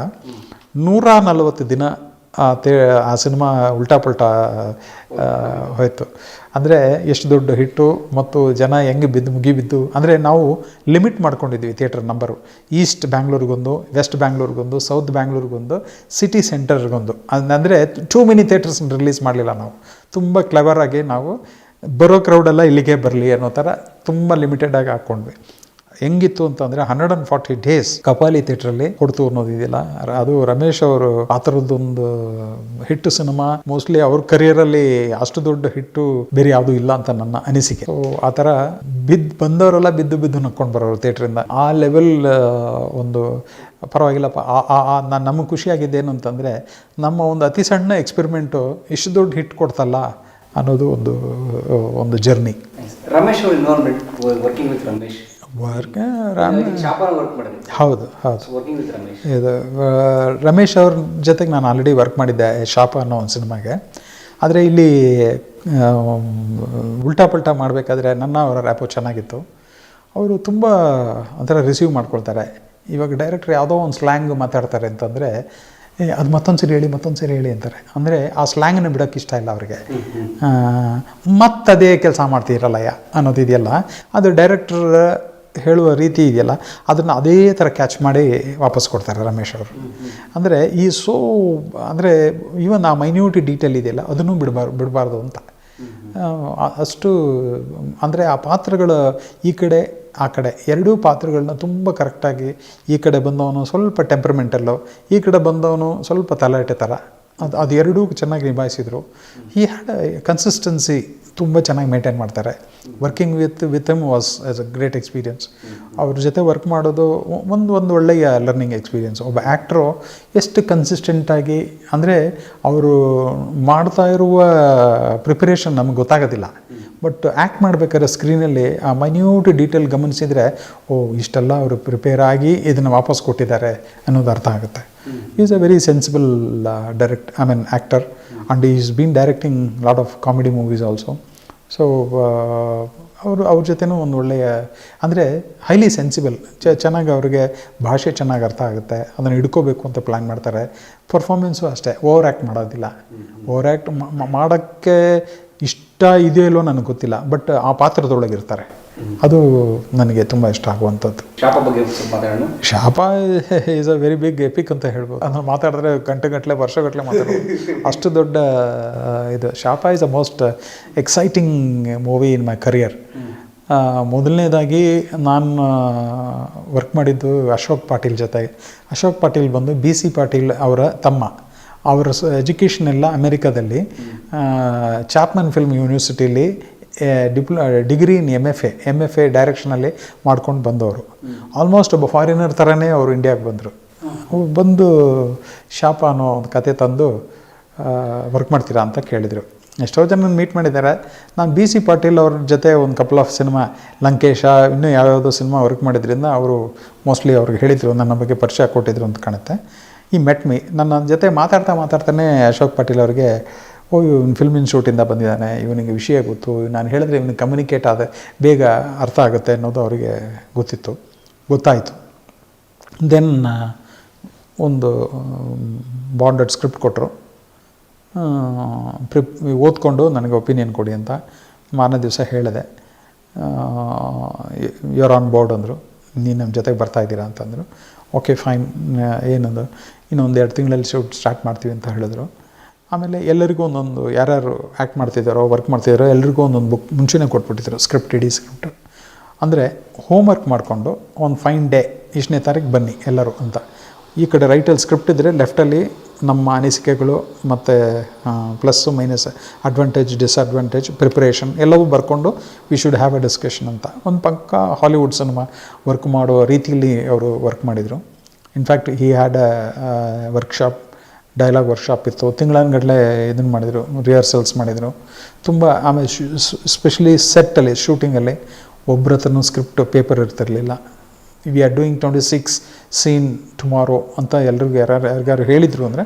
140 ದಿನ ಆ ಸಿನಿಮಾ ಉಲ್ಟಾ ಪಲ್ಟಾ ಹೋಯಿತು. ಅಂದರೆ ಎಷ್ಟು ದೊಡ್ಡ ಹಿಟ್ಟು ಮತ್ತು ಜನ ಹೆಂಗೆ ಮುಗಿಬಿದ್ದು. ಅಂದರೆ ನಾವು ಲಿಮಿಟ್ ಮಾಡ್ಕೊಂಡಿದ್ವಿ ಥಿಯೇಟರ್ ನಂಬರು. ಈಸ್ಟ್ ಬ್ಯಾಂಗ್ಳೂರಿಗೊಂದು, ವೆಸ್ಟ್ ಬ್ಯಾಂಗ್ಳೂರಿಗೊಂದು, ಸೌತ್ ಬ್ಯಾಂಗ್ಳೂರಿಗೊಂದು, ಸಿಟಿ ಸೆಂಟರ್ಗೊಂದು. ಅಂದರೆ ಟೂ ಮೆನಿ ಥಿಯೇಟರ್ಸ್ ರಿಲೀಸ್ ಮಾಡಲಿಲ್ಲ ನಾವು. ತುಂಬ ಕ್ಲೆವರಾಗಿ ನಾವು ಬರೋ ಕ್ರೌಡೆಲ್ಲ ಇಲ್ಲಿಗೆ ಬರಲಿ ಅನ್ನೋ ಥರ ತುಂಬ ಲಿಮಿಟೆಡಾಗಿ ಹಾಕ್ಕೊಂಡ್ವಿ. ಹೆಂಗಿತ್ತು ಅಂತಂದರೆ 140 ಡೇಸ್ ಕಪಾಲಿ ಥಿಯೇಟ್ರಲ್ಲಿ ಕೊಡ್ತು ಅನ್ನೋದಿದೆಯಲ್ಲ, ಅದು ರಮೇಶ್ ಅವರು ಆ ಥರದ್ದೊಂದು ಹಿಟ್ಟು ಸಿನಿಮಾ ಮೋಸ್ಟ್ಲಿ ಅವ್ರ ಕರಿಯರಲ್ಲಿ ಅಷ್ಟು ದೊಡ್ಡ ಹಿಟ್ಟು ಬೇರೆ ಯಾವುದೂ ಇಲ್ಲ ಅಂತ ನನ್ನ ಅನಿಸಿಕೆ. ಸೊ ಆ ಥರ ಬಂದವರೆಲ್ಲ ಬಿದ್ದು ನಕ್ಕೊಂಡು ಬರೋರು ಥಿಯೇಟ್ರಿಂದ. ಆ ಲೆವೆಲ್ ಒಂದು ಪರವಾಗಿಲ್ಲಪ್ಪ. ನಮಗೆ ಖುಷಿಯಾಗಿದ್ದೇನು ಅಂತಂದರೆ ನಮ್ಮ ಒಂದು ಅತಿ ಸಣ್ಣ ಎಕ್ಸ್ಪೆರಿಮೆಂಟು ಇಷ್ಟು ದೊಡ್ಡ ಹಿಟ್ ಕೊಡ್ತಲ್ಲ ಅನ್ನೋದು ಒಂದು ಜರ್ನಿ. ರಮೇಶ್ ಅವ್ರ ಇನ್ವಾಲ್ವ್ಮೆಂಟ್ ವರ್ಕಿಂಗ್ ವಿತ್ ರಮೇಶ್ ಹೌದು ವರ್ಕಿಂಗ್ ವಿತ್ ರಮೇಶ್. ಇದು ರಮೇಶ್ ಅವ್ರ ಜೊತೆಗೆ ನಾನು ಆಲ್ರೆಡಿ ವರ್ಕ್ ಮಾಡಿದ್ದೆ ಶಾಪ ಅನ್ನೋ ಒಂದು ಸಿನಿಮಾಗೆ. ಆದರೆ ಇಲ್ಲಿ ಉಲ್ಟಾ ಪಲ್ಟಾ ಮಾಡಬೇಕಾದ್ರೆ ಅವರ ರ್ಯಾಪು ಚೆನ್ನಾಗಿತ್ತು. ಅವರು ತುಂಬ ಒಂಥರ ರಿಸೀವ್ ಮಾಡ್ಕೊಳ್ತಾರೆ. ಇವಾಗ ಡೈರೆಕ್ಟ್ರ್ ಯಾವುದೋ ಒಂದು ಸ್ಲ್ಯಾಂಗ್ ಮಾತಾಡ್ತಾರೆ ಅಂತಂದರೆ ಅದು ಮತ್ತೊಂದು ಸರಿ ಹೇಳಿ ಅಂತಾರೆ. ಅಂದರೆ ಆ ಸ್ಲ್ಯಾಂಗನ್ನು ಬಿಡೋಕ್ಕೆ ಇಷ್ಟ ಇಲ್ಲ ಅವ್ರಿಗೆ. ಮತ್ತದೇ ಕೆಲಸ ಮಾಡ್ತೀರಲ್ಲಯ್ಯ ಅನ್ನೋದಿದೆಯಲ್ಲ, ಅದು ಡೈರೆಕ್ಟ್ರ್ ಹೇಳುವ ರೀತಿ ಇದೆಯಲ್ಲ, ಅದನ್ನು ಅದೇ ಥರ ಕ್ಯಾಚ್ ಮಾಡಿ ವಾಪಸ್ ಕೊಡ್ತಾರೆ ರಮೇಶ್ ಅವರು. ಅಂದರೆ ಅಂದರೆ ಈವನ್ ಆ ಮೈನ್ಯೂಟ್ ಡೀಟೇಲ್ ಇದೆಯಲ್ಲ ಅದನ್ನು ಬಿಡಬಾರ್ದು ಅಂತ. ಅಷ್ಟು ಅಂದರೆ ಆ ಪಾತ್ರಗಳ ಈ ಕಡೆ ಆ ಕಡೆ ಎರಡೂ ಪಾತ್ರಗಳನ್ನ ತುಂಬ ಕರೆಕ್ಟಾಗಿ, ಈ ಕಡೆ ಬಂದವನು ಸ್ವಲ್ಪ ಟೆಂಪರ್ಮೆಂಟಲ್ಲು, ಈ ಕಡೆ ಬಂದವನು ಸ್ವಲ್ಪ ತಲಾಟೆ ಥರ, ಅದು ಎರಡೂ ಚೆನ್ನಾಗಿ ನಿಭಾಯಿಸಿದರು. ಈ ಹ್ಯಾಡ್ ಕನ್ಸಿಸ್ಟೆನ್ಸಿ ತುಂಬ ಚೆನ್ನಾಗಿ ಮೇಂಟೈನ್ ಮಾಡ್ತಾರೆ. Working with him was as a great experience. ಅವ್ರ ಜೊತೆ ವರ್ಕ್ ಮಾಡೋದು ಒಂದು ಒಳ್ಳೆಯ ಲರ್ನಿಂಗ್ ಎಕ್ಸ್ಪೀರಿಯನ್ಸ್. ಒಬ್ಬ ಆ್ಯಕ್ಟ್ರು ಎಷ್ಟು ಕನ್ಸಿಸ್ಟೆಂಟಾಗಿ, ಅಂದರೆ ಅವರು ಮಾಡ್ತಾ ಇರುವ ಪ್ರಿಪರೇಷನ್ ನಮಗೆ ಗೊತ್ತಾಗೋದಿಲ್ಲ, ಬಟ್ ಆ್ಯಕ್ಟ್ ಮಾಡಬೇಕಾದ್ರೆ ಸ್ಕ್ರೀನಲ್ಲಿ ಆ ಮೈನ್ಯೂಟ್ ಡೀಟೇಲ್ ಗಮನಿಸಿದರೆ ಇಷ್ಟೆಲ್ಲ ಅವರು ಪ್ರಿಪೇರ್ ಆಗಿ ಇದನ್ನು ವಾಪಸ್ ಕೊಟ್ಟಿದ್ದಾರೆ ಅನ್ನೋದು ಅರ್ಥ ಆಗುತ್ತೆ. Is a very sensible actor and is been directing lot of comedy movies also. So ಅವ್ರ ಜೊತೆನೂ ಒಂದು ಒಳ್ಳೆಯ, ಅಂದರೆ ಹೈಲಿ ಸೆನ್ಸಿಬಲ್, ಚೆನ್ನಾಗಿ ಅವ್ರಿಗೆ ಭಾಷೆ ಚೆನ್ನಾಗಿ ಅರ್ಥ ಆಗುತ್ತೆ, ಅದನ್ನು ಹಿಡ್ಕೋಬೇಕು ಅಂತ ಪ್ಲ್ಯಾನ್ ಮಾಡ್ತಾರೆ. ಪರ್ಫಾರ್ಮೆನ್ಸು ಅಷ್ಟೇ, ಓವರ್ ಆ್ಯಕ್ಟ್ ಮಾಡೋದಿಲ್ಲ. ಓವರ್ ಆ್ಯಕ್ಟ್ ಮಾಡೋಕ್ಕೆ ಇಷ್ಟ ಇದೆಯೋ ಇಲ್ಲೋ ನನಗೆ ಗೊತ್ತಿಲ್ಲ, ಬಟ್ ಆ ಪಾತ್ರದೊಳಗಿರ್ತಾರೆ. ಅದು ನನಗೆ ತುಂಬ ಇಷ್ಟ ಆಗುವಂಥದ್ದು. ಶಾಪ ಬಗ್ಗೆ ಮಾತಾಡೋಣ. Shaapa is a very big epic ಅಂತ ಹೇಳ್ಬೋದು. ಅದನ್ನು ಮಾತಾಡಿದ್ರೆ ಗಂಟೆಗಟ್ಟಲೆ ವರ್ಷಗಟ್ಟಲೆ ಮಾತಾಡ್ಬೋದು, ಅಷ್ಟು ದೊಡ್ಡ ಇದು. ಶಾಪ is a most exciting movie in my career. ಮೊದಲನೇದಾಗಿ ನಾನು ವರ್ಕ್ ಮಾಡಿದ್ದು ಅಶೋಕ್ ಪಾಟೀಲ್ ಜೊತೆಗೆ. ಅಶೋಕ್ ಪಾಟೀಲ್ ಬಂದು BC ಪಾಟೀಲ್ ಅವರ ತಮ್ಮ. ಅವರ ಎಜುಕೇಷನ್ ಎಲ್ಲ ಅಮೆರಿಕಾದಲ್ಲಿ ಚಾಪ್ಮನ್ ಫಿಲ್ಮ್ ಯೂನಿವರ್ಸಿಟಿಲಿ ಡಿಗ್ರಿ ಇನ್ MFA ಡೈರೆಕ್ಷನಲ್ಲಿ ಮಾಡ್ಕೊಂಡು ಬಂದವರು. ಆಲ್ಮೋಸ್ಟ್ ಒಬ್ಬ ಫಾರಿನರ್ ಥರನೇ ಅವರು ಇಂಡಿಯಾಗೆ ಬಂದರು. ಬಂದು ಶಾಪ ಅನ್ನೋ ಒಂದು ಕತೆ ತಂದು ವರ್ಕ್ ಮಾಡ್ತೀರಾ ಅಂತ ಕೇಳಿದರು. ಎಷ್ಟೋ ಜನ ಮೀಟ್ ಮಾಡಿದ್ದಾರೆ. ನಾನು BC ಪಾಟೀಲ್ ಅವ್ರ ಜೊತೆ ಒಂದು ಕಪಲ್ ಆಫ್ ಸಿನಿಮಾ, ಲಂಕೇಶ, ಇನ್ನೂ ಯಾವ್ಯಾವುದೋ ಸಿನಿಮಾ ವರ್ಕ್ ಮಾಡಿದ್ರಿಂದ ಅವರು ಮೋಸ್ಟ್ಲಿ ಅವ್ರಿಗೆ ಹೇಳಿದರು, ನನ್ನ ಬಗ್ಗೆ ಪರಿಚಯ ಕೊಟ್ಟಿದ್ರು ಅಂತ ಕಾಣುತ್ತೆ. ಈ ಮೆಟ್ ಮೀ, ನನ್ನ ಜೊತೆ ಮಾತಾಡ್ತಾನೆ ಅಶೋಕ್ ಪಾಟೀಲ್ ಅವ್ರಿಗೆ, ಇವನು ಫಿಲ್ಮಿನ ಶೂಟಿಂದ ಬಂದಿದ್ದಾನೆ, ಇವನಿಗೆ ವಿಷಯ ಗೊತ್ತು, ನಾನು ಹೇಳಿದ್ರೆ ಇವನಿಗೆ ಕಮ್ಯುನಿಕೇಟ್ ಬೇಗ ಅರ್ಥ ಆಗುತ್ತೆ ಅನ್ನೋದು ಅವರಿಗೆ ಗೊತ್ತಾಯಿತು. ದೆನ್ ಒಂದು ಬಾಂಡೆಡ್ ಸ್ಕ್ರಿಪ್ಟ್ ಕೊಟ್ಟರು. ಓದ್ಕೊಂಡು ನನಗೆ ಒಪಿನಿಯನ್ ಕೊಡಿ ಅಂತ. ಮಾರನೇ ದಿವಸ ಹೇಳಿದೆ. ಯುವರ್ ಆನ್ ಬೋರ್ಡ್ ಅಂದರು. ನೀನು ನಮ್ಮ ಜೊತೆಗೆ ಬರ್ತಾಯಿದ್ದೀರಾ ಅಂತಂದರು. ಓಕೆ ಫೈನ್, ಏನಂದು ಇನ್ನೊಂದು 2 ತಿಂಗಳಲ್ಲಿ ಶೂಟ್ ಸ್ಟಾರ್ಟ್ ಮಾಡ್ತೀವಿ ಅಂತ ಹೇಳಿದ್ರು. ಆಮೇಲೆ ಎಲ್ಲರಿಗೂ ಒಂದೊಂದು, ಯಾರ್ಯಾರು ಆ್ಯಕ್ಟ್ ಮಾಡ್ತಿದ್ದಾರೋ ವರ್ಕ್ ಮಾಡ್ತಿದ್ದಾರೋ ಎಲ್ರಿಗೂ ಒಂದೊಂದು ಬುಕ್ ಮುಂಚೆನೇ ಕೊಟ್ಬಿಟ್ಟಿದ್ರು, ಇಡೀ ಸ್ಕ್ರಿಪ್ಟ್. ಅಂದರೆ ಹೋಮ್ವರ್ಕ್ ಮಾಡಿಕೊಂಡು ಒಂದು ಫೈನ್ ಡೇ, ಇಷ್ಟನೇ ತಾರೀಕು ಬನ್ನಿ ಎಲ್ಲರೂ ಅಂತ. ಈ ಕಡೆ ರೈಟಲ್ಲಿ ಸ್ಕ್ರಿಪ್ಟ್ ಇದ್ದರೆ ಲೆಫ್ಟಲ್ಲಿ ನಮ್ಮ ಅನಿಸಿಕೆಗಳು ಮತ್ತು plus minus, advantage disadvantage, preparation ಎಲ್ಲವೂ ಬರ್ಕೊಂಡು we should have A discussion ಅಂತ. ಒಂದು ಪಕ್ಕ ಹಾಲಿವುಡ್ ಸಿನಿಮಾ ವರ್ಕ್ ಮಾಡೋ ರೀತಿಯಲ್ಲಿ ಅವರು ವರ್ಕ್ ಮಾಡಿದರು. In fact he had a workshop, dialogue workshop ಇತ್ತು. ತಿಂಗಳಂಗಡಲೆ ಇದನ್ನು ಮಾಡಿದರು, ರಿಹರ್ಸಲ್ಸ್ ಮಾಡಿದರು ತುಂಬ. ಆಮೇಲೆ ಸ್ಪೆಷಲಿ ಸೆಟ್ಟಲ್ಲಿ, ಶೂಟಿಂಗಲ್ಲಿ ಒಬ್ಬರ ಹತ್ರನೂ ಸ್ಕ್ರಿಪ್ಟ್ ಪೇಪರ್ ಇರ್ತಿರಲಿಲ್ಲ. We are doing 26 scene tomorrow ಅಂತ ಎಲ್ರಿಗೂ ಯಾರ್ಯಾರು ಹೇಳಿದರು ಅಂದರೆ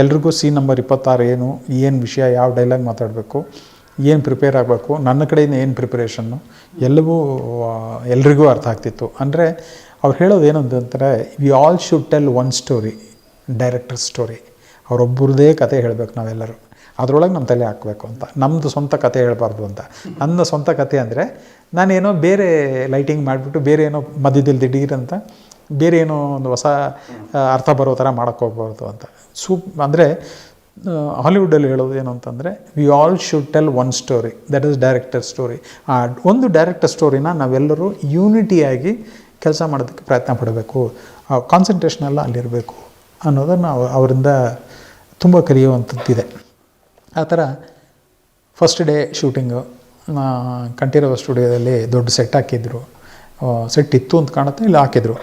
ಎಲ್ರಿಗೂ ಸೀನ್ ನಂಬರ್ 26 ಏನು ವಿಷಯ, ಯಾವ ಡೈಲಾಗ್ ಮಾತಾಡಬೇಕು, ಏನು ಪ್ರಿಪೇರ್ ಆಗಬೇಕು, ನನ್ನ ಕಡೆಯಿಂದ ಏನು ಪ್ರಿಪರೇಷನ್ನು, ಎಲ್ಲವೂ ಎಲ್ರಿಗೂ ಅರ್ಥ ಆಗ್ತಿತ್ತು. ಅಂದರೆ ಅವ್ರು ಹೇಳೋದು ಏನು ಅಂತಂದರೆ, we all should tell one story, director story. ಅವರೊಬ್ಬರದೇ ಕತೆ ಹೇಳಬೇಕು ನಾವೆಲ್ಲರೂ, ಅದರೊಳಗೆ ನಮ್ಮ ತಲೆ ಹಾಕಬೇಕು ಅಂತ. ನಮ್ಮದು ಸ್ವಂತ ಕತೆ ಹೇಳಬಾರ್ದು ಅಂತ. ನನ್ನ ಸ್ವಂತ ಕತೆ ಅಂದರೆ ನಾನೇನೋ ಬೇರೆ ಲೈಟಿಂಗ್ ಮಾಡಿಬಿಟ್ಟು ಬೇರೆ ಏನೋ ಮಧ್ಯದಲ್ಲಿ ದಿಢೀರ್ ಅಂತ ಬೇರೆ ಏನೋ ಒಂದು ಹೊಸ ಅರ್ಥ ಬರೋ ಥರ ಮಾಡೋಕ್ಕೋಗ್ಬಾರ್ದು ಅಂತ. ಅಂದರೆ ಹಾಲಿವುಡಲ್ಲಿ ಹೇಳೋದು ಏನು ಅಂತಂದರೆ, we all should tell one story, that is director story. ಒಂದು ಡೈರೆಕ್ಟರ್ ಸ್ಟೋರಿನ ನಾವೆಲ್ಲರೂ ಯೂನಿಟಿಯಾಗಿ ಕೆಲಸ ಮಾಡೋದಕ್ಕೆ ಪ್ರಯತ್ನ ಪಡಬೇಕು, ಕಾನ್ಸಂಟ್ರೇಷನ್ ಎಲ್ಲ ಅಲ್ಲಿರಬೇಕು ಅನ್ನೋದನ್ನು ಅವರಿಂದ ತುಂಬ ಕಲಿಯುವಂಥದ್ದಿದೆ. ಆ ಥರ ಫಸ್ಟ್ ಡೇ ಶೂಟಿಂಗು ಕಂಠೀರವ ಸ್ಟುಡಿಯೋದಲ್ಲಿ ದೊಡ್ಡ ಸೆಟ್ ಹಾಕಿದ್ರು. ಸೆಟ್ ಇತ್ತು ಅಂತ ಕಾಣುತ್ತೆ, ಇಲ್ಲಿ ಹಾಕಿದ್ರು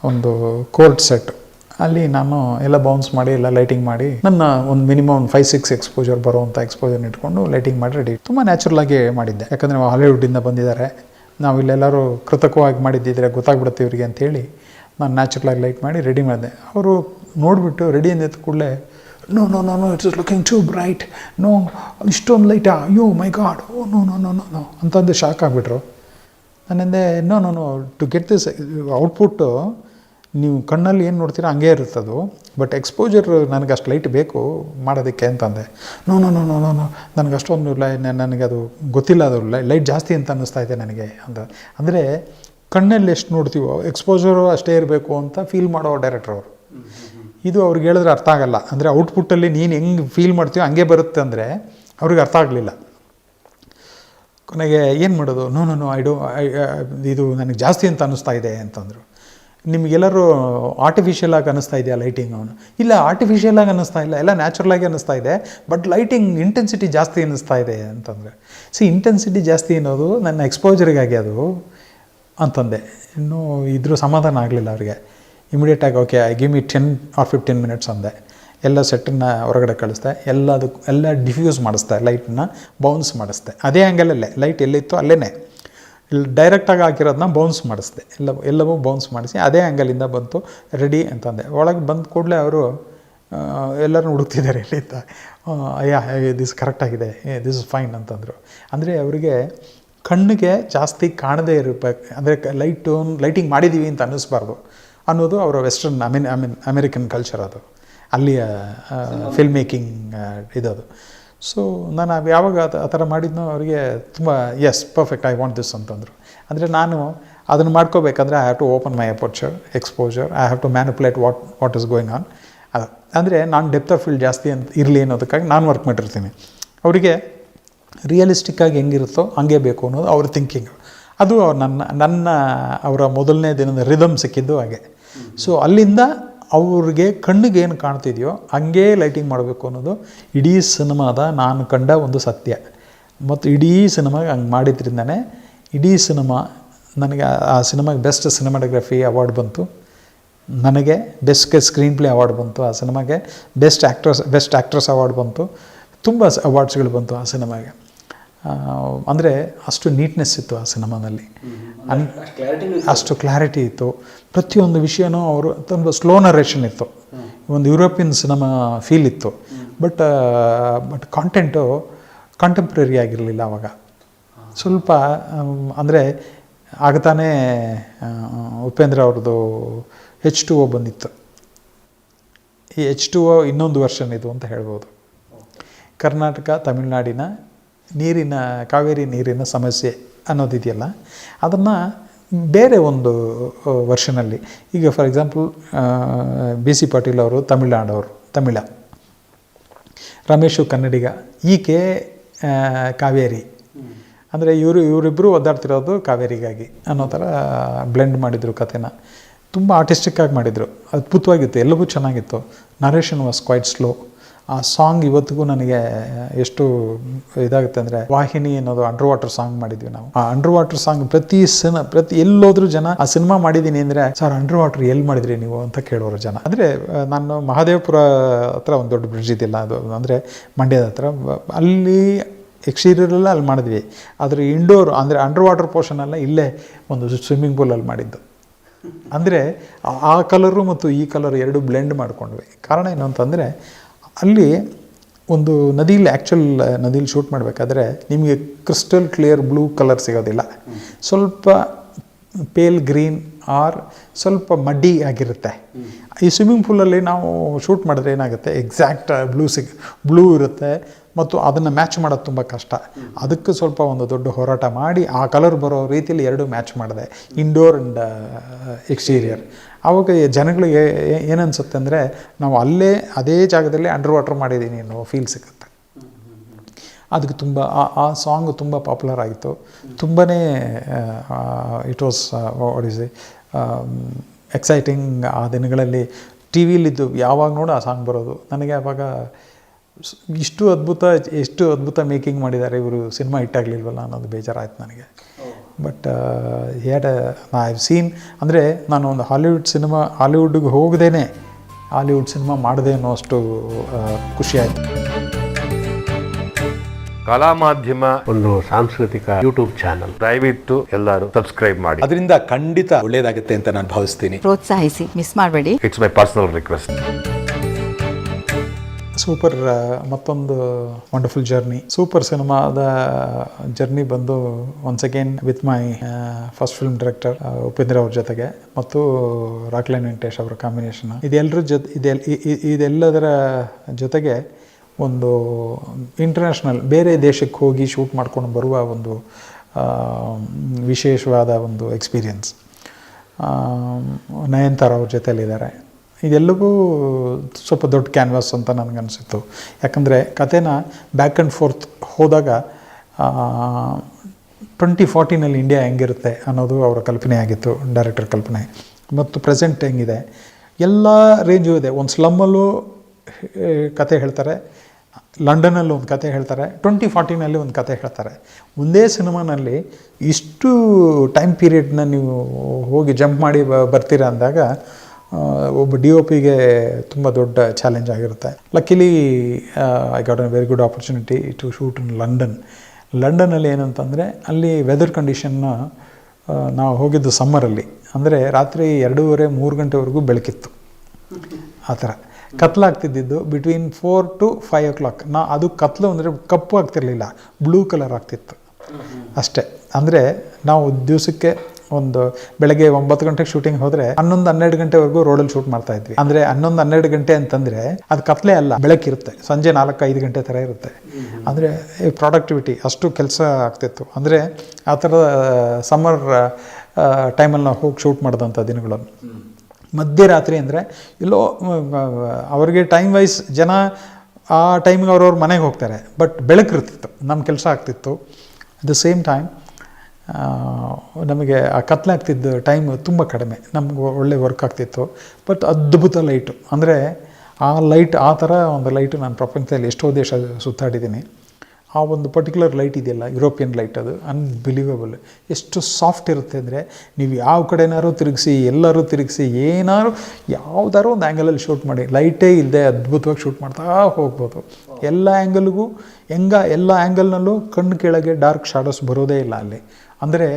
ಒಂದು ಕೋರ್ಟ್ ಸೆಟ್. ಅಲ್ಲಿ ನಾನು ಎಲ್ಲ ಬೌನ್ಸ್ ಮಾಡಿ ಎಲ್ಲ ಲೈಟಿಂಗ್ ಮಾಡಿ ನನ್ನ ಒಂದು ಮಿನಿಮಮ್ 5-6 ಎಕ್ಸ್ಪೋಜರ್ ಬರುವಂಥ ಎಕ್ಸ್ಪೋಜರ್ನ ಇಟ್ಕೊಂಡು ಲೈಟಿಂಗ್ ಮಾಡಿ ರೆಡಿ. ತುಂಬ ನ್ಯಾಚುರಲಾಗಿ ಮಾಡಿದ್ದೆ, ಯಾಕಂದರೆ ಹಾಲಿವುಡ್ಡಿಂದ ಬಂದಿದ್ದಾರೆ, ನಾವು ಇಲ್ಲೆಲ್ಲರೂ ಕೃತಕವಾಗಿ ಮಾಡಿದ್ದಿದ್ರೆ ಗೊತ್ತಾಗ್ಬಿಡುತ್ತೆ ಇವರಿಗೆ ಅಂತೇಳಿ ನಾನು ನ್ಯಾಚುರಲಾಗಿ ಲೈಟ್ ಮಾಡಿ ರೆಡಿ ಮಾಡಿದೆ. ಅವರು ನೋಡಿಬಿಟ್ಟು ರೆಡಿ ಅಂದಿದ್ದ ಕೂಡಲೇ no no no no it's looking too bright, no ಇಷ್ಟೊಂದು ಲೈಟಾ, ಅಯ್ಯೋ my god, oh no no no no no ಅಂತಂದು ಶಾಕ್ ಆಗಿಬಿಟ್ರು. ನನ್ನಿಂದೆ no no no to get this output ನೀವು ಕಣ್ಣಲ್ಲಿ ಏನು ನೋಡ್ತೀರಾ ಹಂಗೇ ಇರುತ್ತದು, ಬಟ್ ಎಕ್ಸ್ಪೋಜರ್ ನನಗೆ ಅಷ್ಟು ಲೈಟ್ ಬೇಕು ಮಾಡೋದಕ್ಕೆ ಅಂತಂದೆ. No no no no no no ನನಗೆ ಅಷ್ಟೊಂದು ನನಗೆ ಅದು ಗೊತ್ತಿಲ್ಲ, ಅದು ಲೈಟ್ ಜಾಸ್ತಿ ಅಂತ ಅನ್ನಿಸ್ತಾ ಇದೆ ನನಗೆ ಅಂತ. ಅಂದರೆ ಕಣ್ಣಲ್ಲಿ ಎಷ್ಟು ನೋಡ್ತೀವೋ ಎಕ್ಸ್ಪೋಜರು ಅಷ್ಟೇ ಇರಬೇಕು ಅಂತ ಫೀಲ್ ಮಾಡೋ ಡೈರೆಕ್ಟ್ರ್ ಅವರು. ಇದು ಅವ್ರಿಗೆ ಹೇಳಿದ್ರೆ ಅರ್ಥ ಆಗಲ್ಲ. ಅಂದರೆ ಔಟ್ಪುಟ್ಟಲ್ಲಿ ನೀನು ಹೆಂಗೆ ಫೀಲ್ ಮಾಡ್ತೀವೋ ಹಂಗೆ ಬರುತ್ತೆ ಅಂದರೆ ಅವ್ರಿಗೆ ಅರ್ಥ ಆಗಲಿಲ್ಲ. ಕೊನೆಗೆ ಏನು ಮಾಡೋದು, ನೋ ನೋ ನೋ ಇದು ನನಗೆ ಜಾಸ್ತಿ ಅಂತ ಅನ್ನಿಸ್ತಾ ಇದೆ ಅಂತಂದರು. ನಿಮಗೆಲ್ಲರೂ ಆರ್ಟಿಫಿಷಿಯಲಾಗಿ ಅನ್ನಿಸ್ತಾ ಇದೆಯಾ ಲೈಟಿಂಗ್? ಅವನು ಇಲ್ಲ, ಆರ್ಟಿಫಿಷಿಯಲಾಗಿ ಅನ್ನಿಸ್ತಾ ಇಲ್ಲ, ಎಲ್ಲ ನ್ಯಾಚುರಲಾಗಿ ಅನ್ನಿಸ್ತಾ ಇದೆ, ಬಟ್ ಲೈಟಿಂಗ್ ಇಂಟೆನ್ಸಿಟಿ ಜಾಸ್ತಿ ಅನ್ನಿಸ್ತಾ ಇದೆ ಅಂತಂದರೆ. ಇಂಟೆನ್ಸಿಟಿ ಜಾಸ್ತಿ ಅನ್ನೋದು ನನ್ನ ಎಕ್ಸ್ಪೋಜರಿಗಾಗಿ ಅದು ಅಂತಂದೆ. ಇನ್ನೂ ಇದ್ರ ಸಮಾಧಾನ ಆಗಲಿಲ್ಲ ಅವರಿಗೆ. ಇಮಿಡಿಯೇಟಾಗಿ okay I give me 10 or 15 minutes ಅಂದೆ. ಎಲ್ಲ ಸೆಟ್ಟನ್ನು ಹೊರಗಡೆ ಕಳಿಸ್ದೆ, ಎಲ್ಲ ಡಿಫ್ಯೂಸ್ ಮಾಡಿಸ್ದೆ, ಲೈಟನ್ನ ಬೌನ್ಸ್ ಮಾಡಿಸ್ದೆ. ಅದೇ ಆ್ಯಂಗಲಲ್ಲೇ ಲೈಟ್ ಎಲ್ಲಿತ್ತೋ ಅಲ್ಲೇ ಇಲ್ಲಿ ಡೈರೆಕ್ಟಾಗಿ ಹಾಕಿರೋದನ್ನ ಬೌನ್ಸ್ ಮಾಡಿಸ್ದೆ. ಎಲ್ಲವೂ ಬೌನ್ಸ್ ಮಾಡಿಸಿ ಅದೇ ಆ್ಯಂಗಲಿಂದ ಬಂತು, ರೆಡಿ ಅಂತಂದೆ. ಒಳಗೆ ಬಂದ ಕೂಡಲೇ ಅವರು ಎಲ್ಲರೂ ಹುಡುಕ್ತಿದ್ದಾರೆ ಎಲ್ಲಿಂದ. ದಿಸ್ ಕರೆಕ್ಟಾಗಿದೆ, ದಿಸ್ ಇಸ್ ಫೈನ್ ಅಂತಂದರು. ಅಂದರೆ ಅವರಿಗೆ ಕಣ್ಣಿಗೆ ಜಾಸ್ತಿ ಕಾಣದೇ ಇರಬೇಕು, ಅಂದರೆ ಲೈಟಿಂಗ್ ಮಾಡಿದ್ದೀವಿ ಅಂತ ಅನ್ನಿಸ್ಬಾರ್ದು ಅನ್ನೋದು ಅವರ ವೆಸ್ಟರ್ನ್ ಅಮೆರಿಕನ್ ಕಲ್ಚರ್, ಅದು ಅಲ್ಲಿಯ ಫಿಲ್ಮ್ ಮೇಕಿಂಗ್ ಇದದು. ಸೊ ನಾನು ಯಾವಾಗ ಆ ಥರ ಮಾಡಿದ್ನೋ ಅವರಿಗೆ ತುಂಬ yes perfect, I want this ಅಂತಂದರು. ಅಂದರೆ ನಾನು ಅದನ್ನು ಮಾಡ್ಕೋಬೇಕಂದ್ರೆ I have to open my aperture, exposure, I have to manipulate what is going on. ಅದು ಅಂದರೆ ನಾನು ಡೆಪ್ತ್ ಆಫ್ ಫೀಲ್ಡ್ ಜಾಸ್ತಿ ಅಂತ ಇರಲಿ ಅನ್ನೋದಕ್ಕಾಗಿ ನಾನು ವರ್ಕ್ ಮಾಡಿರ್ತೀನಿ. ಅವರಿಗೆ ರಿಯಲಿಸ್ಟಿಕ್ಕಾಗಿ ಹೆಂಗಿರುತ್ತೋ ಹಂಗೆ ಬೇಕು ಅನ್ನೋದು ಅವ್ರ ಥಿಂಕಿಂಗ್. ಅದು ನನ್ನ ಅವರ ಮೊದಲನೇ ದಿನದ ರಿದಮ್ ಸಿಕ್ಕಿದ್ದು ಹಾಗೆ. ಸೊ ಅಲ್ಲಿಂದ ಅವ್ರಿಗೆ ಕಣ್ಣಿಗೆ ಏನು ಕಾಣ್ತಿದೆಯೋ ಹಂಗೇ ಲೈಟಿಂಗ್ ಮಾಡಬೇಕು ಅನ್ನೋದು ಇಡೀ ಸಿನಿಮಾದ ನಾನು ಕಂಡ ಒಂದು ಸತ್ಯ. ಮತ್ತು ಇಡೀ ಸಿನಿಮಾಗೆ ಹಂಗೆ ಮಾಡಿದ್ರಿಂದನೇ ಇಡೀ ಸಿನಿಮಾ ನನಗೆ ಆ ಸಿನಿಮಾಗೆ ಬೆಸ್ಟ್ ಸಿನಿಮಾಟೋಗ್ರಫಿ ಅವಾರ್ಡ್ ಬಂತು, ನನಗೆ ಬೆಸ್ಟ್ ಸ್ಕ್ರೀನ್ ಪ್ಲೇ ಅವಾರ್ಡ್ ಬಂತು, ಆ ಸಿನಿಮಾಗೆ ಬೆಸ್ಟ್ ಆ್ಯಕ್ಟ್ರಸ್ ಅವಾರ್ಡ್ ಬಂತು, ತುಂಬ ಅವಾರ್ಡ್ಸ್ಗಳು ಬಂತು ಆ ಸಿನಿಮಾಗೆ. ಅಂದರೆ ಅಷ್ಟು ನೀಟ್ನೆಸ್ ಇತ್ತು ಆ ಸಿನಿಮಾದಲ್ಲಿ, ಅಷ್ಟು ಕ್ಲಾರಿಟಿ ಇತ್ತು. ಪ್ರತಿಯೊಂದು ವಿಷಯನೂ ಅವರು ತುಂಬ ಸ್ಲೋ ನರೇಷನ್ ಇತ್ತು, ಒಂದು ಯುರೋಪಿಯನ್ ಸಿನಿಮಾ ಫೀಲ್ ಇತ್ತು. ಬಟ್ ಕಾಂಟೆಂಟು ಕಾಂಟೆಂಪ್ರರಿ ಆಗಿರಲಿಲ್ಲ ಆವಾಗ. ಸ್ವಲ್ಪ ಅಂದರೆ ಆಗತಾನೇ ಉಪೇಂದ್ರ ಅವ್ರದ್ದು H2O ಬಂದಿತ್ತು. ಈ H2O ಇನ್ನೊಂದು ವರ್ಷನ್ ಇದು ಅಂತ ಹೇಳ್ಬೋದು. ಕರ್ನಾಟಕ ತಮಿಳುನಾಡಿನ ಕಾವೇರಿ ನೀರಿನ ಸಮಸ್ಯೆ ಅನ್ನೋದಿದೆಯಲ್ಲ, ಅದನ್ನು ಬೇರೆ ಒಂದು ವರ್ಷನಲ್ಲಿ, ಈಗ ಫಾರ್ ಎಕ್ಸಾಂಪಲ್ BC ಪಾಟೀಲ್ ಅವರು ತಮಿಳ, ರಮೇಶು ಕನ್ನಡಿಗ, ಈಕೆ ಕಾವೇರಿ. ಅಂದರೆ ಇವರಿಬ್ಬರು ಒದ್ದಾಡ್ತಿರೋದು ಕಾವೇರಿಗಾಗಿ ಅನ್ನೋ ಥರ ಬ್ಲೆಂಡ್ ಮಾಡಿದರು ಕಥೆನ. ತುಂಬ ಆರ್ಟಿಸ್ಟಿಕ್ಕಾಗಿ ಮಾಡಿದರು, ಅದ್ಭುತವಾಗಿತ್ತು, ಎಲ್ಲವೂ ಚೆನ್ನಾಗಿತ್ತು. Narration was quite slow. ಆ ಸಾಂಗ್ ಇವತ್ತಿಗೂ ನನಗೆ ಎಷ್ಟು ಇದಾಗುತ್ತೆ ಅಂದರೆ, ವಾಹಿನಿ ಅನ್ನೋದು ಅಂಡರ್ ವಾಟರ್ ಸಾಂಗ್ ಮಾಡಿದ್ವಿ ನಾವು. ಆ ಅಂಡರ್ ವಾಟರ್ ಸಾಂಗ್ ಪ್ರತಿ ಎಲ್ಲೋದ್ರೂ ಜನ ಆ ಸಿನಿಮಾ ಮಾಡಿದ್ದೀನಿ ಅಂದರೆ, ಸರ್ ಅಂಡರ್ ವಾಟರ್ ಎಲ್ಲಿ ಮಾಡಿದ್ರಿ ನೀವು ಅಂತ ಕೇಳೋರು ಜನ. ಅಂದರೆ ನಾನು ಮಹಾದೇವಪುರ ಹತ್ರ ಒಂದು ದೊಡ್ಡ ಬ್ರಿಡ್ಜ್ ಇದೆಯಲ್ಲ, ಅದು ಅಂದರೆ ಮಂಡ್ಯದ ಹತ್ರ, ಅಲ್ಲಿ ಎಕ್ಸ್ಟೀರಿಯರೆಲ್ಲ ಅಲ್ಲಿ ಮಾಡಿದ್ವಿ. ಆದರೆ ಇಂಡೋರ್ ಅಂದರೆ ಅಂಡರ್ ವಾಟರ್ ಪೋರ್ಷನೆಲ್ಲ ಇಲ್ಲೇ ಒಂದು ಸ್ವಿಮ್ಮಿಂಗ್ ಪೂಲಲ್ಲಿ ಮಾಡಿದ್ದು. ಅಂದರೆ ಆ ಕಲರು ಮತ್ತು ಈ ಕಲರ್ ಎರಡು ಬ್ಲೆಂಡ್ ಮಾಡ್ಕೊಂಡ್ವಿ. ಕಾರಣ ಏನು ಅಂತಂದರೆ, ಅಲ್ಲಿ ಒಂದು ನದಿಲಿ ಶೂಟ್ ಮಾಡಬೇಕಾದ್ರೆ ನಿಮಗೆ ಕ್ರಿಸ್ಟಲ್ ಕ್ಲಿಯರ್ ಬ್ಲೂ ಕಲರ್ ಸಿಗೋದಿಲ್ಲ, ಸ್ವಲ್ಪ ಪೇಲ್ ಗ್ರೀನ್ ಆರ್ ಸ್ವಲ್ಪ ಮಡ್ಡಿ ಆಗಿರುತ್ತೆ. ಈ ಸ್ವಿಮ್ಮಿಂಗ್ ಪೂಲಲ್ಲಿ ನಾವು ಶೂಟ್ ಮಾಡಿದ್ರೆ ಏನಾಗುತ್ತೆ, ಎಕ್ಸಾಕ್ಟ್ ಬ್ಲೂ ಇರುತ್ತೆ ಮತ್ತು ಅದನ್ನು ಮ್ಯಾಚ್ ಮಾಡೋದು ತುಂಬ ಕಷ್ಟ. ಅದಕ್ಕೆ ಸ್ವಲ್ಪ ಒಂದು ದೊಡ್ಡ ಹೋರಾಟ ಮಾಡಿ ಆ ಕಲರ್ ಬರೋ ರೀತಿಯಲ್ಲಿ ಎರಡು ಮ್ಯಾಚ್ ಮಾಡಿದೆ, ಇಂಡೋರ್ ಆ್ಯಂಡ್ ಎಕ್ಸ್ಟೀರಿಯರ್. ಆವಾಗ ಜನಗಳಿಗೆ ಏನನ್ಸುತ್ತೆ ಅಂದರೆ, ನಾವು ಅದೇ ಜಾಗದಲ್ಲಿ ಅಂಡರ್ ವಾಟರ್ ಮಾಡಿದ್ದೀನಿ ಅನ್ನೋ ಫೀಲ್ ಸಿಗುತ್ತೆ. ಅದಕ್ಕೆ ತುಂಬ ಆ ಸಾಂಗ್ ತುಂಬ ಪಾಪ್ಯುಲರ್ ಆಗಿತ್ತು. ತುಂಬಾ it was what is exciting. ಆ ದಿನಗಳಲ್ಲಿ ಟಿ ವಿಲಿದ್ದು ಯಾವಾಗ ನೋಡು ಆ ಸಾಂಗ್ ಬರೋದು. ನನಗೆ ಆವಾಗ ಎಷ್ಟು ಅದ್ಭುತ ಮೇಕಿಂಗ್ ಮಾಡಿದ್ದಾರೆ ಇವರು, ಸಿನಿಮಾ ಹಿಟ್ಟಾಗಲಿಲ್ವಲ್ಲ ಅನ್ನೋದು ಬೇಜಾರಾಯ್ತು ನನಗೆ. ಬಟ್ ಐ ಹ್ಯಾವ್ ಸೀನ್, ಅಂದರೆ ನಾನು ಒಂದು ಹಾಲಿವುಡ್ಗೆ ಹೋಗದೇನೆ ಹಾಲಿವುಡ್ ಸಿನಿಮಾ ಮಾಡಿದೆ ಅನ್ನೋಷ್ಟು ಖುಷಿಯಾಯಿತು. ಕಲಾ ಮಾಧ್ಯಮ ಒಂದು ಸಾಂಸ್ಕೃತಿಕ ಯೂಟ್ಯೂಬ್ ಚಾನಲ್, ದಯವಿಟ್ಟು ಎಲ್ಲರೂ ಸಬ್ಸ್ಕ್ರೈಬ್ ಮಾಡಿ. ಅದರಿಂದ ಖಂಡಿತ ಒಳ್ಳೆಯದಾಗುತ್ತೆ ಅಂತ ನಾನು ಭಾವಿಸ್ತೀನಿ. ಪ್ರೋತ್ಸಾಹಿಸಿ, ಮಿಸ್ ಮಾಡಬೇಡಿ. It's my personal request. Super, ಮತ್ತೊಂದು ವಂಡರ್ಫುಲ್ ಜರ್ನಿ. ಸೂಪರ್ ಸಿನಿಮಾದ ಜರ್ನಿ ಬಂದು once again with my first film director Upendra ಅವ್ರ ಜೊತೆಗೆ ಮತ್ತು ರಾಕ್ಲೈನ್ ವೆಂಕಟೇಶ್ ಅವರ ಕಾಂಬಿನೇಷನ್. ಇದೆಲ್ಲದರ ಜೊತೆಗೆ ಒಂದು ಇಂಟರ್ನ್ಯಾಷನಲ್ ಬೇರೆ ದೇಶಕ್ಕೆ ಹೋಗಿ ಶೂಟ್ ಮಾಡ್ಕೊಂಡು ಬರುವ ಒಂದು ವಿಶೇಷವಾದ ಒಂದು ಎಕ್ಸ್ಪೀರಿಯನ್ಸ್. ನಯನತಾರ ಅವ್ರ ಜೊತೆಯಲ್ಲಿದ್ದಾರೆ. ಇದೆಲ್ಲವೂ ಸ್ವಲ್ಪ ದೊಡ್ಡ ಕ್ಯಾನ್ವಾಸ್ ಅಂತ ನನಗನ್ನಿಸಿತ್ತು. ಯಾಕಂದರೆ ಕಥೆನ ಬ್ಯಾಕ್ ಆ್ಯಂಡ್ ಫೋರ್ತ್ ಹೋದಾಗ 2040 ಇಂಡಿಯಾ ಹೆಂಗಿರುತ್ತೆ ಅನ್ನೋದು ಅವರ ಕಲ್ಪನೆ ಆಗಿತ್ತು, ಡೈರೆಕ್ಟರ್ ಕಲ್ಪನೆ. ಮತ್ತು ಪ್ರೆಸೆಂಟ್ ಹೆಂಗಿದೆ, ಎಲ್ಲ ರೇಂಜು ಇದೆ. ಒಂದು ಸ್ಲಮ್ಮಲ್ಲೂ ಕತೆ ಹೇಳ್ತಾರೆ, ಲಂಡನಲ್ಲಿ ಒಂದು ಕತೆ ಹೇಳ್ತಾರೆ, 2040 ಒಂದು ಕತೆ ಹೇಳ್ತಾರೆ. ಒಂದೇ ಸಿನಿಮಾನಲ್ಲಿ ಇಷ್ಟು ಟೈಮ್ ಪೀರಿಯಡ್ನ ನೀವು ಹೋಗಿ ಜಂಪ್ ಮಾಡಿ ಬರ್ತೀರಾ ಅಂದಾಗ ಒಬ್ಬ DOPಗೆ ತುಂಬ ದೊಡ್ಡ ಚಾಲೆಂಜ್ ಆಗಿರುತ್ತೆ. Luckily I got a very good opportunity to shoot in ಲಂಡನ್ನಲ್ಲಿ ಏನಂತಂದರೆ ಅಲ್ಲಿ ವೆದರ್ ಕಂಡೀಷನ್ನ ನಾವು ಹೋಗಿದ್ದು ಸಮ್ಮರಲ್ಲಿ, ಅಂದರೆ ರಾತ್ರಿ 2:30-3 ಗಂಟೆವರೆಗೂ ಬೆಳಕಿತ್ತು. ಆ ಥರ ಕತ್ಲಾಗ್ತಿದ್ದು ಬಿಟ್ವೀನ್ 4 to 5 o'clock. ಅದು ಕತ್ಲು ಅಂದರೆ ಕಪ್ಪು ಆಗ್ತಿರಲಿಲ್ಲ, ಬ್ಲೂ ಕಲರ್ ಆಗ್ತಿತ್ತು ಅಷ್ಟೇ. ಅಂದರೆ ನಾವು ದಿವಸಕ್ಕೆ ಒಂದು ಬೆಳಗ್ಗೆ 9 ಗಂಟೆಗೆ ಶೂಟಿಂಗ್ ಹೋದರೆ 11-12 ಗಂಟೆವರೆಗೂ ರೋಡಲ್ಲಿ ಶೂಟ್ ಮಾಡ್ತಾಯಿದ್ವಿ. ಅಂದರೆ 11-12 ಗಂಟೆ ಅಂತಂದರೆ ಅದು ಕತ್ಲೆ ಅಲ್ಲ, ಬೆಳಕಿರುತ್ತೆ. ಸಂಜೆ 4-5 ಗಂಟೆ ಥರ ಇರುತ್ತೆ. ಅಂದರೆ ಪ್ರಾಡಕ್ಟಿವಿಟಿ ಅಷ್ಟು ಕೆಲಸ ಆಗ್ತಿತ್ತು. ಅಂದರೆ ಆ ಥರದ ಸಮ್ಮರ್ ಟೈಮಲ್ಲಿ ನಾವು ಹೋಗಿ ಶೂಟ್ ಮಾಡಿದಂಥ ದಿನಗಳನ್ನು. ಮಧ್ಯರಾತ್ರಿ ಅಂದರೆ ಎಲ್ಲೋ ಅವ್ರಿಗೆ ಟೈಮ್ ವೈಸ್ ಜನ ಆ ಟೈಮಿಗೆ ಅವ್ರವ್ರ ಮನೆಗೆ ಹೋಗ್ತಾರೆ, ಬಟ್ ಬೆಳಕಿರ್ತಿತ್ತು, ನಮ್ಮ ಕೆಲಸ ಆಗ್ತಿತ್ತು. ಅಟ್ ದ ಸೇಮ್ ಟೈಮ್ ನಮಗೆ ಆ ಕತ್ಲಾಗ್ತಿದ್ದ ಟೈಮ್ ತುಂಬ ಕಡಿಮೆ, ನಮ್ಗೆ ಒಳ್ಳೆ ವರ್ಕ್ ಆಗ್ತಿತ್ತು. ಬಟ್ ಅದ್ಭುತ ಲೈಟು, ಅಂದರೆ ಆ ಲೈಟ್, ಆ ಥರ ಒಂದು ಲೈಟು ನಾನು ಪ್ರಪಂಚದಲ್ಲಿ ಎಷ್ಟೋ ದೇಶ ಸುತ್ತಾಡಿದ್ದೀನಿ. ಆ ಒಂದು ಪರ್ಟಿಕ್ಯುಲರ್ ಲೈಟ್ ಇದೆಯಲ್ಲ, ಯುರೋಪಿಯನ್ ಲೈಟ್, ಅದು ಅನ್ಬಿಲೀವಬಲ್. ಎಷ್ಟು ಸಾಫ್ಟ್ ಇರುತ್ತೆ ಅಂದರೆ ನೀವು ಯಾವ ಕಡೆನಾರು ತಿರುಗಿಸಿ, ಎಲ್ಲರೂ ತಿರುಗಿಸಿ, ಯಾವುದಾದ್ರು ಒಂದು ಆ್ಯಂಗಲಲ್ಲಿ ಶೂಟ್ ಮಾಡಿ, ಲೈಟೇ ಇಲ್ಲದೆ ಅದ್ಭುತವಾಗಿ ಶೂಟ್ ಮಾಡ್ತಾ ಹೋಗ್ಬೋದು. ಎಲ್ಲ ಆ್ಯಂಗಲ್ಗೂ ಎಲ್ಲ ಆ್ಯಂಗಲ್ನಲ್ಲೂ ಕಣ್ಣು ಕೆಳಗೆ ಡಾರ್ಕ್ ಶಾಡೋಸ್ ಬರೋದೇ ಇಲ್ಲ ಅಲ್ಲಿ. ಅಂದರೆ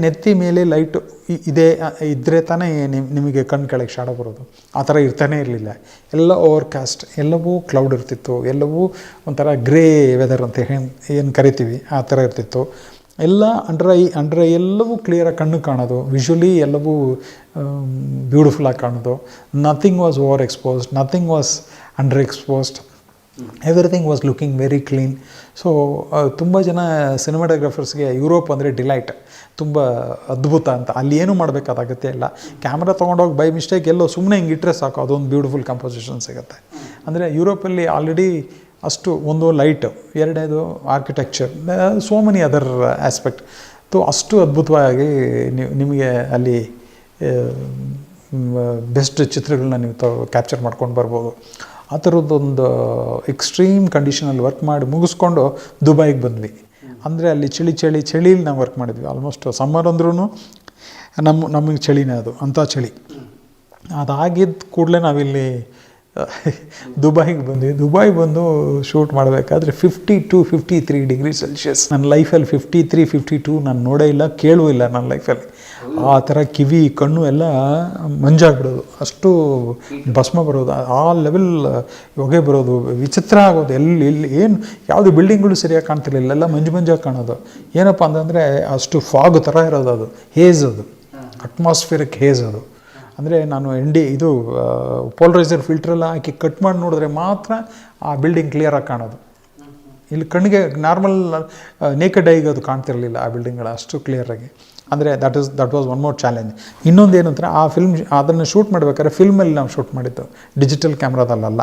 ನೆತ್ತಿ ಮೇಲೆ ಲೈಟು ಇದ್ದರೆ ತಾನೇ ನಿಮಗೆ ಕಣ್ಣು ಕೆಳಗೆ ಶಾಡೋ ಬರೋದು. ಆ ಥರ ಇರ್ತಾನೆ ಇರಲಿಲ್ಲ. ಎಲ್ಲ ಓವರ್ಕಾಸ್ಟ್, ಎಲ್ಲವೂ ಕ್ಲೌಡ್ ಇರ್ತಿತ್ತು, ಎಲ್ಲವೂ ಒಂಥರ ಗ್ರೇ ವೆದರ್ ಅಂತ ಏನು ಕರಿತೀವಿ ಆ ಥರ ಇರ್ತಿತ್ತು. ಎಲ್ಲ ಅಂಡರ್ ಐ ಎಲ್ಲವೂ ಕ್ಲಿಯರಾಗಿ ಕಣ್ಣು ಕಾಣೋದು, ವಿಜುವಲಿ ಎಲ್ಲವೂ ಬ್ಯೂಟಿಫುಲ್ಲಾಗಿ ಕಾಣೋದು. Nothing was over exposed, nothing was under exposed, everything was looking very clean. So ತುಂಬ ಜನ ಸಿನಿಮಾಟೋಗ್ರಾಫರ್ಸ್ಗೆ ಯುರೋಪ್ ಅಂದರೆ ಡಿಲೈಟ್, ತುಂಬ ಅದ್ಭುತ ಅಂತ. ಅಲ್ಲಿ ಏನೂ ಮಾಡಬೇಕಾದ ಅಗತ್ಯ ಇಲ್ಲ. ಕ್ಯಾಮ್ರಾ ತೊಗೊಂಡೋಗಿ ಬೈ ಮಿಸ್ಟೇಕ್ ಎಲ್ಲೋ ಸುಮ್ಮನೆ ಹಿಂಗೆ ಇಟ್ಟರೆ ಸಾಕು, ಅದೊಂದು ಬ್ಯೂಟಿಫುಲ್ ಕಂಪೋಸಿಷನ್ ಸಿಗುತ್ತೆ. ಅಂದರೆ ಯುರೋಪಲ್ಲಿ ಆಲ್ರೆಡಿ ಅಷ್ಟು, ಒಂದು ಲೈಟು, ಎರಡನೇದು architecture, so many other aspect. ಅಷ್ಟು ಅದ್ಭುತವಾಗಿ ನಿಮಗೆ ಅಲ್ಲಿ ಬೆಸ್ಟ್ ಚಿತ್ರಗಳನ್ನ ನೀವು ಕ್ಯಾಪ್ಚರ್ ಮಾಡ್ಕೊಂಡು ಬರ್ಬೋದು. ಆ ಥರದ್ದೊಂದು ಎಕ್ಸ್ಟ್ರೀಮ್ ಕಂಡೀಷನಲ್ಲಿ ವರ್ಕ್ ಮಾಡಿ ಮುಗಿಸ್ಕೊಂಡು ದುಬೈಗೆ ಬಂದ್ವಿ. ಅಂದರೆ ಅಲ್ಲಿ ಚಳಿಲಿ ನಾವು ವರ್ಕ್ ಮಾಡಿದ್ವಿ. ಆಲ್ಮೋಸ್ಟ್ ಸಮ್ಮರ್ ಅಂದ್ರೂ ನಮಗೆ ಚಳಿನೇ, ಅದು ಅಂಥ ಚಳಿ. ಅದಾಗಿದ್ದ ಕೂಡಲೇ ನಾವಿಲ್ಲಿ ದುಬೈಗೆ ಬಂದ್ವಿ. ದುಬೈಗೆ ಬಂದು ಶೂಟ್ ಮಾಡಬೇಕಾದ್ರೆ 52-53 ಡಿಗ್ರಿ ಸೆಲ್ಸಿಯಸ್. ನನ್ನ ಲೈಫಲ್ಲಿ 53-52 ನಾನು ನೋಡೇ ಇಲ್ಲ, ಕೇಳೂ ಇಲ್ಲ ನನ್ನ ಲೈಫಲ್ಲಿ. ಆ ಥರ ಕಿವಿ, ಕಣ್ಣು ಎಲ್ಲ ಮಂಜಾಗ್ಬಿಡೋದು, ಅಷ್ಟು ಭಸ್ಮ ಬರೋದು, ಆ ಲೆವೆಲ್ ಹೊಗೆ ಬರೋದು, ವಿಚಿತ್ರ ಆಗೋದು. ಇಲ್ಲಿ ಏನು ಯಾವುದು ಬಿಲ್ಡಿಂಗ್ಗಳು ಸರಿಯಾಗಿ ಕಾಣ್ತಿರ್ಲಿಲ್ಲ, ಎಲ್ಲ ಮಂಜಾಗಿ ಕಾಣೋದು. ಏನಪ್ಪ ಅಂತಂದರೆ ಅಷ್ಟು ಫಾಗ್ ಥರ ಇರೋದು, ಅದು ಹೇಜ್, ಅದು ಅಟ್ಮಾಸ್ಫಿಯರಿಕ್ ಹೇಜ್ ಅದು. ಅಂದರೆ ನಾನು ಇದು ಪೋಲರೈಸರ್ ಫಿಲ್ಟ್ರೆಲ್ಲ ಹಾಕಿ ಕಟ್ ಮಾಡಿ ನೋಡಿದ್ರೆ ಮಾತ್ರ ಆ ಬಿಲ್ಡಿಂಗ್ ಕ್ಲಿಯರಾಗಿ ಕಾಣೋದು. ಇಲ್ಲಿ ಕಣ್ಣಿಗೆ ನಾರ್ಮಲ್ ನೇಕೆಡ್ ಐಗೆ ಅದು ಕಾಣ್ತಿರಲಿಲ್ಲ ಆ ಬಿಲ್ಡಿಂಗ್ಗಳು ಅಷ್ಟು ಕ್ಲಿಯರಾಗಿ. ಅಂದರೆ that was one more challenge. ಇನ್ನೊಂದು ಏನು ಅಂದರೆ ಆ ಅದನ್ನು ಶೂಟ್ ಮಾಡಬೇಕಾದ್ರೆ ಫಿಲ್ಮಲ್ಲಿ ನಾವು ಶೂಟ್ ಮಾಡಿದ್ದು, ಡಿಜಿಟಲ್ ಕ್ಯಾಮ್ರಾದಲ್ಲ.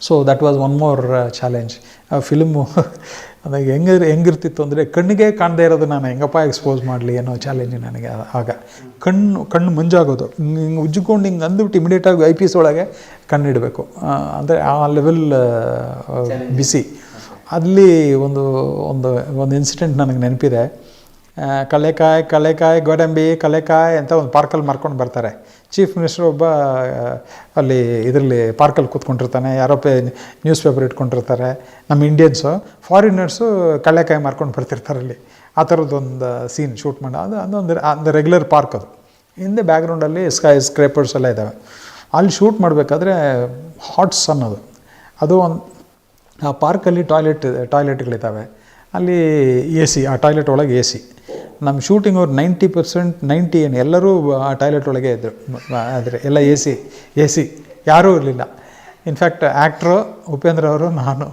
So that was one more challenge. ಆ ಫಿಲ್ಮು ಅದಾಗ ಹೆಂಗಿರ್ತಿತ್ತು ಅಂದರೆ ಕಣ್ಣಿಗೆ ಕಾಣದೇ ಇರೋದು ನಾನು ಹೆಂಗಪ್ಪ ಎಕ್ಸ್ಪೋಸ್ ಮಾಡಲಿ ಅನ್ನೋ ಚಾಲೆಂಜ್ ನನಗೆ ಆಗ. ಕಣ್ಣು ಮಂಜಾಗೋದು, ಹಿಂಗೆ ಉಜ್ಜಿಕೊಂಡು ಹಿಂಗೆ ಅಂದ್ಬಿಟ್ಟು ಇಮಿಡಿಯೇಟಾಗಿ ಐ ಪೀಸ್ ಒಳಗೆ ಕಣ್ಣಿಡಬೇಕು, ಅಂದರೆ ಆ ಲೆವೆಲ್ ಬಿಸಿ. ಅಲ್ಲಿ ಒಂದು ಒಂದು ಒಂದು ಇನ್ಸಿಡೆಂಟ್ ನನಗೆ ನೆನಪಿದೆ. ಕಲೆಕಾಯಿ ಗೋಡಂಬಿ ಕಲೆಕಾಯಿ ಅಂತ ಒಂದು ಪಾರ್ಕಲ್ಲಿ ಮಾರ್ಕೊಂಡು ಬರ್ತಾರೆ. ಚೀಫ್ ಮಿನಿಸ್ಟರ್ ಒಬ್ಬ ಅಲ್ಲಿ ಇದರಲ್ಲಿ ಪಾರ್ಕಲ್ಲಿ ಕೂತ್ಕೊಂಡಿರ್ತಾನೆ, ಯಾರೋ ನ್ಯೂಸ್ ಪೇಪರ್ ಇಟ್ಕೊಂಡಿರ್ತಾರೆ. ನಮ್ಮ ಇಂಡಿಯನ್ಸು, ಫಾರಿನರ್ಸು ಕಡಲೆಕಾಯಿ ಮಾರ್ಕೊಂಡು ಬರ್ತಿರ್ತಾರೆ. ಅಲ್ಲಿ ಆ ಥರದ್ದೊಂದು ಸೀನ್ ಶೂಟ್ ಮಾಡಿ, ಅದು ರೆಗ್ಯುಲರ್ ಪಾರ್ಕ್. ಅದು ಹಿಂದೆ ಬ್ಯಾಕ್ಗ್ರೌಂಡಲ್ಲಿ ಸ್ಕ್ರೇಪರ್ಸ್ ಎಲ್ಲ ಇದ್ದಾವೆ. ಅಲ್ಲಿ ಶೂಟ್ ಮಾಡಬೇಕಾದ್ರೆ ಹಾಟ್ ಸನ್ ಅದು ಒಂದು ಆ ಪಾರ್ಕಲ್ಲಿ ಟಾಯ್ಲೆಟ್ಗಳಿದ್ದಾವೆ. ಅಲ್ಲಿ ಎ ಸಿ, ಆ ಟಾಯ್ಲೆಟ್ ಒಳಗೆ ಎ ಸಿ. ನಮ್ಮ ಶೂಟಿಂಗ್ ಅವ್ರು 90% ಏನು ಎಲ್ಲರೂ ಆ ಟಾಯ್ಲೆಟ್ ಒಳಗೆ ಇದ್ದರು. ಆದರೆ ಎಲ್ಲ ಎ ಸಿ ಯಾರೂ ಇರಲಿಲ್ಲ. ಇನ್ಫ್ಯಾಕ್ಟ್ ಆ್ಯಕ್ಟ್ರು ಉಪೇಂದ್ರ ಅವರು, ನಾನು,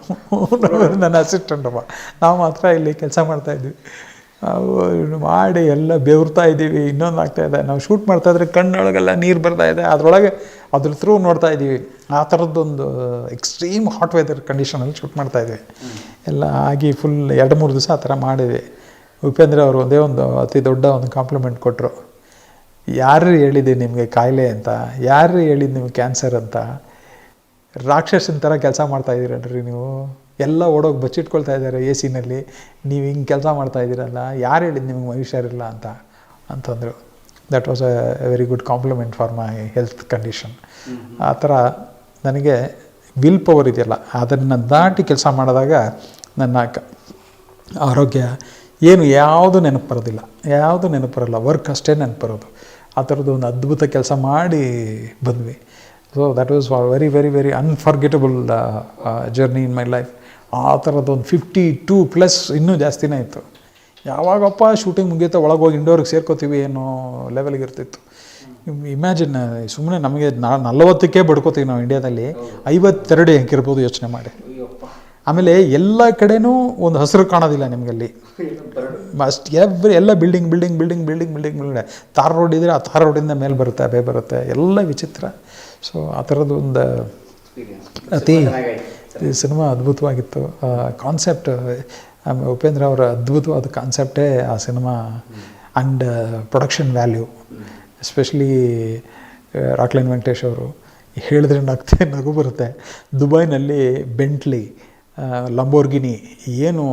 ನನ್ನ ಅಸಿಸ್ಟೆಂಟ್ ಒಬ್ಬ, ನಾವು ಮಾತ್ರ ಇಲ್ಲಿ ಕೆಲಸ ಮಾಡ್ತಾಯಿದ್ವಿ. ಮಾಡಿ ಎಲ್ಲ ಬೆವರ್ತಾ ಇದ್ದೀವಿ. ಇನ್ನೊಂದು ಆಗ್ತಾಯಿದೆ, ನಾವು ಶೂಟ್ ಮಾಡ್ತಾಯಿದ್ರೆ ಕಣ್ಣೊಳಗೆಲ್ಲ ನೀರು ಬರ್ತಾಯಿದೆ. ಅದರೊಳಗೆ ಅದ್ರ ಥ್ರೂ ನೋಡ್ತಾ ಇದ್ದೀವಿ. ಆ ಥರದ್ದೊಂದು ಎಕ್ಸ್ಟ್ರೀಮ್ ಹಾಟ್ ವೆದರ್ ಕಂಡೀಷನಲ್ಲಿ ಶೂಟ್ ಮಾಡ್ತಾಯಿದ್ವಿ. ಎಲ್ಲ ಆಗಿ ಫುಲ್ 2-3 ದಿವಸ ಆ ಥರ ಮಾಡಿದ್ವಿ. ಉಪೇಂದ್ರ ಅವರು ಒಂದೇ ಒಂದು ಅತಿ ದೊಡ್ಡ ಒಂದು ಕಾಂಪ್ಲಿಮೆಂಟ್ ಕೊಟ್ಟರು. ಯಾರು ಹೇಳಿದೆ ನಿಮಗೆ ಕಾಯಿಲೆ ಅಂತ, ಯಾರು ಹೇಳಿದ್ದು ನಿಮಗೆ ಕ್ಯಾನ್ಸರ್ ಅಂತ, ರಾಕ್ಷಸನ ಥರ ಕೆಲಸ ಮಾಡ್ತಾಯಿದ್ದೀರಲ್ರಿ ನೀವು, ಎಲ್ಲ ಓಡೋಗಿ ಬಚ್ಚಿಟ್ಕೊಳ್ತಾ ಇದ್ದಾರೆ ಎ ಸಿನಲ್ಲಿ, ನೀವು ಹಿಂಗೆ ಕೆಲಸ ಮಾಡ್ತಾಯಿದ್ದೀರಲ್ಲ, ಯಾರು ಹೇಳಿದ್ದು ನಿಮಗೆ ಹುಷಾರಿಲ್ಲ ಅಂತಂದರು. That was a very good compliment for my health condition. ಆ ಥರ ನನಗೆ ವಿಲ್ ಪವರ್ ಇದೆಯಲ್ಲ, ಅದನ್ನು ದಾಟಿ ಕೆಲಸ ಮಾಡಿದಾಗ ನನ್ನ ಆರೋಗ್ಯ ಯಾವುದು ನೆನಪು ಬರೋಲ್ಲ, ವರ್ಕ್ ಅಷ್ಟೇ ನೆನಪು ಬರೋದು. ಆ ಥರದ್ದು ಒಂದು ಅದ್ಭುತ ಕೆಲಸ ಮಾಡಿ ಬಂದ್ವಿ. So that was very very very unforgettable journey in my life. ಆ ಥರದ್ದೊಂದು 52+ ಇನ್ನೂ ಜಾಸ್ತಿನೇ ಇತ್ತು. ಯಾವಾಗಪ್ಪ ಶೂಟಿಂಗ್ ಮುಗಿಯುತ್ತೆ ಒಳಗೆ ಹೋಗಿ ಇಂಡೋರ್ಗೆ ಸೇರ್ಕೋತೀವಿ ಅನ್ನೋ ಲೆವೆಲ್ಗೆ ಇರ್ತಿತ್ತು. ಇಮ್ಯಾಜಿನ್, ಸುಮ್ಮನೆ ನಮಗೆ 40ಕ್ಕೆ ಬಡ್ಕೋತೀವಿ ನಾವು ಇಂಡಿಯಾದಲ್ಲಿ, 52 ಹೆಂಗಿರ್ಬೋದು ಯೋಚನೆ ಮಾಡಿ. ಆಮೇಲೆ ಎಲ್ಲ ಕಡೆನೂ ಒಂದು ಹಸಿರು ಕಾಣೋದಿಲ್ಲ ನಿಮಗಲ್ಲಿ. ಎಲ್ಲ ಬಿಲ್ಡಿಂಗ್. ತಾರ್ ರೋಡ್ ಇದ್ದರೆ ಆ ತಾರ್ ರೋಡಿಂದ ಮೇಲೆ ಬರುತ್ತೆ, ಅದೇ ಬರುತ್ತೆ, ಎಲ್ಲ ವಿಚಿತ್ರ. ಸೊ ಆ ಥರದ್ದು ಒಂದು ಸಿನಿಮಾ ಅದ್ಭುತವಾಗಿತ್ತು. ಕಾನ್ಸೆಪ್ಟ್ ಉಪೇಂದ್ರ ಅವರ ಅದ್ಭುತವಾದ ಕಾನ್ಸೆಪ್ಟೇ ಆ cinema. And production value, especially Rockline Venkatesh ಅವರು ಹೇಳಿದ್ರೆ ನಗು ಬರುತ್ತೆ. ದುಬೈನಲ್ಲಿ ಬೆಂಟ್ಲಿ, ಲಂಬೋರ್ಗಿನಿ, ಏನು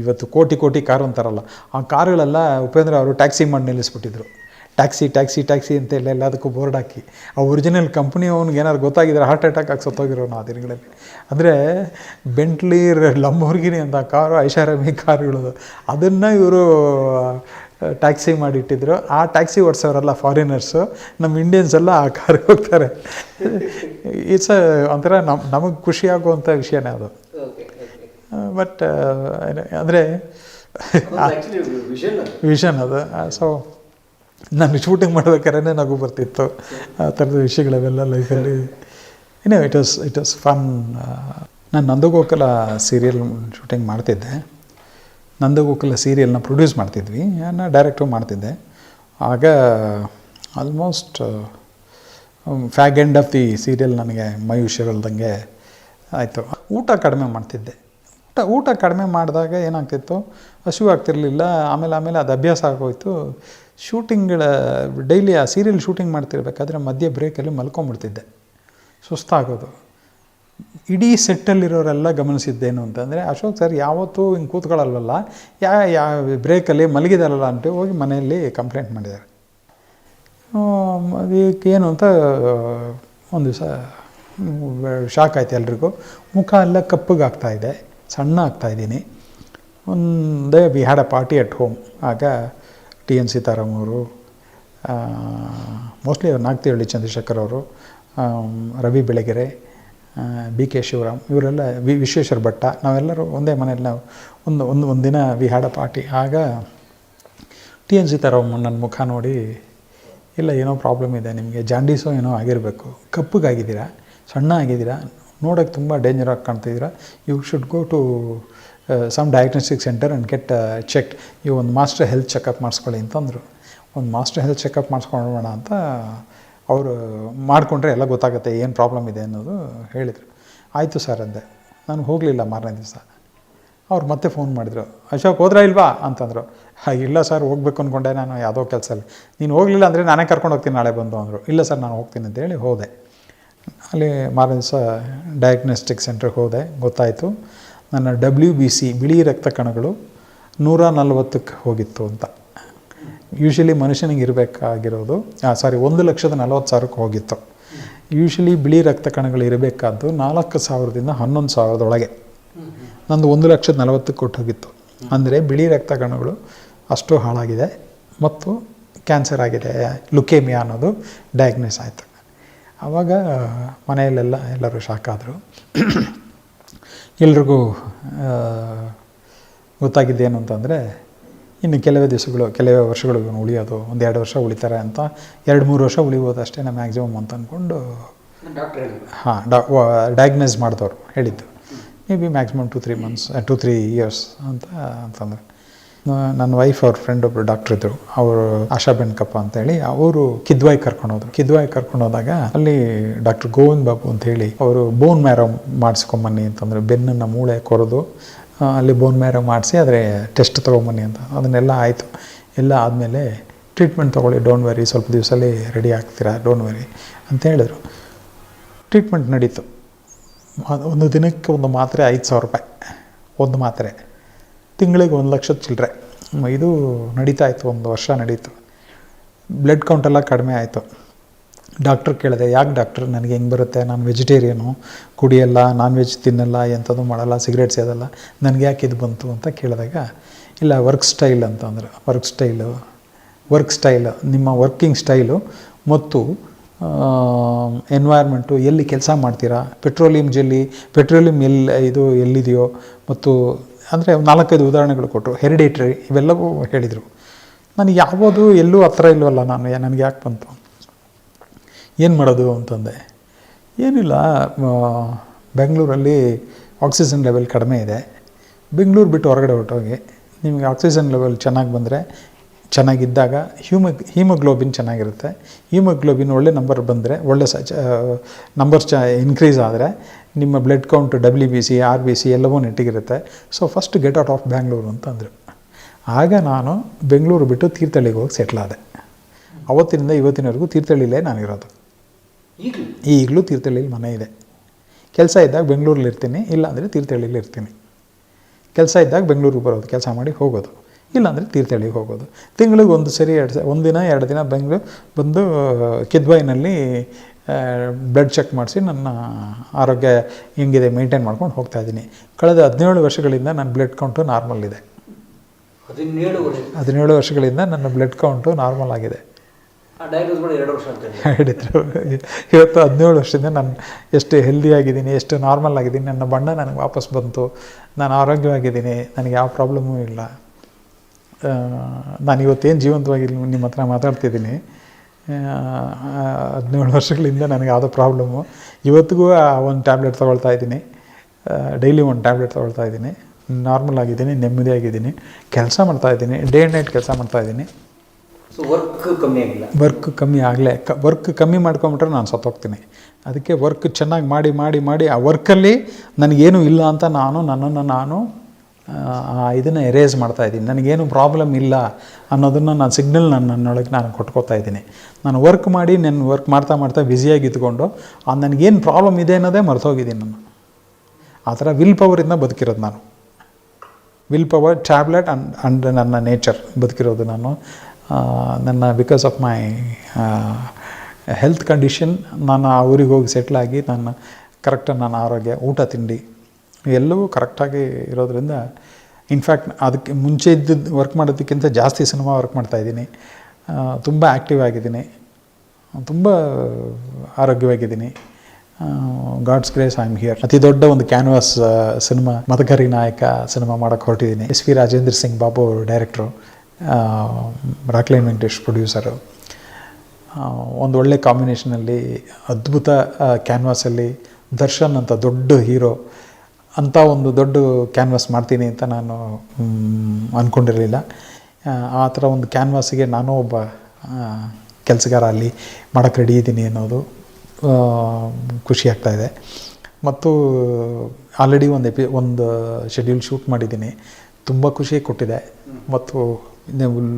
ಇವತ್ತು ಕೋಟಿ ಕಾರು ಅಂತಾರಲ್ಲ, ಆ ಕಾರುಗಳೆಲ್ಲ ಉಪೇಂದ್ರ ಅವರು ಟ್ಯಾಕ್ಸಿ ಮಾಡಿ ನಿಲ್ಲಿಸ್ಬಿಟ್ಟಿದ್ರು. ಟ್ಯಾಕ್ಸಿ ಅಂತ ಎಲ್ಲದಕ್ಕೂ ಬೋರ್ಡ್ ಹಾಕಿ. ಆ ಒರಿಜಿನಲ್ ಕಂಪ್ನಿ ಅವ್ನಿಗೆ ಏನಾದ್ರು ಗೊತ್ತಾಗಿದ್ರೆ ಹಾರ್ಟ್ ಅಟ್ಯಾಕ್ ಆಗಿ ಸತ್ತೋಗಿರೋನು ಆ ದಿನಗಳಲ್ಲಿ. ಅಂದರೆ ಬೆಂಟ್ಲಿ, ಲಂಬೋರ್ಗಿನಿ ಅಂತ ಕಾರು, ಐಷಾರಾಮಿ ಕಾರುಗಳು, ಅದನ್ನು ಇವರು ಟ್ಯಾಕ್ಸಿ ಮಾಡಿಟ್ಟಿದ್ರು. ಆ ಟ್ಯಾಕ್ಸಿ ಓಡಿಸೋರೆಲ್ಲ ಫಾರಿನರ್ಸು, ನಮ್ಮ ಇಂಡಿಯನ್ಸ್ ಎಲ್ಲ ಆ ಕಾರ್ಗೆ ಹೋಗ್ತಾರೆ. ಇಟ್ಸ್ ಒಂಥರ ನಮಗೆ ಖುಷಿಯಾಗುವಂಥ ವಿಷಯನೇ ಅದು. ಬಟ್ ಅಂದರೆ ವಿಷನ್ ಅದು. ಸೊ ನಾನು ಶೂಟಿಂಗ್ ಮಾಡ್ಬೇಕಾದ್ರೆ ನಗು ಬರ್ತಿತ್ತು. ಆ ಥರದ ವಿಷಯಗಳವೆಲ್ಲ ಲೈಫಲ್ಲಿ. It was fun. ನಾನು ನಂದಗೋಕುಲ ಸೀರಿಯಲ್ ಶೂಟಿಂಗ್ ಮಾಡ್ತಿದ್ದೆ. ನಂದಗೋಕುಲ ಸೀರಿಯಲ್ನ ಪ್ರೊಡ್ಯೂಸ್ ಮಾಡ್ತಿದ್ವಿ, ನಾನು ಡೈರೆಕ್ಟು ಮಾಡ್ತಿದ್ದೆ. ಆಗ almost ಫ್ಯಾಗ್ end of the serial ನನಗೆ ಮೈ ಹುಷಾರಿಲ್ದಂಗೆ ಆಯಿತು. ಊಟ ಕಡಿಮೆ ಮಾಡ್ತಿದ್ದೆ. ಊಟ ಕಡಿಮೆ ಮಾಡಿದಾಗ ಏನಾಗ್ತಿತ್ತು, ಹಸಿವು ಆಗ್ತಿರಲಿಲ್ಲ. ಆಮೇಲೆ ಅದು ಅಭ್ಯಾಸ ಆಗೋಯ್ತು. ಶೂಟಿಂಗ್ಗಳ ಡೈಲಿ ಆ ಸೀರಿಯಲ್ ಶೂಟಿಂಗ್ ಮಾಡ್ತಿರ್ಬೇಕಾದ್ರೆ ಮಧ್ಯೆ ಬ್ರೇಕಲ್ಲಿ ಮಲ್ಕೊಂಡ್ಬಿಡ್ತಿದ್ದೆ, ಸುಸ್ತಾಗೋದು. ಇಡೀ ಸೆಟ್ಟಲ್ಲಿರೋರೆಲ್ಲ ಗಮನಿಸಿದ್ದೇನು ಅಂತಂದರೆ, ಅಶೋಕ್ ಸರ್ ಯಾವತ್ತೂ ಹಿಂಗೆ ಕೂತ್ಕೊಳ್ಳಲ್ವಲ್ಲ, ಬ್ರೇಕಲ್ಲಿ ಮಲಗಿದಾರಲ್ಲ ಅಂತ ಹೋಗಿ ಮನೆಯಲ್ಲಿ ಕಂಪ್ಲೇಂಟ್ ಮಾಡಿದ್ದಾರೆ. ಅದಕ್ಕೇನು ಅಂತ ಒಂದು ದಿವಸ ಶಾಕ್ ಆಯ್ತು ಎಲ್ರಿಗೂ. ಮುಖ ಎಲ್ಲ ಕಪ್ಪಗಾಗ್ತಾಯಿದೆ, ಸಣ್ಣ ಆಗ್ತಾಯಿದ್ದೀನಿ. ಒಂದೇ we had a party at home. ಆಗ TN ಸೀತಾರಾಮ್ ಅವರು, ಮೋಸ್ಟ್ಲಿ ನಾಗ್ತಿಹಳ್ಳಿ ಚಂದ್ರಶೇಖರ್ ಅವರು, ರವಿ ಬೆಳಗೆರೆ, BK ಶಿವರಾಮ್, ಇವರೆಲ್ಲ ವಿಶ್ವೇಶ್ವರ ಭಟ್ಟ, ನಾವೆಲ್ಲರೂ ಒಂದೇ ಮನೇಲಿ ನಾವು ಒಂದು ದಿನ ವಿ ಹ್ಯಾಡ್ ಅ ಪಾರ್ಟಿ. ಆಗ TN ಸೀತಾರಾಮ್ ನನ್ನ ಮುಖ ನೋಡಿ, ಇಲ್ಲ ಏನೋ ಪ್ರಾಬ್ಲಮ್ ಇದೆ ನಿಮಗೆ, ಜಾಂಡೀಸೋ ಏನೋ ಆಗಿರಬೇಕು, ಕಪ್ಪಗಾಗಿದ್ದೀರಾ, ಸಣ್ಣ ಆಗಿದ್ದೀರಾ, ನೋಡೋಕ್ಕೆ ತುಂಬ ಡೇಂಜರ್ ಆಗಿ ಕಾಣ್ತಿದ್ದೀರಾ, you should go to some diagnostic centre and get checked. ನೀವು ಒಂದು ಮಾಸ್ಟರ್ ಹೆಲ್ತ್ ಚೆಕಪ್ ಮಾಡಿಸ್ಕೊಳ್ಳಿ ಅಂತಂದರು. ಒಂದು ಮಾಸ್ಟರ್ ಹೆಲ್ತ್ ಚೆಕಪ್ ಮಾಡಿಸ್ಕೊಳ್ಳೋಣ ಅಂತ ಅವರು ಮಾಡಿಕೊಂಡ್ರೆ ಎಲ್ಲ ಗೊತ್ತಾಗುತ್ತೆ ಏನು ಪ್ರಾಬ್ಲಮ್ ಇದೆ ಅನ್ನೋದು ಹೇಳಿದರು. ಆಯಿತು ಸರ್ ಅಂದೆ. ನಾನು ಹೋಗಲಿಲ್ಲ ಮಾರನೇ ದಿವಸ. ಅವ್ರು ಮತ್ತೆ ಫೋನ್ ಮಾಡಿದರು, ಅಶೋಕ್ ಹೋದ್ರಾ ಇಲ್ವಾ ಅಂತಂದರು. ಇಲ್ಲ ಸರ್ ಹೋಗ್ಬೇಕು ಅಂದ್ಕೊಂಡೆ, ನಾನು ಯಾವುದೋ ಕೆಲಸದಲ್ಲಿ. ನೀನು ಹೋಗಲಿಲ್ಲ ಅಂದರೆ ನಾನೇ ಕರ್ಕೊಂಡು ಹೋಗ್ತೀನಿ ನಾಳೆ ಬಂದು ಅಂದರು. ಇಲ್ಲ ಸರ್ ನಾನು ಹೋಗ್ತೀನಿ ಅಂತೇಳಿ ಹೋದೆ. ಅಲ್ಲಿ ಮಾರನೇ ದಿವಸ ಡಯಾಗ್ನೋಸ್ಟಿಕ್ ಸೆಂಟ್ರಿಗೆ ಹೋದೆ. ಗೊತ್ತಾಯಿತು ನನ್ನ WBC ಬಿಳಿ ರಕ್ತ ಕಣಗಳು 140ಕ್ಕೆ ಹೋಗಿತ್ತು ಅಂತ. ಯೂಶ್ವಲಿ ಮನುಷ್ಯನಿಗೆ ಇರಬೇಕಾಗಿರೋದು 1,40,000 ಹೋಗಿತ್ತು. ಯೂಶ್ವಲಿ ಬಿಳಿ ರಕ್ತ ಕಣಗಳು ಇರಬೇಕಾದ್ದು 4,000ದಿಂದ 11,000 ನಂದು 1,40,000 ಕೊಟ್ಟು ಹೋಗಿತ್ತು. ಅಂದರೆ ಬಿಳಿ ರಕ್ತ ಕಣಗಳು ಅಷ್ಟು ಹಾಳಾಗಿದೆ ಮತ್ತು ಕ್ಯಾನ್ಸರ್ ಆಗಿದೆ, ಲುಕೇಮಿಯಾ ಅನ್ನೋದು ಡಯಾಗ್ನೋಸ್ ಆಯಿತು. ಆವಾಗ ಎಲ್ಲರೂ ಶಾಕ್ ಆದರು. ಎಲ್ರಿಗೂ ಗೊತ್ತಾಗಿದ್ದೇನು ಅಂತಂದರೆ ಇನ್ನು ಕೆಲವೇ ವರ್ಷಗಳು ಉಳಿಯೋದು, 1-2 ವರ್ಷ ಉಳಿತಾರೆ ಅಂತ, 2-3 ವರ್ಷ ಉಳಿಬೋದು ಅಷ್ಟೇ ಮ್ಯಾಕ್ಸಿಮಮ್ ಅಂತ ಅಂದ್ಕೊಂಡು ಡಯಾಗ್ನೈಸ್ ಮಾಡಿದವರು ಹೇಳಿದ್ದು. ಮೇ ಬಿ ಮ್ಯಾಕ್ಸಿಮಮ್ 2-3 ಇಯರ್ಸ್ ಅಂತಂದರೆ. ನನ್ನ ವೈಫ್ ಅವ್ರ ಫ್ರೆಂಡ್ ಒಬ್ಬರು ಡಾಕ್ಟ್ರ್ ಇದ್ದರು, ಅವರು ಆಶಾ ಬೆನ್ಕಪ್ಪ ಅಂತೇಳಿ, ಅವರು ಕಿದ್ವಾಯಿ ಕರ್ಕೊಂಡೋದಾಗ ಅಲ್ಲಿ ಡಾಕ್ಟರ್ ಗೋವಿಂದ್ ಬಾಬು ಅಂತೇಳಿ ಅವರು ಬೋನ್ ಮ್ಯಾರೋ ಮಾಡಿಸ್ಕೊಂಬನ್ನಿ ಅಂತಂದರೆ, ಬೆನ್ನನ್ನು ಮೂಳೆ ಕೊರೆದು ಅಲ್ಲಿ ಬೋನ್ ಮ್ಯಾರೋ ಮಾಡಿಸಿ ಆದರೆ ಟೆಸ್ಟ್ ತೊಗೊಂಬನ್ನಿ ಅಂತ. ಅದನ್ನೆಲ್ಲ ಆಯಿತು. ಎಲ್ಲ ಆದಮೇಲೆ ಟ್ರೀಟ್ಮೆಂಟ್ ತೊಗೊಳ್ಳಿ, ಡೋಂಟ್ ವರಿ, ಸ್ವಲ್ಪ ದಿವಸದಲ್ಲಿ ರೆಡಿ ಆಗ್ತೀರಾ, ಡೋಂಟ್ ವರಿ ಅಂತ ಹೇಳಿದ್ರು. ಟ್ರೀಟ್ಮೆಂಟ್ ನಡೀತು. ಒಂದು ದಿನಕ್ಕೆ ಒಂದು ಮಾತ್ರೆ 5,000 ರೂಪಾಯಿ, ಒಂದು ಮಾತ್ರೆ. ತಿಂಗಳಿಗೆ 1,00,000 ಚಿಲ್ಲರೆ. ಇದು ನಡೀತಾ ಇತ್ತು, 1 ವರ್ಷ ನಡೀತು. ಬ್ಲಡ್ ಕೌಂಟೆಲ್ಲ ಕಡಿಮೆ ಆಯಿತು. ಡಾಕ್ಟ್ರ್ ಕೇಳಿದೆ, ಯಾಕೆ ಡಾಕ್ಟ್ರ್ ನನಗೆ ಹೆಂಗೆ ಬರುತ್ತೆ, ನಾನು ವೆಜಿಟೇರಿಯನು, ಕುಡಿಯಲ್ಲ, ನಾನ್ ವೆಜ್ ತಿನ್ನಲ್ಲ, ಎಂಥದ್ದು ಮಾಡಲ್ಲ, ಸಿಗರೇಟ್ ಸೇದಲ್ಲ, ನನಗೆ ಯಾಕೆ ಇದು ಬಂತು ಅಂತ ಕೇಳಿದಾಗ, ಇಲ್ಲ ವರ್ಕ್ ಸ್ಟೈಲ್ ಅಂತಂದರು. ವರ್ಕ್ ಸ್ಟೈಲ್ ನಿಮ್ಮ ವರ್ಕಿಂಗ್ ಸ್ಟೈಲು ಮತ್ತು ಎನ್ವೈರ್ಮೆಂಟು, ಎಲ್ಲಿ ಕೆಲಸ ಮಾಡ್ತೀರಾ, ಪೆಟ್ರೋಲಿಯಂ ಎಲ್ಲಿದೆಯೋ, ಮತ್ತು ಅಂದರೆ 4-5 ಉದಾಹರಣೆಗಳು ಕೊಟ್ಟರು. ಹೆರಿಡೇಟ್ರಿ ಇವೆಲ್ಲವೂ ಹೇಳಿದರು. ನನಗೆ ಯಾವುದು ಎಲ್ಲೂ ಹತ್ರ ಇಲ್ವಲ್ಲ, ನನಗೆ ಯಾಕೆ ಬಂತು, ಏನು ಮಾಡೋದು ಅಂತಂದೆ. ಏನಿಲ್ಲ, ಬೆಂಗಳೂರಲ್ಲಿ ಆಕ್ಸಿಜನ್ ಲೆವೆಲ್ ಕಡಿಮೆ ಇದೆ, ಬೆಂಗಳೂರು ಬಿಟ್ಟು ಹೊರಗಡೆ ಹೊರಟೋಗಿ, ನಿಮಗೆ ಆಕ್ಸಿಜನ್ ಲೆವೆಲ್ ಚೆನ್ನಾಗಿದ್ದಾಗ ಹೀಮೋಗ್ಲೋಬಿನ್ ಚೆನ್ನಾಗಿರುತ್ತೆ. ಹೀಮೋಗ್ಲೋಬಿನ್ ಒಳ್ಳೆ ನಂಬರ್ ಬಂದರೆ, ನಂಬರ್ಸ್ ಇನ್ಕ್ರೀಸ್ ಆದರೆ ನಿಮ್ಮ ಬ್ಲಡ್ ಕೌಂಟ್ WBC RBC ಎಲ್ಲವೂ ನೆಟ್ಟಿಗಿರುತ್ತೆ. So first get out of Bangalore ಅಂತಂದರು. ಆಗ ನಾನು ಬೆಂಗಳೂರು ಬಿಟ್ಟು ತೀರ್ಥಹಳ್ಳಿಗೆ ಹೋಗಿ ಸೆಟ್ಲ್ ಆದೆ. ಅವತ್ತಿನಿಂದ ಇವತ್ತಿನವರೆಗೂ ತೀರ್ಥಹಳ್ಳಿಲೇ ನಾನಿರೋದು. ಈಗಲೂ ತೀರ್ಥಹಳ್ಳಿಲಿ ಮನೆ ಇದೆ. ಕೆಲಸ ಇದ್ದಾಗ ಬೆಂಗಳೂರಲ್ಲಿ ಇರ್ತೀನಿ, ಇಲ್ಲಾಂದರೆ ತೀರ್ಥಹಳ್ಳಿಲಿ ಇರ್ತೀನಿ. ಕೆಲಸ ಇದ್ದಾಗ ಬೆಂಗಳೂರಿಗೆ ಬರೋದು, ಕೆಲಸ ಮಾಡಿ ಹೋಗೋದು, ಇಲ್ಲಾಂದರೆ ತೀರ್ಥಹಳ್ಳಿಗೆ ಹೋಗೋದು. ತಿಂಗಳಿಗೆ 1 ದಿನ 2 ದಿನ ಬೆಂಗಳೂರು ಬಂದು ಕಿದ್ವಾಯಿನಲ್ಲಿ ಬ್ಲಡ್ ಚೆಕ್ ಮಾಡಿಸಿ ನನ್ನ ಆರೋಗ್ಯ ಹೆಂಗಿದೆ ಮೇಂಟೈನ್ ಮಾಡ್ಕೊಂಡು ಹೋಗ್ತಾಯಿದ್ದೀನಿ. ಕಳೆದ 17 ವರ್ಷಗಳಿಂದ ನನ್ನ ಬ್ಲಡ್ ಕೌಂಟು ನಾರ್ಮಲ್ ಇದೆ. 17 ವರ್ಷಗಳಿಂದ ನನ್ನ ಬ್ಲಡ್ ಕೌಂಟು ನಾರ್ಮಲ್ ಆಗಿದೆ. ಹೇಳಿದ್ರು. ಇವತ್ತು 17 ವರ್ಷದಿಂದ ನಾನು ಎಷ್ಟು ಹೆಲ್ದಿ ಆಗಿದ್ದೀನಿ, ಎಷ್ಟು ನಾರ್ಮಲ್ ಆಗಿದ್ದೀನಿ, ನನ್ನ ಬಣ್ಣ ನನಗೆ ವಾಪಸ್ ಬಂತು, ನಾನು ಆರೋಗ್ಯವಾಗಿದ್ದೀನಿ, ನನಗೆ ಯಾವ ಪ್ರಾಬ್ಲಮ್ಮೂ ಇಲ್ಲ. ನಾನು ಇವತ್ತೇನು ಜೀವಂತವಾಗಿ ನಿಮ್ಮ ಹತ್ರ ಮಾತಾಡ್ತಿದ್ದೀನಿ, 17 ವರ್ಷಗಳಿಂದ ನನಗೆ ಯಾವುದೋ ಪ್ರಾಬ್ಲಮ್ಮು. ಇವತ್ತಿಗೂ ಒಂದು ಟ್ಯಾಬ್ಲೆಟ್ ತೊಗೊಳ್ತಾ ಇದ್ದೀನಿ, ಡೈಲಿ 1 ಟ್ಯಾಬ್ಲೆಟ್ ತೊಗೊಳ್ತಾ ಇದ್ದೀನಿ, ನಾರ್ಮಲ್ ಆಗಿದ್ದೀನಿ, ನೆಮ್ಮದಿಯಾಗಿದ್ದೀನಿ, ಕೆಲಸ ಮಾಡ್ತಾಯಿದ್ದೀನಿ, ಡೇ ಆ್ಯಂಡ್ ನೈಟ್ ಕೆಲಸ ಮಾಡ್ತಾಯಿದ್ದೀನಿ. ವರ್ಕ್ ಕಮ್ಮಿ ಮಾಡ್ಕೊಂಬಿಟ್ರೆ ನಾನು ಸತ್ತೋಗ್ತೀನಿ. ಅದಕ್ಕೆ ವರ್ಕ್ ಚೆನ್ನಾಗಿ ಮಾಡಿ ಆ ವರ್ಕಲ್ಲಿ ನನಗೇನು ಇಲ್ಲ ಅಂತ ನನ್ನನ್ನು ಇದನ್ನು ಎರೇಸ್ ಮಾಡ್ತಾಯಿದ್ದೀನಿ. ನನಗೇನು ಪ್ರಾಬ್ಲಮ್ ಇಲ್ಲ ಅನ್ನೋದನ್ನು ನಾನು ಸಿಗ್ನಲ್ ನನ್ನೊಳಗೆ ನಾನು ಕೊಟ್ಕೋತಾ ಇದ್ದೀನಿ. ನಾನು ವರ್ಕ್ ಮಾಡ್ತಾ ಬ್ಯುಸಿಯಾಗಿ ಇದ್ಕೊಂಡು ನನಗೇನು ಪ್ರಾಬ್ಲಮ್ ಇದೆ ಅನ್ನೋದೇ ಮರ್ತೋಗಿದ್ದೀನಿ. ನಾನು ಆ ಥರ ವಿಲ್ ಪವರಿಂದ ಬದುಕಿರೋದು. ನಾನು ವಿಲ್ ಪವರ್, ಟ್ಯಾಬ್ಲೆಟ್ ಅಂಡ್ ನನ್ನ ನೇಚರ್ ಬದುಕಿರೋದು ನಾನು. Because of my health condition ನಾನು ಆ ಊರಿಗೆ ಹೋಗಿ ಸೆಟ್ಲಾಗಿ ಕರೆಕ್ಟಾಗಿ ನನ್ನ ಆರೋಗ್ಯ, ಊಟ ತಿಂಡಿ ಎಲ್ಲವೂ ಕರೆಕ್ಟಾಗಿ ಇರೋದ್ರಿಂದ, ಇನ್ಫ್ಯಾಕ್ಟ್ ಅದಕ್ಕೆ ಮುಂಚೆ ವರ್ಕ್ ಮಾಡೋದಕ್ಕಿಂತ ಜಾಸ್ತಿ ಸಿನಿಮಾ ವರ್ಕ್ ಮಾಡ್ತಾಯಿದ್ದೀನಿ. ತುಂಬ ಆ್ಯಕ್ಟಿವ್ ಆಗಿದ್ದೀನಿ, ತುಂಬ ಆರೋಗ್ಯವಾಗಿದ್ದೀನಿ. God's grace I am here. ಅತಿ ದೊಡ್ಡ ಒಂದು canvas cinema, Madakari Nayaka cinema ಮಾಡೋಕ್ಕೆ ಹೊರಟಿದ್ದೀನಿ. SV Rajendra Singh Babu director, Rockline Venkatesh producer. ಒಂದು ಒಳ್ಳೆ ಕಾಂಬಿನೇಷನಲ್ಲಿ, ಅದ್ಭುತ ಕ್ಯಾನ್ವಾಸಲ್ಲಿ ದರ್ಶನ್ ಅಂತ ದೊಡ್ಡ ಹೀರೋ ಅಂತ ಒಂದು ದೊಡ್ಡ ಕ್ಯಾನ್ವಾಸ್ ಮಾಡ್ತೀನಿ ಅಂತ ನಾನು ಅಂದ್ಕೊಂಡಿರಲಿಲ್ಲ. ಆ ಥರ ಒಂದು ಕ್ಯಾನ್ವಾಸಿಗೆ ನಾನು ಒಬ್ಬ ಕೆಲಸಗಾರ ಅಲ್ಲಿ ಮಾಡೋಕ್ಕೆ ರೆಡಿ ಇದ್ದೀನಿ ಅನ್ನೋದು ಖುಷಿ ಆಗ್ತಾಯಿದೆ. ಮತ್ತು ಆಲ್ರೆಡಿ ಒಂದು ಶೆಡ್ಯೂಲ್ ಶೂಟ್ ಮಾಡಿದ್ದೀನಿ. ತುಂಬ ಖುಷಿ ಕೊಟ್ಟಿದೆ ಮತ್ತು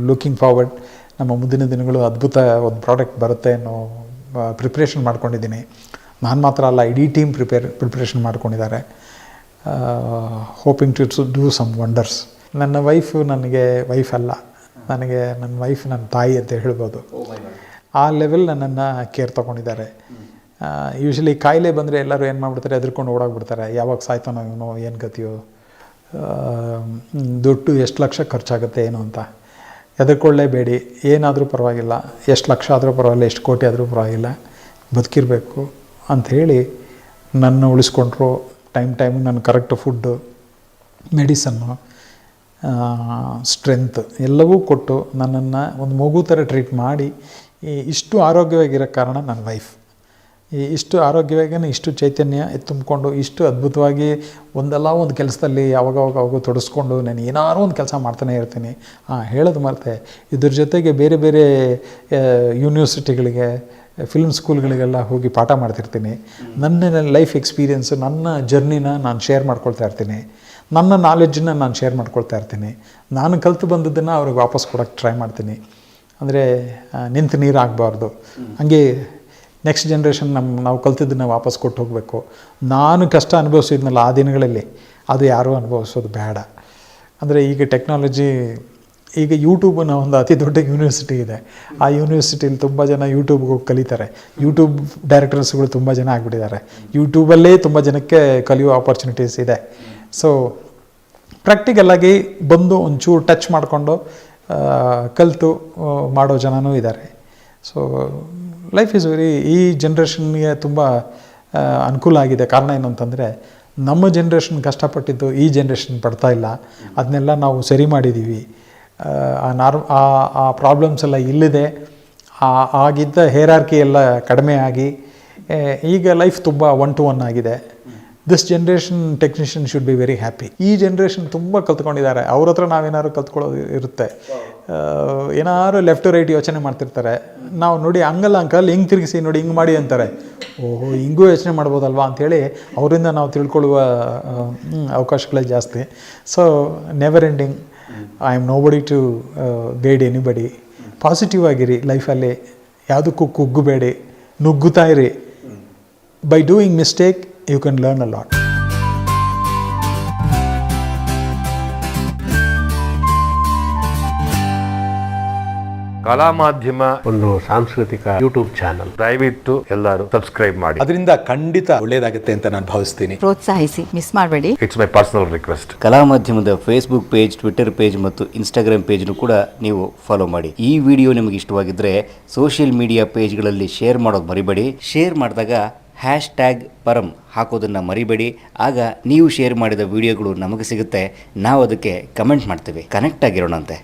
ಲುಕಿಂಗ್ ಫಾರ್ವರ್ಡ್ ನಮ್ಮ ಮುಂದಿನ ದಿನಗಳು ಅದ್ಭುತ ಒಂದು ಪ್ರಾಡಕ್ಟ್ ಬರುತ್ತೆ ಅನ್ನೋ ಪ್ರಿಪ್ರೇಷನ್ ಮಾಡ್ಕೊಂಡಿದ್ದೀನಿ. ನಾನು ಮಾತ್ರ ಅಲ್ಲ, ಇಡೀ ಟೀಮ್ ಪ್ರಿಪ್ರೇಷನ್ ಮಾಡ್ಕೊಂಡಿದ್ದಾರೆ. Hoping to do some wonders. ನನ್ನ ವೈಫು ನನಗೆ ವೈಫ್ ಅಲ್ಲ, ನನಗೆ ನನ್ನ ವೈಫ್ ನನ್ನ ತಾಯಿ ಅಂತ ಹೇಳ್ಬೋದು. ಆ ಲೆವೆಲ್ ನನ್ನನ್ನು ಕೇರ್ ತೊಗೊಂಡಿದ್ದಾರೆ. ಯೂಶ್ವಲಿ ಕಾಯಿಲೆ ಬಂದರೆ ಎಲ್ಲರೂ ಏನು ಮಾಡಿಬಿಡ್ತಾರೆ, ಎದ್ರುಕೊಂಡು ಓಡೋಗ್ಬಿಡ್ತಾರೆ. ಯಾವಾಗ ಸಾಯ್ತಾನೋ ಇವನು, ಏನು ಗತಿಯೋ, ದುಡ್ಡು ಎಷ್ಟು ಲಕ್ಷ ಖರ್ಚಾಗುತ್ತೆ ಏನು ಅಂತ. ಹೆದರ್ಕೊಳ್ಳೇಬೇಡಿ, ಏನಾದರೂ ಪರವಾಗಿಲ್ಲ, ಎಷ್ಟು ಲಕ್ಷ ಆದರೂ ಪರವಾಗಿಲ್ಲ, ಎಷ್ಟು ಕೋಟಿ ಆದರೂ ಪರವಾಗಿಲ್ಲ, ಬದುಕಿರಬೇಕು ಅಂಥೇಳಿ ನನ್ನ ಉಳಿಸ್ಕೊಂಡ್ರು. ಟೈಮ್ ನನ್ನ ಕರೆಕ್ಟ್ ಫುಡ್ಡು, ಮೆಡಿಸನ್ನು, ಸ್ಟ್ರೆಂತ್ ಎಲ್ಲವೂ ಕೊಟ್ಟು ನನ್ನನ್ನು ಒಂದು ಮಗು ಥರ ಟ್ರೀಟ್ ಮಾಡಿ ಇಷ್ಟು ಆರೋಗ್ಯವಾಗಿರೋ ಕಾರಣ ನನ್ನ ವೈಫ್. ಇಷ್ಟು ಆರೋಗ್ಯವಾಗಿ ಇಷ್ಟು ಚೈತನ್ಯ ತುಂಬಿಕೊಂಡು ಇಷ್ಟು ಅದ್ಭುತವಾಗಿ ಒಂದಲ್ಲ ಒಂದು ಕೆಲಸದಲ್ಲಿ ಅವಾಗ ತೊಡಸ್ಕೊಂಡು ನಾನು ಏನಾದ್ರು ಒಂದು ಕೆಲಸ ಮಾಡ್ತಾನೆ ಇರ್ತೀನಿ. ಹೇಳೋದು ಮರೆತೆ, ಇದ್ರ ಜೊತೆಗೆ ಬೇರೆ ಬೇರೆ ಯೂನಿವರ್ಸಿಟಿಗಳಿಗೆ, ಫಿಲ್ಮ್ ಸ್ಕೂಲ್ಗಳಿಗೆಲ್ಲ ಹೋಗಿ ಪಾಠ ಮಾಡ್ತಿರ್ತೀನಿ. ನನ್ನ ಲೈಫ್ ಎಕ್ಸ್ಪೀರಿಯೆನ್ಸು, ನನ್ನ ಜರ್ನಿನ ನಾನು ಶೇರ್ ಮಾಡ್ಕೊಳ್ತಾ ಇರ್ತೀನಿ. ನನ್ನ ನಾಲೆಡ್ಜನ್ನ ನಾನು ಶೇರ್ ಮಾಡ್ಕೊಳ್ತಾ ಇರ್ತೀನಿ. ನಾನು ಕಲಿತು ಬಂದದ್ದನ್ನು ಅವ್ರಿಗೆ ವಾಪಸ್ ಕೊಡೋಕ್ಕೆ ಟ್ರೈ ಮಾಡ್ತೀನಿ. ಅಂದರೆ ನಿಂತು ನೀರು ಆಗಬಾರ್ದು. ಹಾಗೆ ನೆಕ್ಸ್ಟ್ ಜನ್ರೇಷನ್ ನಾವು ಕಲ್ತಿದ್ದನ್ನು ವಾಪಸ್ ಕೊಟ್ಟು ಹೋಗಬೇಕು. ನಾನು ಕಷ್ಟ ಅನುಭವಿಸಿದ್ನಲ್ಲ ಆ ದಿನಗಳಲ್ಲಿ, ಅದು ಯಾರೂ ಅನುಭವಿಸೋದು ಬೇಡ. ಅಂದರೆ ಈಗ ಟೆಕ್ನಾಲಜಿ, ಈಗ ಯೂಟ್ಯೂಬನ್ನ ಒಂದು ಅತಿ ದೊಡ್ಡ ಯೂನಿವರ್ಸಿಟಿ ಇದೆ. ಆ ಯೂನಿವರ್ಸಿಟಿಲಿ ತುಂಬ ಜನ ಯೂಟ್ಯೂಬ್ಗೆ ಹೋಗಿ ಕಲಿತಾರೆ. ಯೂಟ್ಯೂಬ್ ಡೈರೆಕ್ಟರ್ಸ್ಗಳು ತುಂಬ ಜನ ಆಗಿಬಿಟ್ಟಿದ್ದಾರೆ. ಯೂಟ್ಯೂಬಲ್ಲೇ ತುಂಬ ಜನಕ್ಕೆ ಕಲಿಯೋ ಆಪರ್ಚುನಿಟೀಸ್ ಇದೆ. ಸೊ ಪ್ರಾಕ್ಟಿಕಲಾಗಿ ಬಂದು ಒಂಚೂರು ಟಚ್ ಮಾಡಿಕೊಂಡು ಕಲಿತು ಮಾಡೋ ಜನನೂ ಇದ್ದಾರೆ. ಸೊ ಲೈಫ್ ಈಸ್ ಈ ಜನ್ರೇಷನ್ಗೆ ತುಂಬ ಅನುಕೂಲ ಆಗಿದೆ. ಕಾರಣ ಏನು ಅಂತಂದರೆ, ನಮ್ಮ ಜನ್ರೇಷನ್ ಕಷ್ಟಪಟ್ಟಿದ್ದು ಈ ಜನ್ರೇಷನ್ ಪಡ್ತಾ ಇಲ್ಲ. ಅದನ್ನೆಲ್ಲ ನಾವು ಸರಿ ಮಾಡಿದ್ದೀವಿ. ಆ ಪ್ರಾಬ್ಲಮ್ಸ್ ಎಲ್ಲ ಇಲ್ಲಿದೆ. ಆಗಿದ್ದ ಹೇರಾರ್ಕಿ ಎಲ್ಲ ಕಡಿಮೆ ಆಗಿ ಈಗ ಲೈಫ್ ತುಂಬ 1-to-1 ಆಗಿದೆ. This generation technician should be very happy. ಈ ಜನ್ರೇಷನ್ ತುಂಬ ಕಲ್ತ್ಕೊಂಡಿದ್ದಾರೆ. ಅವ್ರ ಹತ್ರ ನಾವೇನಾದ್ರು ಕಲ್ತ್ಕೊಳ್ಳೋದು ಇರುತ್ತೆ. ಏನಾದ್ರು ಲೆಫ್ಟ್ ಟು ರೈಟ್ ಯೋಚನೆ ಮಾಡ್ತಿರ್ತಾರೆ. ನಾವು ನೋಡಿ ಹಂಗಲ್ಲ ಅಂಕಲ್, ಹಿಂಗೆ ತಿರುಗಿಸಿ ನೋಡಿ, ಹಿಂಗೆ ಮಾಡಿ ಅಂತಾರೆ. ಓಹೋ, ಹಿಂಗೂ ಯೋಚನೆ ಮಾಡ್ಬೋದಲ್ವಾ ಅಂಥೇಳಿ ಅವರಿಂದ ನಾವು ತಿಳ್ಕೊಳ್ಳುವ ಅವಕಾಶಗಳೇ ಜಾಸ್ತಿ. So never ending, I am nobody to guide anybody. Positive ಆಗಿರಿ ಲೈಫಲ್ಲಿ, ಯಾವುದಕ್ಕೂ ಕುಗ್ಗಬೇಡಿ, ನುಗ್ಗುತ್ತಾ ಇರಿ. By doing mistake you can learn a lot. ಕಲಾ ಮಾಧ್ಯಮ ಒಂದು ಸಾಂಸ್ಕೃತಿಕ ಯೂಟ್ಯೂಬ್ ಚಾನಲ್. ದಯವಿಟ್ಟು ಎಲ್ಲರೂ ಸಬ್ಸ್ಕ್ರೈಬ್ ಮಾಡಿ. ಅದರಿಂದ ಖಂಡಿತ ಒಳ್ಳೆಯದಾಗುತ್ತೆ ಅಂತ ನಾನು ಭಾವಿಸ್ತೀನಿ. ಪ್ರೋತ್ಸಾಹಿಸಿ, ಮಿಸ್ ಮಾಡಬೇಡಿ. It's my personal request. ಕಲಾ ಮಾಧ್ಯಮದ ಫೇಸ್ಬುಕ್ ಪೇಜ್, ಟ್ವಿಟರ್ ಪೇಜ್ ಮತ್ತು ಇನ್ಸ್ಟಾಗ್ರಾಮ್ ಪೇಜ್ನು ಕೂಡ ನೀವು ಫಾಲೋ ಮಾಡಿ. ಈ ವಿಡಿಯೋ ನಿಮಗೆ ಇಷ್ಟವಾಗಿದ್ದರೆ ಸೋಷಿಯಲ್ ಮೀಡಿಯಾ ಪೇಜ್ಗಳಲ್ಲಿ ಶೇರ್ ಮಾಡೋದು ಮರಿಬೇಡಿ. ಶೇರ್ ಮಾಡಿದಾಗ #ಪರಂ ಹಾಕೋದನ್ನು ಮರಿಬೇಡಿ. ಆಗ ನೀವು ಶೇರ್ ಮಾಡಿದ ವಿಡಿಯೋಗಳು ನಮಗೆ ಸಿಗುತ್ತೆ, ನಾವು ಅದಕ್ಕೆ ಕಮೆಂಟ್ ಮಾಡ್ತೀವಿ. ಕನೆಕ್ಟ್ ಆಗಿರೋಣಂತೆ.